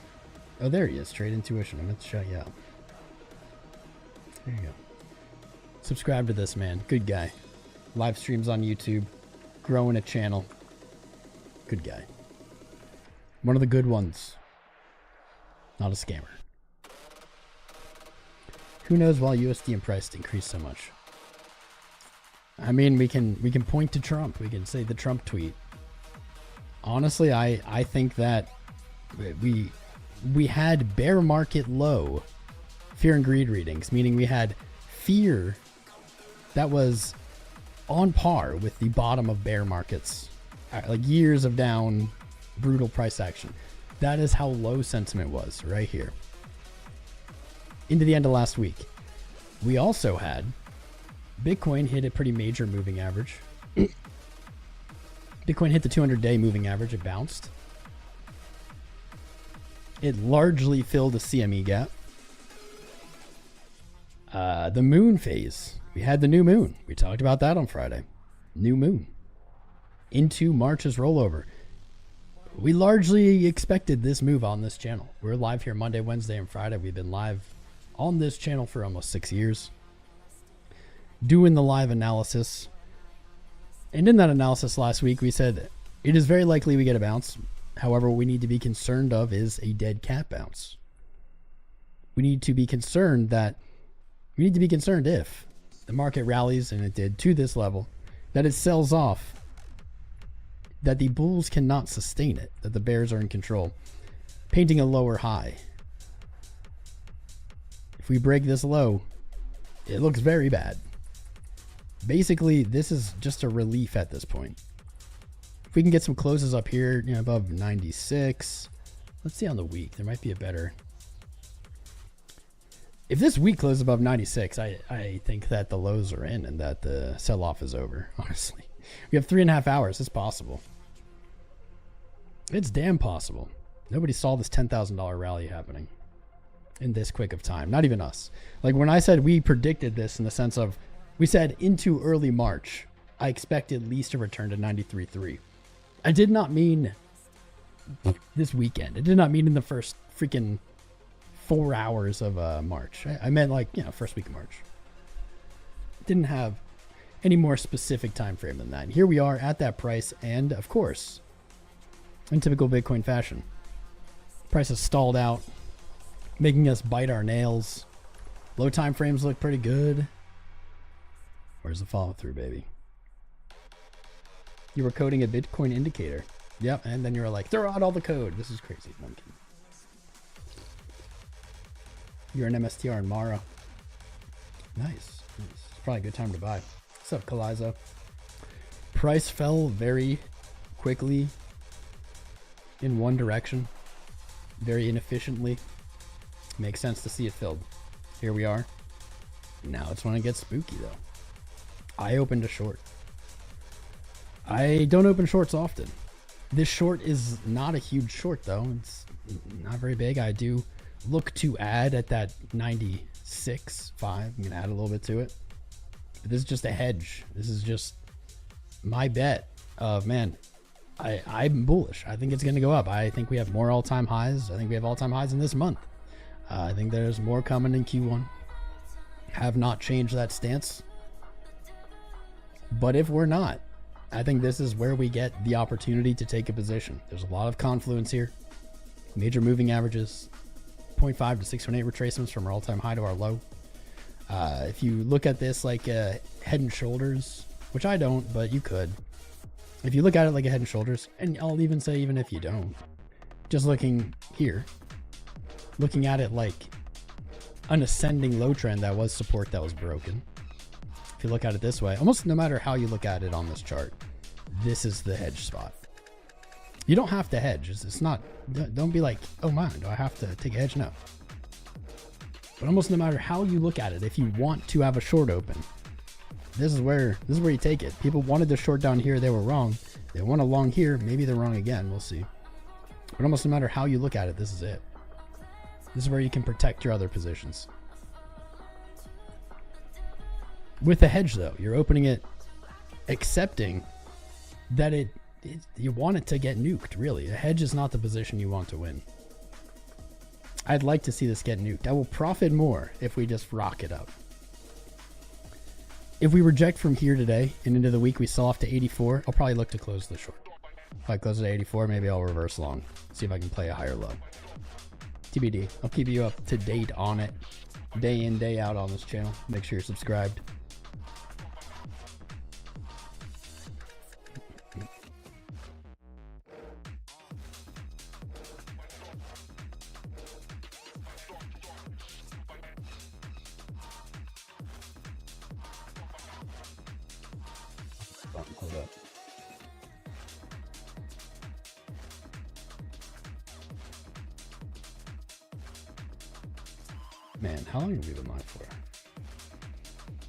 Oh, there he is. Trade Intuition. I meant to shout you out. There you go. Subscribe to this man. Good guy. Live streams on YouTube. Growing a channel. Good guy. One of the good ones. Not a scammer. Who knows why USD and price increased so much? I mean, we can point to Trump. We can say the Trump tweet. Honestly, I think that we had bear market low fear and greed readings, meaning we had fear that was on par with the bottom of bear markets, like years of down Brutal price action. That is how low sentiment was right here. Into the end of last week. We also had Bitcoin hit a pretty major moving average. Bitcoin hit the 200-day moving average. It bounced. It largely filled the CME gap. The moon phase. We had the new moon. We talked about that on Friday. New moon. Into March's rollover. We largely expected this move on this channel. We're live here Monday, Wednesday, and Friday. We've been live on this channel for almost 6 years. Doing the live analysis. And in that analysis last week, we said it is very likely we get a bounce. However, what we need to be concerned of is a dead cat bounce. We need to be concerned if the market rallies, and it did to this level, that it sells off, that the bulls cannot sustain it, that the bears are in control, painting a lower high. If we break this low, it looks very bad. Basically, this is just a relief at this point. If we can get some closes up here, above 96. Let's see on the week. There might be a better. If this week closes above 96, I think that the lows are in and that the sell-off is over, honestly. We have 3.5 hours. It's possible. It's damn possible. Nobody saw this $10,000 rally happening in this quick of time. Not even us. Like when I said we predicted this in the sense of, we said into early March, I expect at least a return to 93.3. I did not mean this weekend. It did not mean in the first freaking 4 hours of March. I meant like, first week of March. Didn't have any more specific time frame than that. And here we are at that price, and of course, in typical Bitcoin fashion, price has stalled out, making us bite our nails. Low time frames look pretty good. Where's the follow through, baby? You were coding a Bitcoin indicator. Yep, and then you were like, throw out all the code. This is crazy. No, I'm kidding. You're an MSTR in Mara. Nice. It's probably a good time to buy. What's up, 𝐂𝐽𝐳? Price fell very quickly in one direction, very inefficiently. Makes sense to see it filled. Here we are. Now it's when it gets spooky, though. I opened a short. I don't open shorts often. This short is not a huge short, though. It's not very big. I do look to add at that 96.5. I'm going to add a little bit to it. But this is just a hedge. This is just my bet of, man, I'm bullish. I think it's going to go up. I think we have more all-time highs. I think we have all-time highs in this month. I think there's more coming in Q1. Have not changed that stance. But if we're not, I think this is where we get the opportunity to take a position. There's a lot of confluence here. Major moving averages, 0.5 to 618 retracements from our all-time high to our low. If you look at this like a head and shoulders, which I don't, but you could. If you look at it like a head and shoulders, and I'll even say even if you don't, just looking here, looking at it like an ascending low trend that was support that was broken. If you look at it this way, almost no matter how you look at it on this chart, this is the hedge spot. You don't have to hedge. It's not, don't be like, oh man, do I have to take a hedge? No. But almost no matter how you look at it, if you want to have a short open, this is where you take it. People wanted to short down here, they were wrong. They want a long here, maybe they're wrong again, we'll see. But almost no matter how you look at it, this is it. This is where you can protect your other positions. With a hedge though, you're opening it accepting that you want it to get nuked, really. A hedge is not the position you want to win. I'd like to see this get nuked. I will profit more if we just rock it up. If we reject from here today and into the week we sell off to 84, I'll probably look to close the short. If I close it at 84, maybe I'll reverse long. See if I can play a higher low. TBD. I'll keep you up to date on it day in, day out on this channel. Make sure you're subscribed. Hold up. Man, how long have we been live for?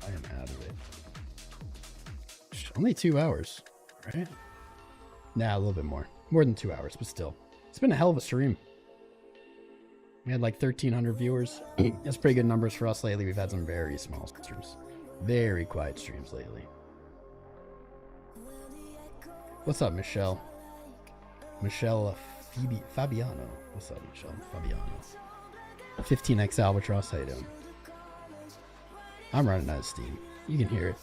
I am out of it. Only 2 hours, right? Nah, a little bit more. More than 2 hours, but still. It's been a hell of a stream. We had like 1,300 viewers. That's pretty good numbers for us lately. We've had some very small streams. Very quiet streams lately. What's up, Michelle? Michelle Fabiano. What's up, Michelle Fabiano? 15x Albatross, how you doing? I'm running out of steam. You can hear it.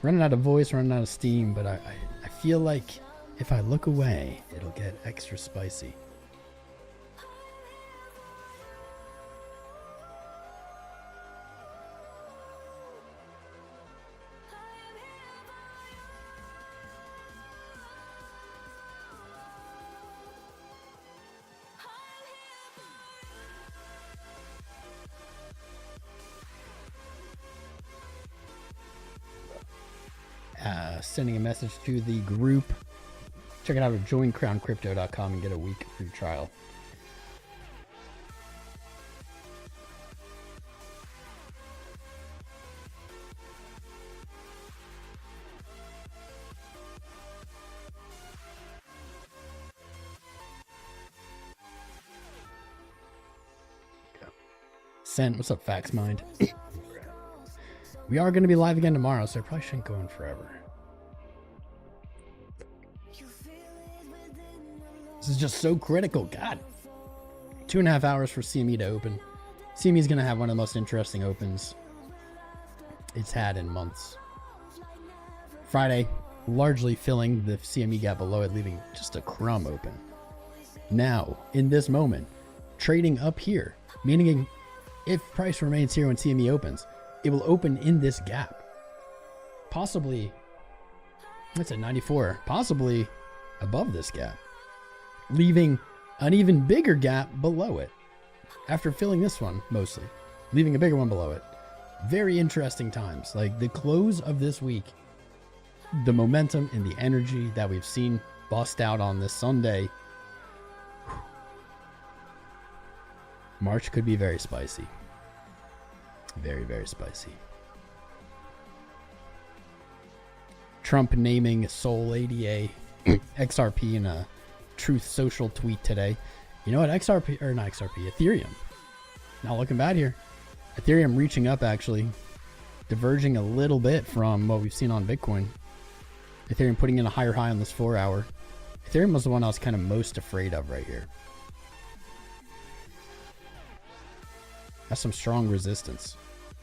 Running out of voice, running out of steam, but I feel like if I look away, it'll get extra spicy. Sending a message to the group. Check it out at joincrowncrypto.com and get a week free trial. Sent, what's up, FaxMind? We are going to be live again tomorrow, so I probably shouldn't go in forever. This is just so critical. God. 2.5 hours for CME to open. CME is going to have one of the most interesting opens it's had in months. Friday, largely filling the CME gap below it, leaving just a crumb open. Now, in this moment, trading up here, meaning if price remains here when CME opens, it will open in this gap. Possibly, that's at 94, possibly above this gap, leaving an even bigger gap below it after filling this one mostly, leaving a bigger one below it. Very interesting times. Like the close of this week, the momentum and the energy that we've seen bust out on this Sunday, March could be very spicy. Very, very spicy. Trump naming Sol ADA XRP in a Truth Social tweet today. You know what? Ethereum. Not looking bad here. Ethereum reaching up, actually. Diverging a little bit from what we've seen on Bitcoin. Ethereum putting in a higher high on this 4 hour. Ethereum was the one I was kind of most afraid of right here. That's some strong resistance.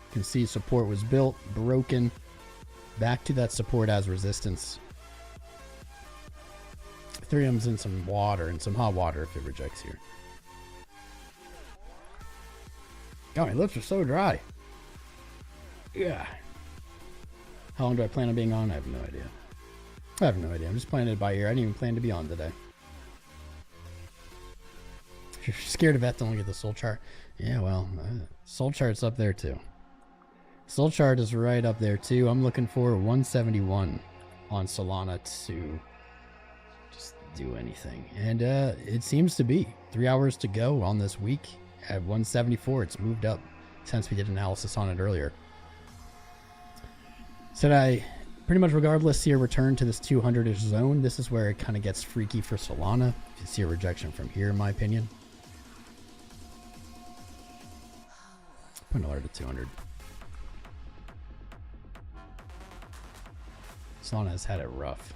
You can see support was built, broken. Back to that support as resistance. Ethereum's in some water, and some hot water if it rejects here. God, my lips are so dry. Yeah. How long do I plan on being on? I have no idea. I'm just playing it by ear. I didn't even plan to be on today. If you're scared of that, don't look at the soul chart. Yeah, well, soul chart's up there too. Soul chart is right up there too. I'm looking for 171 on Solana to just do anything. And it seems to be 3 hours to go on this week at 174. It's moved up since we did analysis on it earlier. Said I pretty much regardless see a return to this 200-ish zone. This is where it kind of gets freaky for Solana. If you see a rejection from here, in my opinion. Put an alert at 200. Solana has had it rough.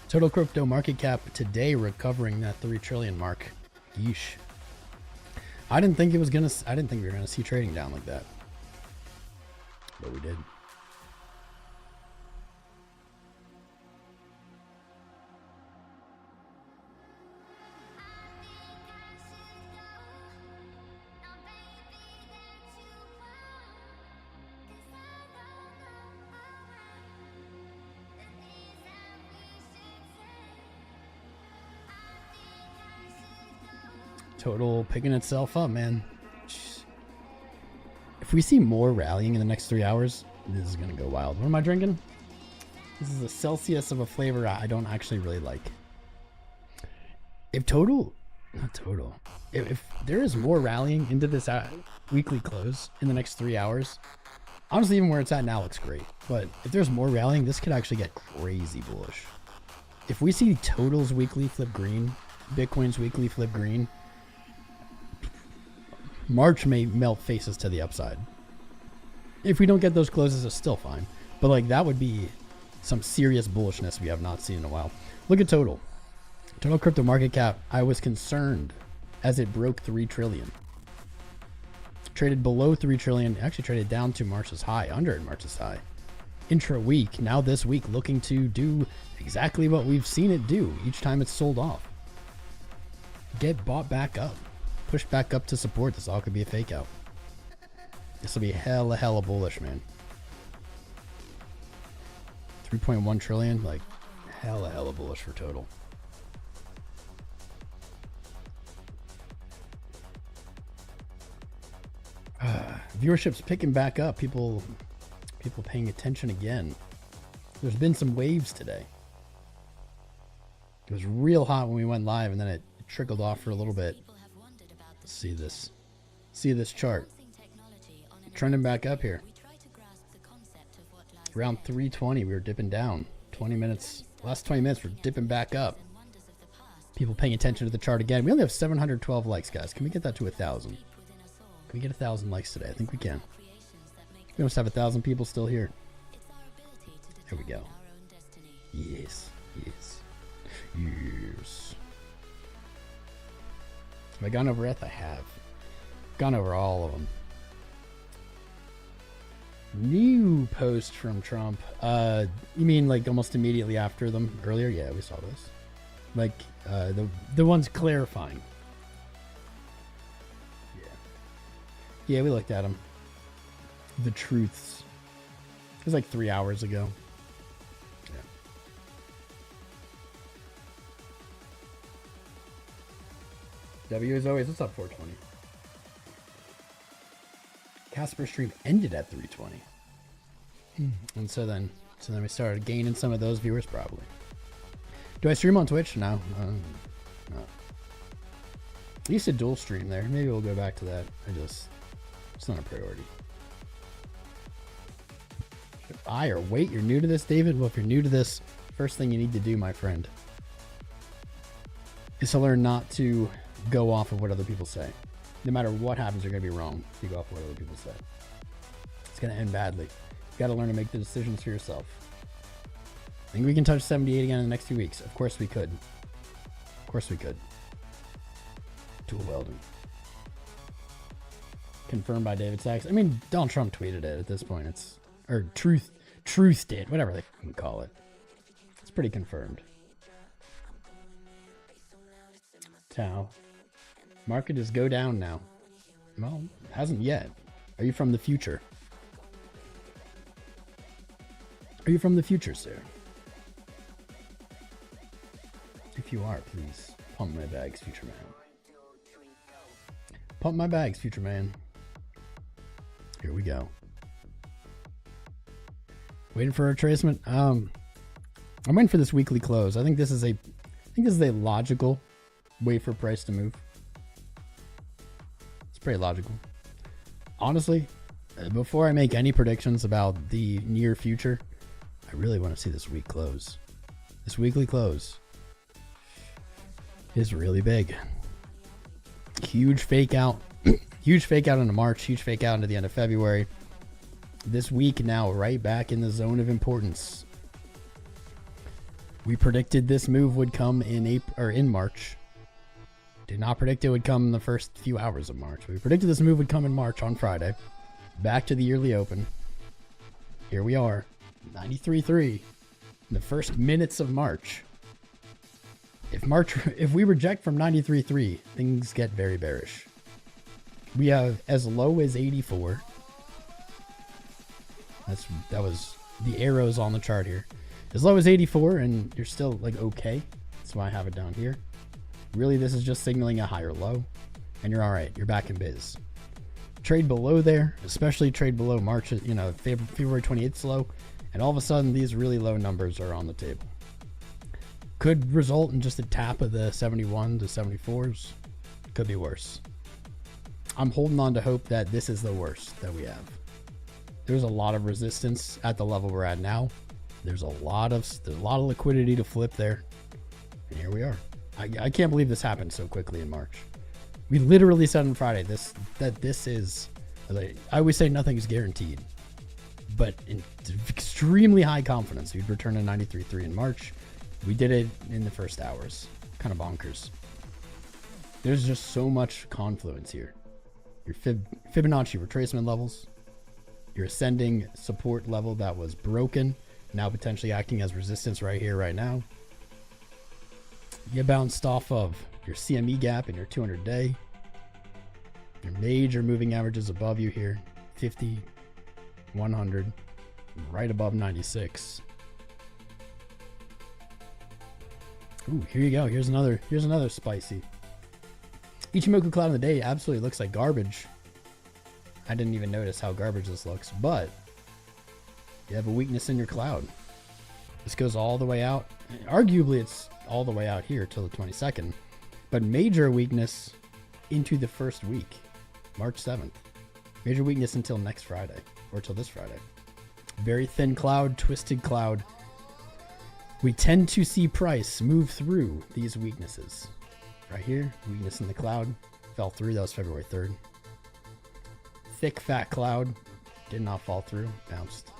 Total crypto market cap today recovering that 3 trillion mark. Yeesh. I didn't think we were gonna see trading down like that. But we did. Total picking itself up, man. If we see more rallying in the next 3 hours, This is gonna go wild. What am I drinking? This is a Celsius of a flavor I don't actually really like. If there is more rallying into this weekly close in the next 3 hours, honestly, even where it's at now looks great. But if there's more rallying, this could actually get crazy bullish. If we see totals weekly flip green, Bitcoin's weekly flip green, March may melt faces to the upside. If we don't get those closes, it's still fine. But like that would be some serious bullishness we have not seen in a while. Look at total crypto market cap. I was concerned as it broke 3 trillion. Traded below 3 trillion, actually traded down to March's high, under March's high. Intra week, now this week, looking to do exactly what we've seen it do each time it's sold off. Get bought back up, pushed back up to support. This all could be a fake out. This will be hella bullish, man. 3.1 trillion, like hella bullish for total. Viewership's picking back up. People paying attention again. There's been some waves today. It was real hot when we went live, and then it trickled off for a little bit. Let's see this. See this chart. Trending back up here. Around 320, we were dipping down. 20 minutes. Last 20 minutes, we're dipping back up. People paying attention to the chart again. We only have 712 likes, guys. Can we get that to 1,000? Can we get 1,000 likes today? I think we can. We almost have 1,000 people still here. There we go. Yes. Have I gone over ETH? I have. Gone over all of them. New post from Trump. You mean like almost immediately after them earlier? Yeah, we saw this. Like the ones clarifying. Yeah, we looked at them. The truths. It was like 3 hours ago. Yeah. W as always. What's up, 420? Casper stream ended at 320. And so then we started gaining some of those viewers probably. Do I stream on Twitch? No. No. I used to dual stream there. Maybe we'll go back to that. It's not a priority. Buy or wait? You're new to this, David? Well, if you're new to this, first thing you need to do, my friend, is to learn not to go off of what other people say. No matter what happens, you're going to be wrong if you go off of what other people say. It's going to end badly. You got to learn to make the decisions for yourself. Think we can touch 78 again in the next 2 weeks? Of course we could. Of course we could. Tool welding. Confirmed by David Sachs. I mean, Donald Trump tweeted it at this point. Or truth did, whatever they can call it. It's pretty confirmed. Tau. Market is go down now. Well, hasn't yet. Are you from the future? Are you from the future, sir? If you are, please pump my bags, future man. Pump my bags, future man. Here we go. Waiting for a retracement. I'm waiting for this weekly close. I think this is a logical way for price to move. It's pretty logical. Honestly, before I make any predictions about the near future, I really want to see this week close. This weekly close is really big. Huge fake out. Huge fake out into March. Huge fake out into the end of February. This week now right back in the zone of importance. We predicted this move would come in April or in March. Did not predict it would come in the first few hours of March. We predicted this move would come in March on Friday. Back to the yearly open. Here we are. 93.3 in the first minutes of March. If we reject from 93.3, things get very bearish. We have as low as 84. That was the arrows on the chart here. As low as 84, and you're still like okay. That's why I have it down here. Really, this is just signaling a higher low, and you're all right. You're back in biz. trade below there, especially trade below March, you know, February 28th low, and all of a sudden these really low numbers are on the table. Could result in just a tap of the 71 to 74s. Could be worse. I'm holding on to hope that this is the worst that we have. There's a lot of resistance at the level we're at now. There's a lot of liquidity to flip there. And here we are. I can't believe this happened so quickly in March. We literally said on Friday that this is, I always say nothing is guaranteed, but in extremely high confidence we'd return to 93.3 in March. We did it in the first hours. Kind of bonkers. There's just so much confluence here. Your Fibonacci retracement levels, your ascending support level that was broken, now potentially acting as resistance right here, right now. You bounced off of your CME gap in your 200-day. Your major moving averages above you here, 50, 100, right above 96. Ooh, here you go. Here's another spicy. Ichimoku cloud of the day absolutely looks like garbage. I didn't even notice how garbage this looks, but you have a weakness in your cloud. This goes all the way out. Arguably, it's all the way out here till the 22nd, but major weakness into the first week, March 7th. Major weakness until next Friday, or till this Friday. Very thin cloud, twisted cloud. We tend to see price move through these weaknesses. Right here, weakness in the cloud, fell through. That was February 3rd. Thick, fat cloud, did not fall through, bounced.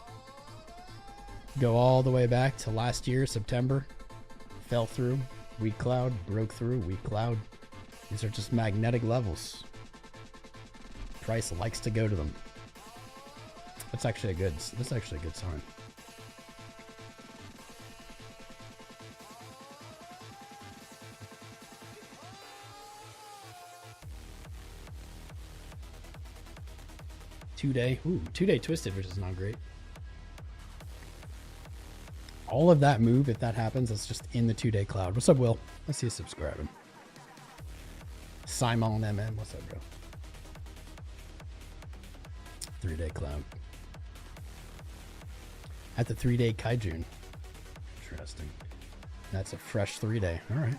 Go all the way back to last year, September, fell through, weak cloud, broke through, weak cloud. These are just magnetic levels. Price likes to go to them. That's actually a good sign. Two-day twisted, which is not great. All of that move, if that happens, that's just in the 2-day cloud. What's up, Will? I see you subscribing. Simon MM, what's up, bro? 3-day cloud. At the 3-day 𝐒𝐽. Interesting. That's a fresh 3-day. All right.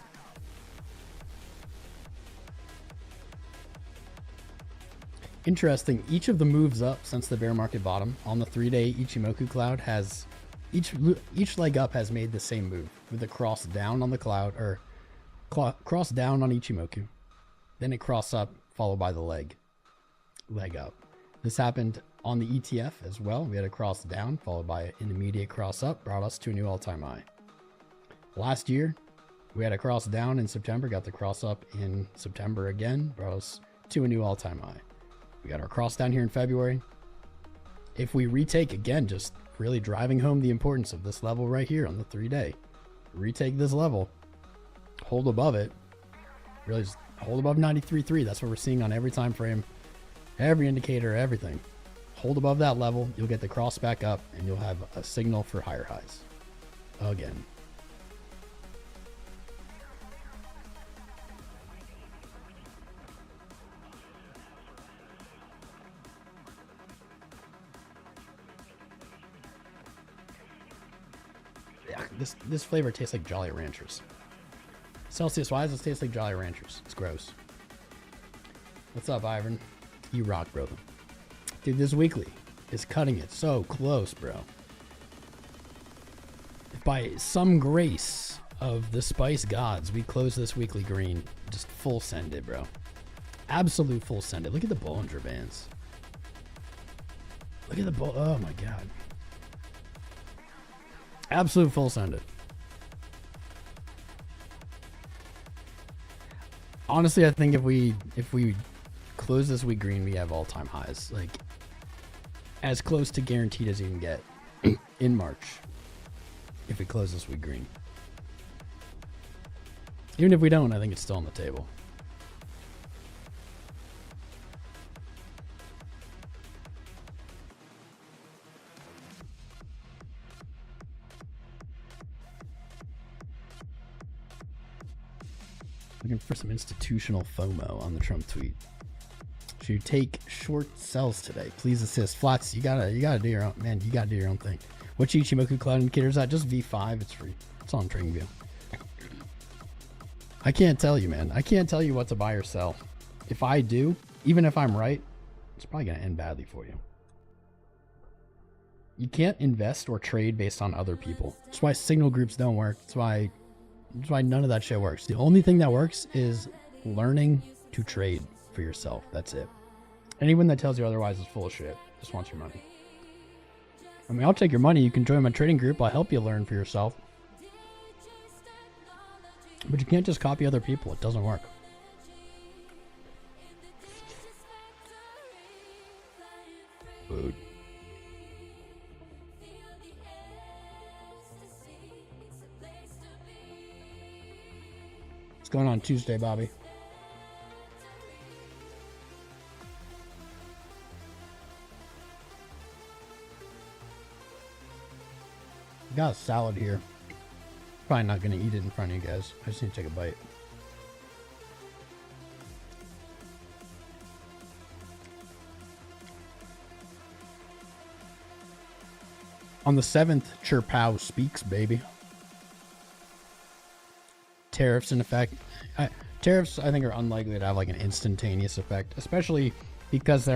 Interesting. Each of the moves up since the bear market bottom on the 3-day Ichimoku cloud has each leg up has made the same move with a cross down on the cloud, or cross down on Ichimoku, then a cross up followed by the leg up. This happened on the ETF as well. We had a cross down followed by an immediate cross up, brought us to a new all-time high. Last year, we had a cross down in September, got the cross up in September again, brought us to a new all-time high. We got our cross down here in February. If we retake again, just really driving home the importance of this level right here on the 3-day, retake this level, hold above it, really just hold above 93.3. That's what we're seeing on every time frame, every indicator, everything. Hold above that level, you'll get the cross back up, and you'll have a signal for higher highs again. This flavor tastes like Jolly Ranchers. Celsius, why does this taste like Jolly Ranchers? It's gross. What's up, Ivan? You rock, brother. Dude, this weekly is cutting it so close, bro. If by some grace of the spice gods, we close this weekly green, just full send it, bro. Absolute full send it. Look at the Bollinger Bands. Look at the oh my god. Absolute full send it. Honestly, I think if we close this week green, we have all-time highs. Like, as close to guaranteed as you can get in March if we close this week green. Even if we don't, I think it's still on the table. Looking for some institutional FOMO on the Trump tweet. to take short sells today. Please assist. Flats, you gotta do your own, man. You gotta do your own thing. What 𝐂𝐡𝐚𝐫𝐭 cloud indicators at? Just V5. It's free. It's on TradingView. I can't tell you, man. I can't tell you what to buy or sell. If I do, even if I'm right, it's probably gonna end badly for you. You can't invest or trade based on other people. That's why signal groups don't work. That's why none of that shit works. The only thing that works is learning to trade for yourself. That's it. Anyone that tells you otherwise is full of shit. Just wants your money. I mean, I'll take your money. You can join my trading group. I'll help you learn for yourself. But you can't just copy other people. It doesn't work. Food. What's going on Tuesday, Bobby? Got a salad here. Probably not going to eat it in front of you guys. I just need to take a bite. On the 7th, 𝐿 speaks, baby. Tariffs in effect. Tariffs, I think, are unlikely to have like an instantaneous effect, especially because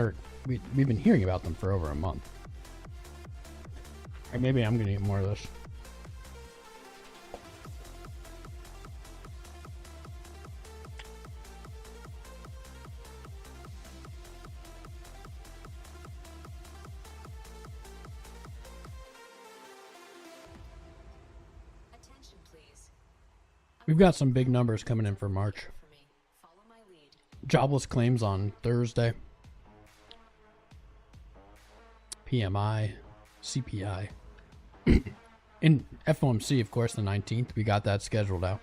we've been hearing about them for over a month. Or maybe I'm going to eat more of this. We've got some big numbers coming in for March. Jobless claims on Thursday. PMI, CPI. In FOMC, of course, the 19th. We got that scheduled out.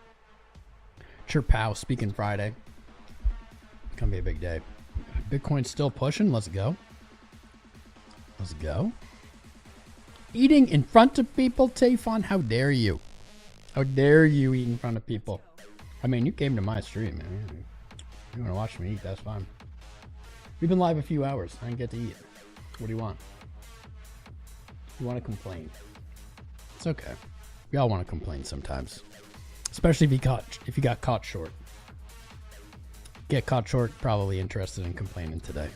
𝐿 speaking Friday. It's going to be a big day. Bitcoin's still pushing. Let's go. Let's go. Eating in front of people, Tayfon? How dare you? How dare you eat in front of people? I mean, you came to my stream, man. If you want to watch me eat, that's fine. We've been live a few hours. I didn't get to eat. What do you want? You want to complain? It's okay. We all want to complain sometimes, especially if you got caught short. Get caught short, probably interested in complaining today.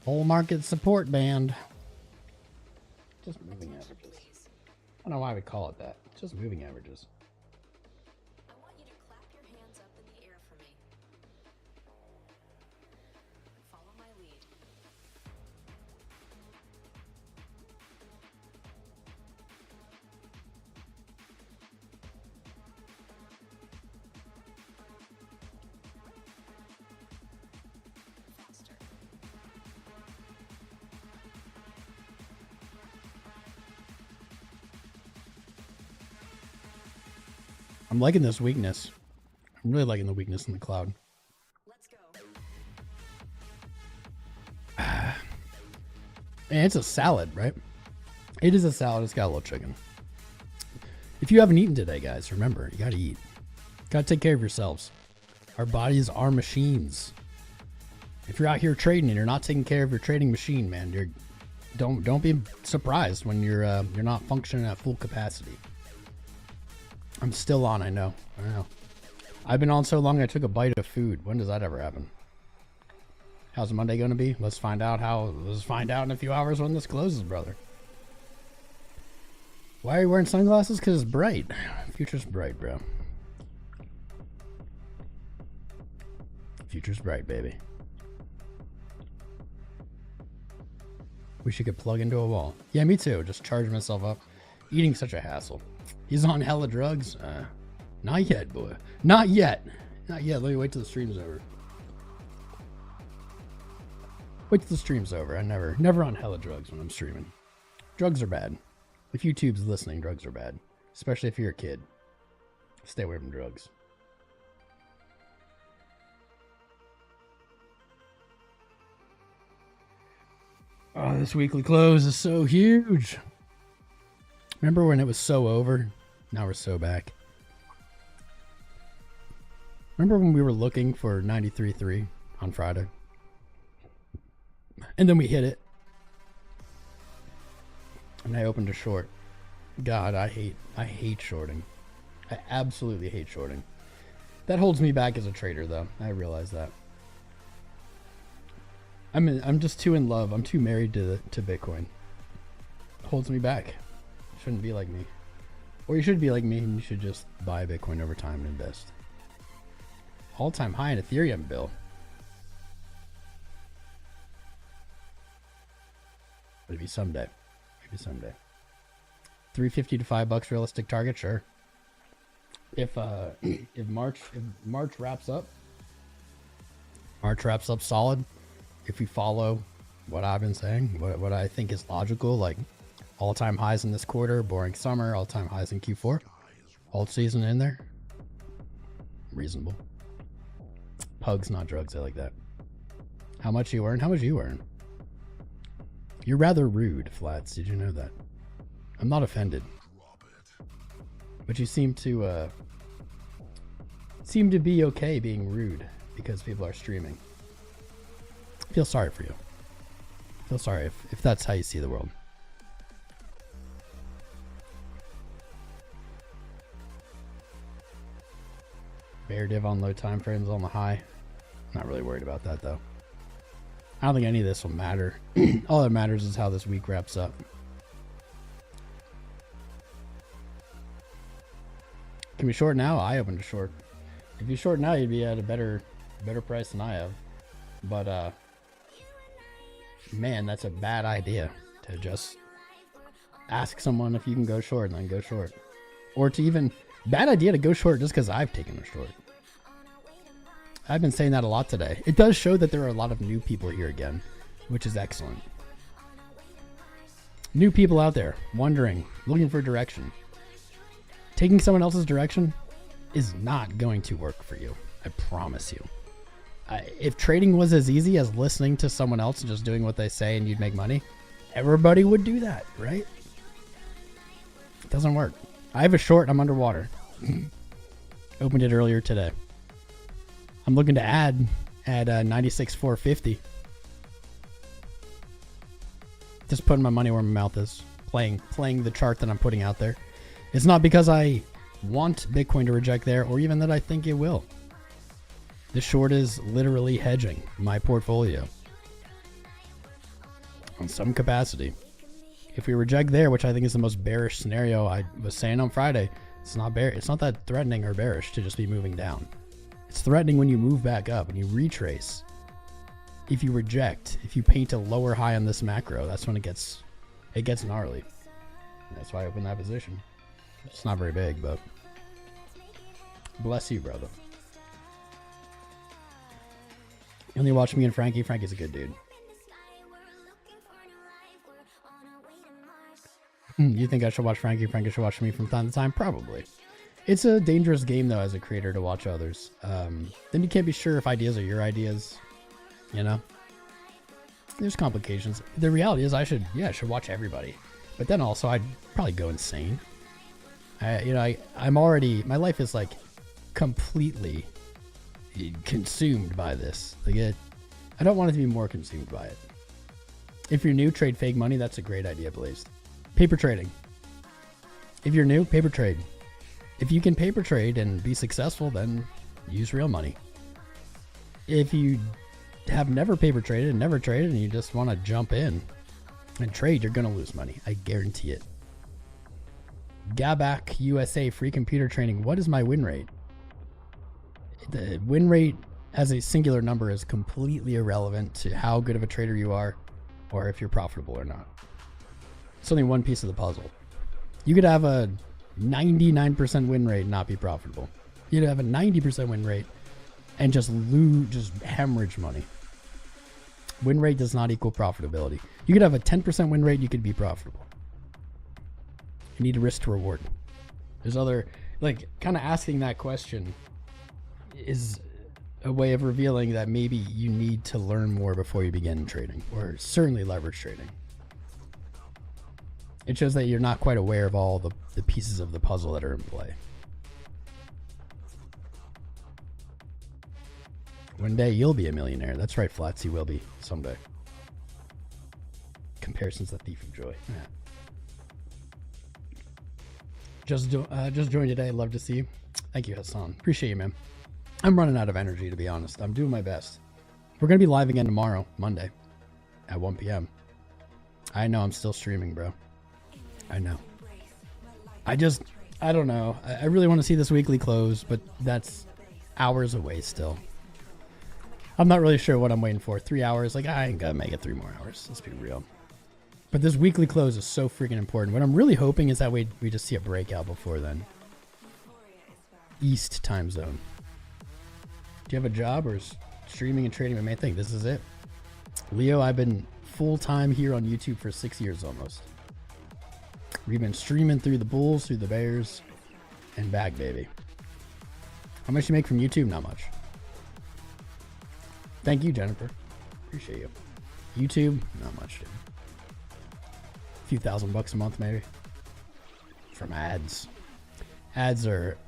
Whole market support band. Just moving averages. I don't know why we call it that. It's just moving averages. I want you to clap your hands up in the air for me. Follow my lead. Faster. I'm liking this weakness. I'm really liking the weakness in the cloud. Let's go. And it's a salad, right? It is a salad. It's got a little chicken. If you haven't eaten today, guys, remember, you got to eat. Got to take care of yourselves. Our bodies are machines. If you're out here trading and you're not taking care of your trading machine, man, don't be surprised when you're not functioning at full capacity. I'm still on, I know. I've been on so long I took a bite of food. When does that ever happen? How's Monday going to be? Let's find out in a few hours when this closes, brother. Why are you wearing sunglasses? Because it's bright. Future's bright, bro. Future's bright, baby. Wish you could plug into a wall. Yeah, me too. Just charge myself up. Eating's such a hassle. He's on hella drugs? Not yet, boy. Not yet. Not yet. Let me wait till the stream's over. Wait till the stream's over. I never on hella drugs when I'm streaming. Drugs are bad. If YouTube's listening, drugs are bad. Especially if you're a kid. Stay away from drugs. Oh, this weekly close is so huge. Remember when it was so over? Now we're so back. Remember when we were looking for 93.3 on Friday? And then we hit it. And I opened a short. God, I hate shorting. I absolutely hate shorting. That holds me back as a trader, though. I realize that. I'm just too in love. I'm too married to Bitcoin. It holds me back. You shouldn't be like me. Or you should be like me and you should just buy Bitcoin over time and invest. All-time high in Ethereum, Bill. Maybe someday. Maybe someday. 350 to $5 realistic target, sure. If March wraps up solid, if we follow what I've been saying, what I think is logical, like all-time highs in this quarter, boring summer, all-time highs in Q4, alt season in there, reasonable. Pugs, not drugs. I like that. How much you earn? How much you earn? You're rather rude, Flats. Did you know that? I'm not offended, but you seem to be okay being rude because people are streaming. I feel sorry for you. I feel sorry if that's how you see the world. Bear div on low time frames on the high. Not really worried about that though. I don't think any of this will matter. All that matters is how this week wraps up. Can we short now? I opened a short. If you short now, you'd be at a better price than I have. But man, that's a bad idea to just ask someone if you can go short and then go short. Or to even bad idea to go short just because I've taken a short. I've been saying that a lot today. It does show that there are a lot of new people here again, which is excellent. New people out there wondering, looking for direction. Taking someone else's direction is not going to work for you. I promise you. If trading was as easy as listening to someone else and just doing what they say and you'd make money, everybody would do that, right? It doesn't work. I have a short. I'm underwater. Opened it earlier today. I'm looking to add 96,450. Just putting my money where my mouth is. Playing the chart that I'm putting out there. It's not because I want Bitcoin to reject there or even that I think it will. This short is literally hedging my portfolio on some capacity. If we reject there, which I think is the most bearish scenario, I was saying on Friday, it's not that threatening or bearish to just be moving down. It's threatening when you move back up and you retrace. If you reject, if you paint a lower high on this macro, that's when it gets gnarly. That's why I opened that position. It's not very big, but bless you, brother. You only watch me and Frankie. Frankie's a good dude. You think I should watch Frankie? Frankie should watch me from time to time? Probably. It's a dangerous game, though, as a creator to watch others. Then you can't be sure if ideas are your ideas. You know? There's complications. The reality is I should watch everybody. But then also, I'd probably go insane. I'm already... My life is, like, completely consumed by this. Like, I don't want it to be more consumed by it. If you're new, trade fake money. That's a great idea, Blazed. Paper trading. If you're new, paper trade. If you can paper trade and be successful, then use real money. If you have never paper traded and never traded and you just want to jump in and trade, you're going to lose money. I guarantee it. Gabac USA free computer training. What is my win rate? The win rate as a singular number is completely irrelevant to how good of a trader you are or if you're profitable or not. It's only one piece of the puzzle. You could have a 99% win rate and not be profitable. You'd have a 90% win rate and just hemorrhage money. Win rate does not equal profitability. You could have a 10% win rate, you could be profitable. You need a risk to reward. There's other, like, kind of asking that question is a way of revealing that maybe you need to learn more before you begin trading, or certainly leverage trading. It shows that you're not quite aware of all the pieces of the puzzle that are in play. One day you'll be a millionaire. That's right, Flats, you will be someday. Comparison's the thief of joy. Yeah. Just joined today. Love to see you. Thank you, Hassan. Appreciate you, man. I'm running out of energy, to be honest. I'm doing my best. We're going to be live again tomorrow, Monday, at 1 p.m. I know I'm still streaming, bro. I know. I don't know. I really want to see this weekly close, but that's hours away still. I'm not really sure what I'm waiting for. 3 hours? Like, I ain't gonna make it 3 more hours. Let's be real. But this weekly close is so freaking important. What I'm really hoping is that we just see a breakout before then. East time zone. Do you have a job, or is streaming and trading my main thing? This is it. Leo, I've been full-time here on YouTube for 6 years almost. We've been streaming through the Bulls, through the Bears, and back, baby. How much you make from YouTube? Not much. Thank you, Jennifer. Appreciate you. YouTube? Not much, dude. A few $1,000 a month, maybe. From ads. Ads are,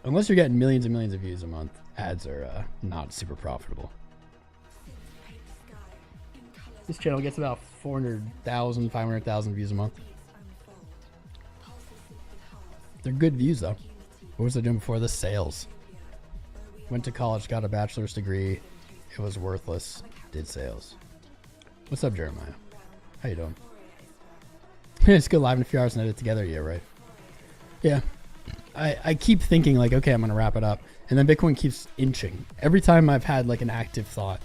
unless you're getting millions and millions of views a month, ads are not super profitable. This channel gets about 400,000, 500,000 views a month. They're good views, though. What was I doing before this? Sales. Went to college, got a bachelor's degree. It was worthless. Did sales. What's up, Jeremiah? How you doing? Let's go live in a few hours and edit together. Yeah, right. Yeah. I keep thinking, like, okay, I'm going to wrap it up. And then Bitcoin keeps inching. Every time I've had, like, an active thought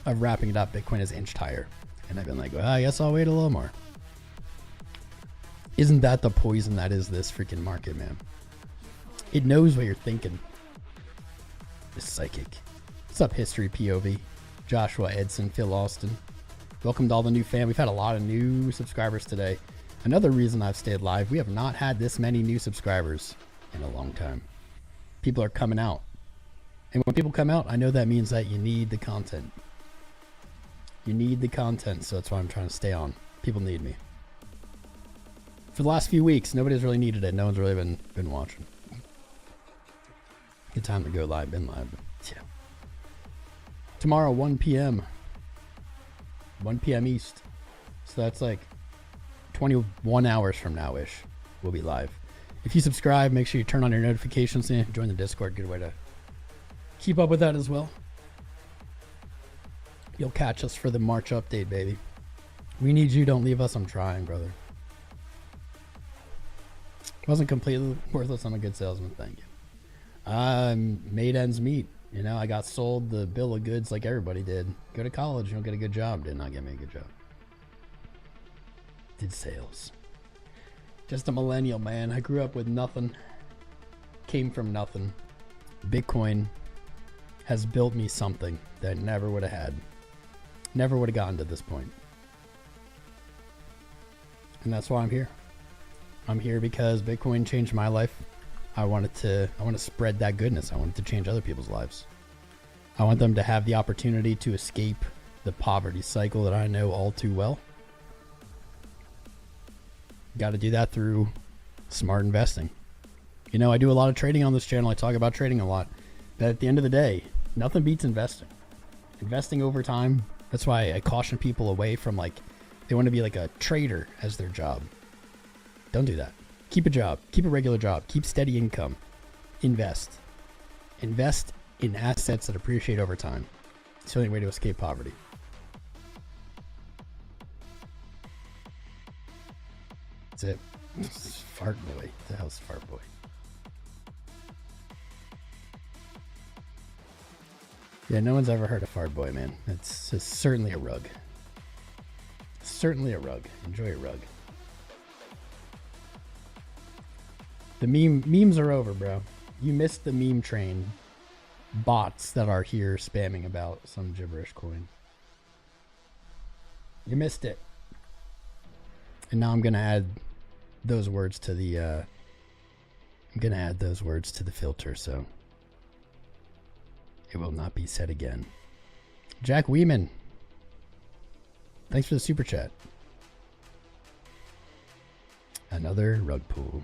of wrapping it up, Bitcoin has inched higher. And I've been like, well, I guess I'll wait a little more. Isn't that the poison that is this freaking market, man? It knows what you're thinking. It's psychic. What's up, History POV? Joshua Edson, Phil Austin. Welcome to all the new fam. We've had a lot of new subscribers today. Another reason I've stayed live, we have not had this many new subscribers in a long time. People are coming out. And when people come out, I know that means that you need the content. You need the content, so that's why I'm trying to stay on. People need me. For the last few weeks, nobody's really needed it. No one's really been watching. Good time to go live. Been live. Yeah. Tomorrow, 1 p.m. 1 p.m. East. So that's like 21 hours from now-ish. We'll be live. If you subscribe, make sure you turn on your notifications and join the Discord. Good way to keep up with that as well. You'll catch us for the March update, baby. We need you. Don't leave us. I'm trying, brother. Wasn't completely worthless. I'm a good salesman. Thank you. Made ends meet. You know, I got sold the bill of goods like everybody did. Go to college, you'll get a good job. Did not get me a good job. Did sales. Just a millennial, man. I grew up with nothing. Came from nothing. Bitcoin has built me something that I never would have had. Never would have gotten to this point. And that's why I'm here. I'm here because Bitcoin changed my life. I want to spread that goodness. I want it to change other people's lives. I want them to have the opportunity to escape the poverty cycle that I know all too well. Got to do that through smart investing. You know, I do a lot of trading on this channel. I talk about trading a lot. But at the end of the day, nothing beats investing. Investing over time. That's why I caution people away from, like, they want to be like a trader as their job. Don't do that. Keep a job. Keep a regular job. Keep steady income. Invest. Invest in assets that appreciate over time. It's the only way to escape poverty. That's it. Fart boy. The hell's fart boy? Yeah, no one's ever heard of fart boy, man. It's certainly a rug. Certainly a rug. Enjoy a rug. The memes are over, bro. You missed the meme train. Bots that are here spamming about some gibberish coin. You missed it. And now I'm gonna add those words to the filter, so It will not be said again. Jack Weeman. Thanks for the super chat. Another rug pull.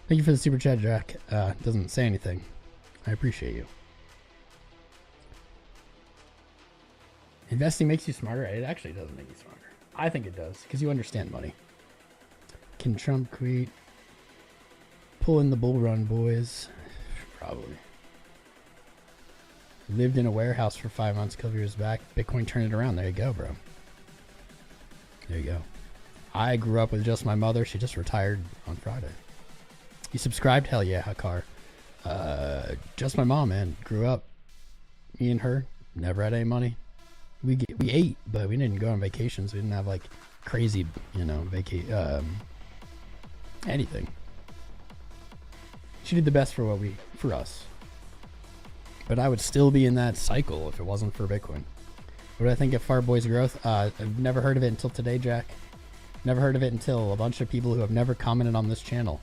Thank you for the super chat, Jack. Doesn't say anything. I appreciate you. Investing makes you smarter. It actually doesn't make you smarter. I think it does, because you understand money. Can Trump create... Pull in the bull run, boys. Probably. Lived in a warehouse for 5 months a couple years back. Bitcoin turned it around. There you go, bro. There you go. I grew up with just my mother. She just retired on Friday. You subscribed? Hell yeah, car. Just my mom, man. Grew up. Me and her. Never had any money. We ate, but we didn't go on vacations. We didn't have like crazy, anything. She did the best for us. But I would still be in that cycle if it wasn't for Bitcoin. What do I think of Far Boys growth? I've never heard of it until today, Jack. Never heard of it until a bunch of people who have never commented on this channel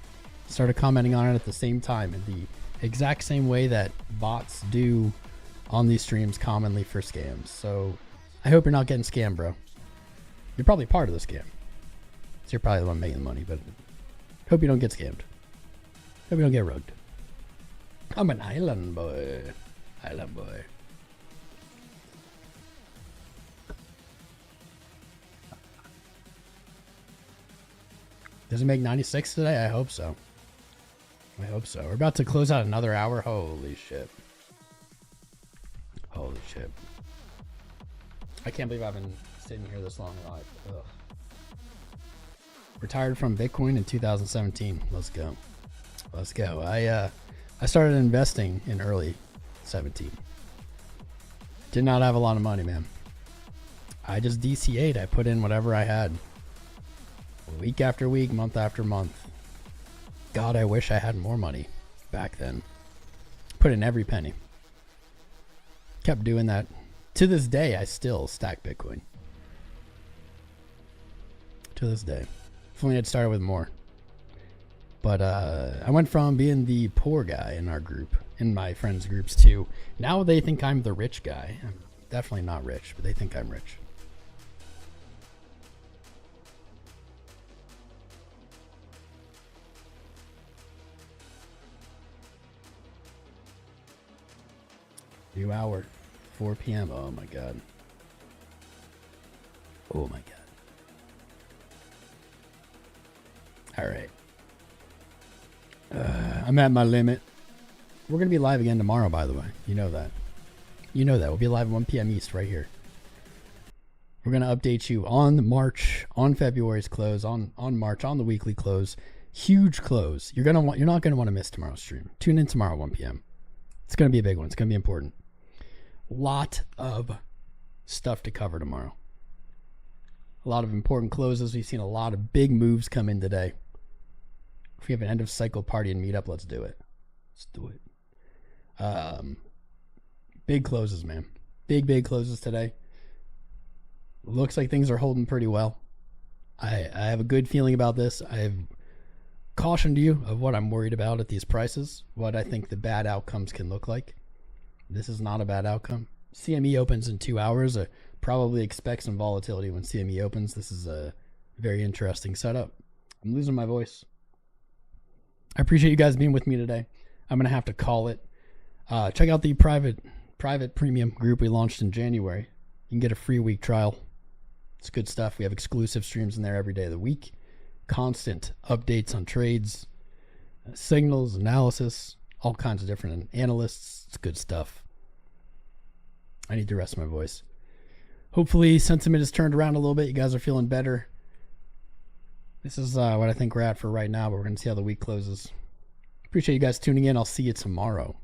started commenting on it at the same time, in the exact same way that bots do on these streams commonly for scams. So I hope you're not getting scammed, bro. You're probably part of the scam. So you're probably the one making the money, but hope you don't get scammed. Hope you don't get rugged. I'm an island boy. Island boy. Does it make 96 today? I hope so. I hope so. We're about to close out another hour. Holy shit. Holy shit. I can't believe I've been sitting here this long live. Ugh. Retired from Bitcoin in 2017. Let's go. Let's go. I started investing in early 17. Did not have a lot of money, man. I just DCA'd. I put in whatever I had. Week after week, month after month. God, I wish I had more money back then. Put in every penny. Kept doing that. To this day, I still stack Bitcoin. To this day. If only I'd started with more. But I went from being the poor guy in our group, in my friends' groups too. Now they think I'm the rich guy. I'm definitely not rich, but they think I'm rich. New hour, 4 p.m. Oh my god. Oh my god. All right. I'm at my limit. We're going to be live again tomorrow, by the way. You know that. You know that. We'll be live at 1 p.m. East right here. We're going to update you on March, on February's close, on March, on the weekly close. Huge close. You're not going to want to miss tomorrow's stream. Tune in tomorrow at 1 p.m. It's going to be a big one. It's going to be important. Lot of stuff to cover tomorrow. A lot of important closes. We've seen a lot of big moves come in today. If we have an end of cycle party and meet up, let's do it. Let's do it. Big closes, man. Big closes today. Looks like things are holding pretty well. I have a good feeling about this. I've cautioned you of what I'm worried about at these prices, what I think the bad outcomes can look like. This is not a bad outcome. CME opens in 2 hours. Probably expect some volatility when CME opens. This is a very interesting setup. I'm losing my voice. I appreciate you guys being with me today. I'm going to have to call it. Check out the private premium group we launched in January. You can get a free week trial. It's good stuff. We have exclusive streams in there every day of the week. Constant updates on trades, signals, analysis, all kinds of different analysts. It's good stuff. I need to rest my voice. Hopefully sentiment has turned around a little bit. You guys are feeling better. This is what I think we're at for right now, but we're going to see how the week closes. Appreciate you guys tuning in. I'll see you tomorrow.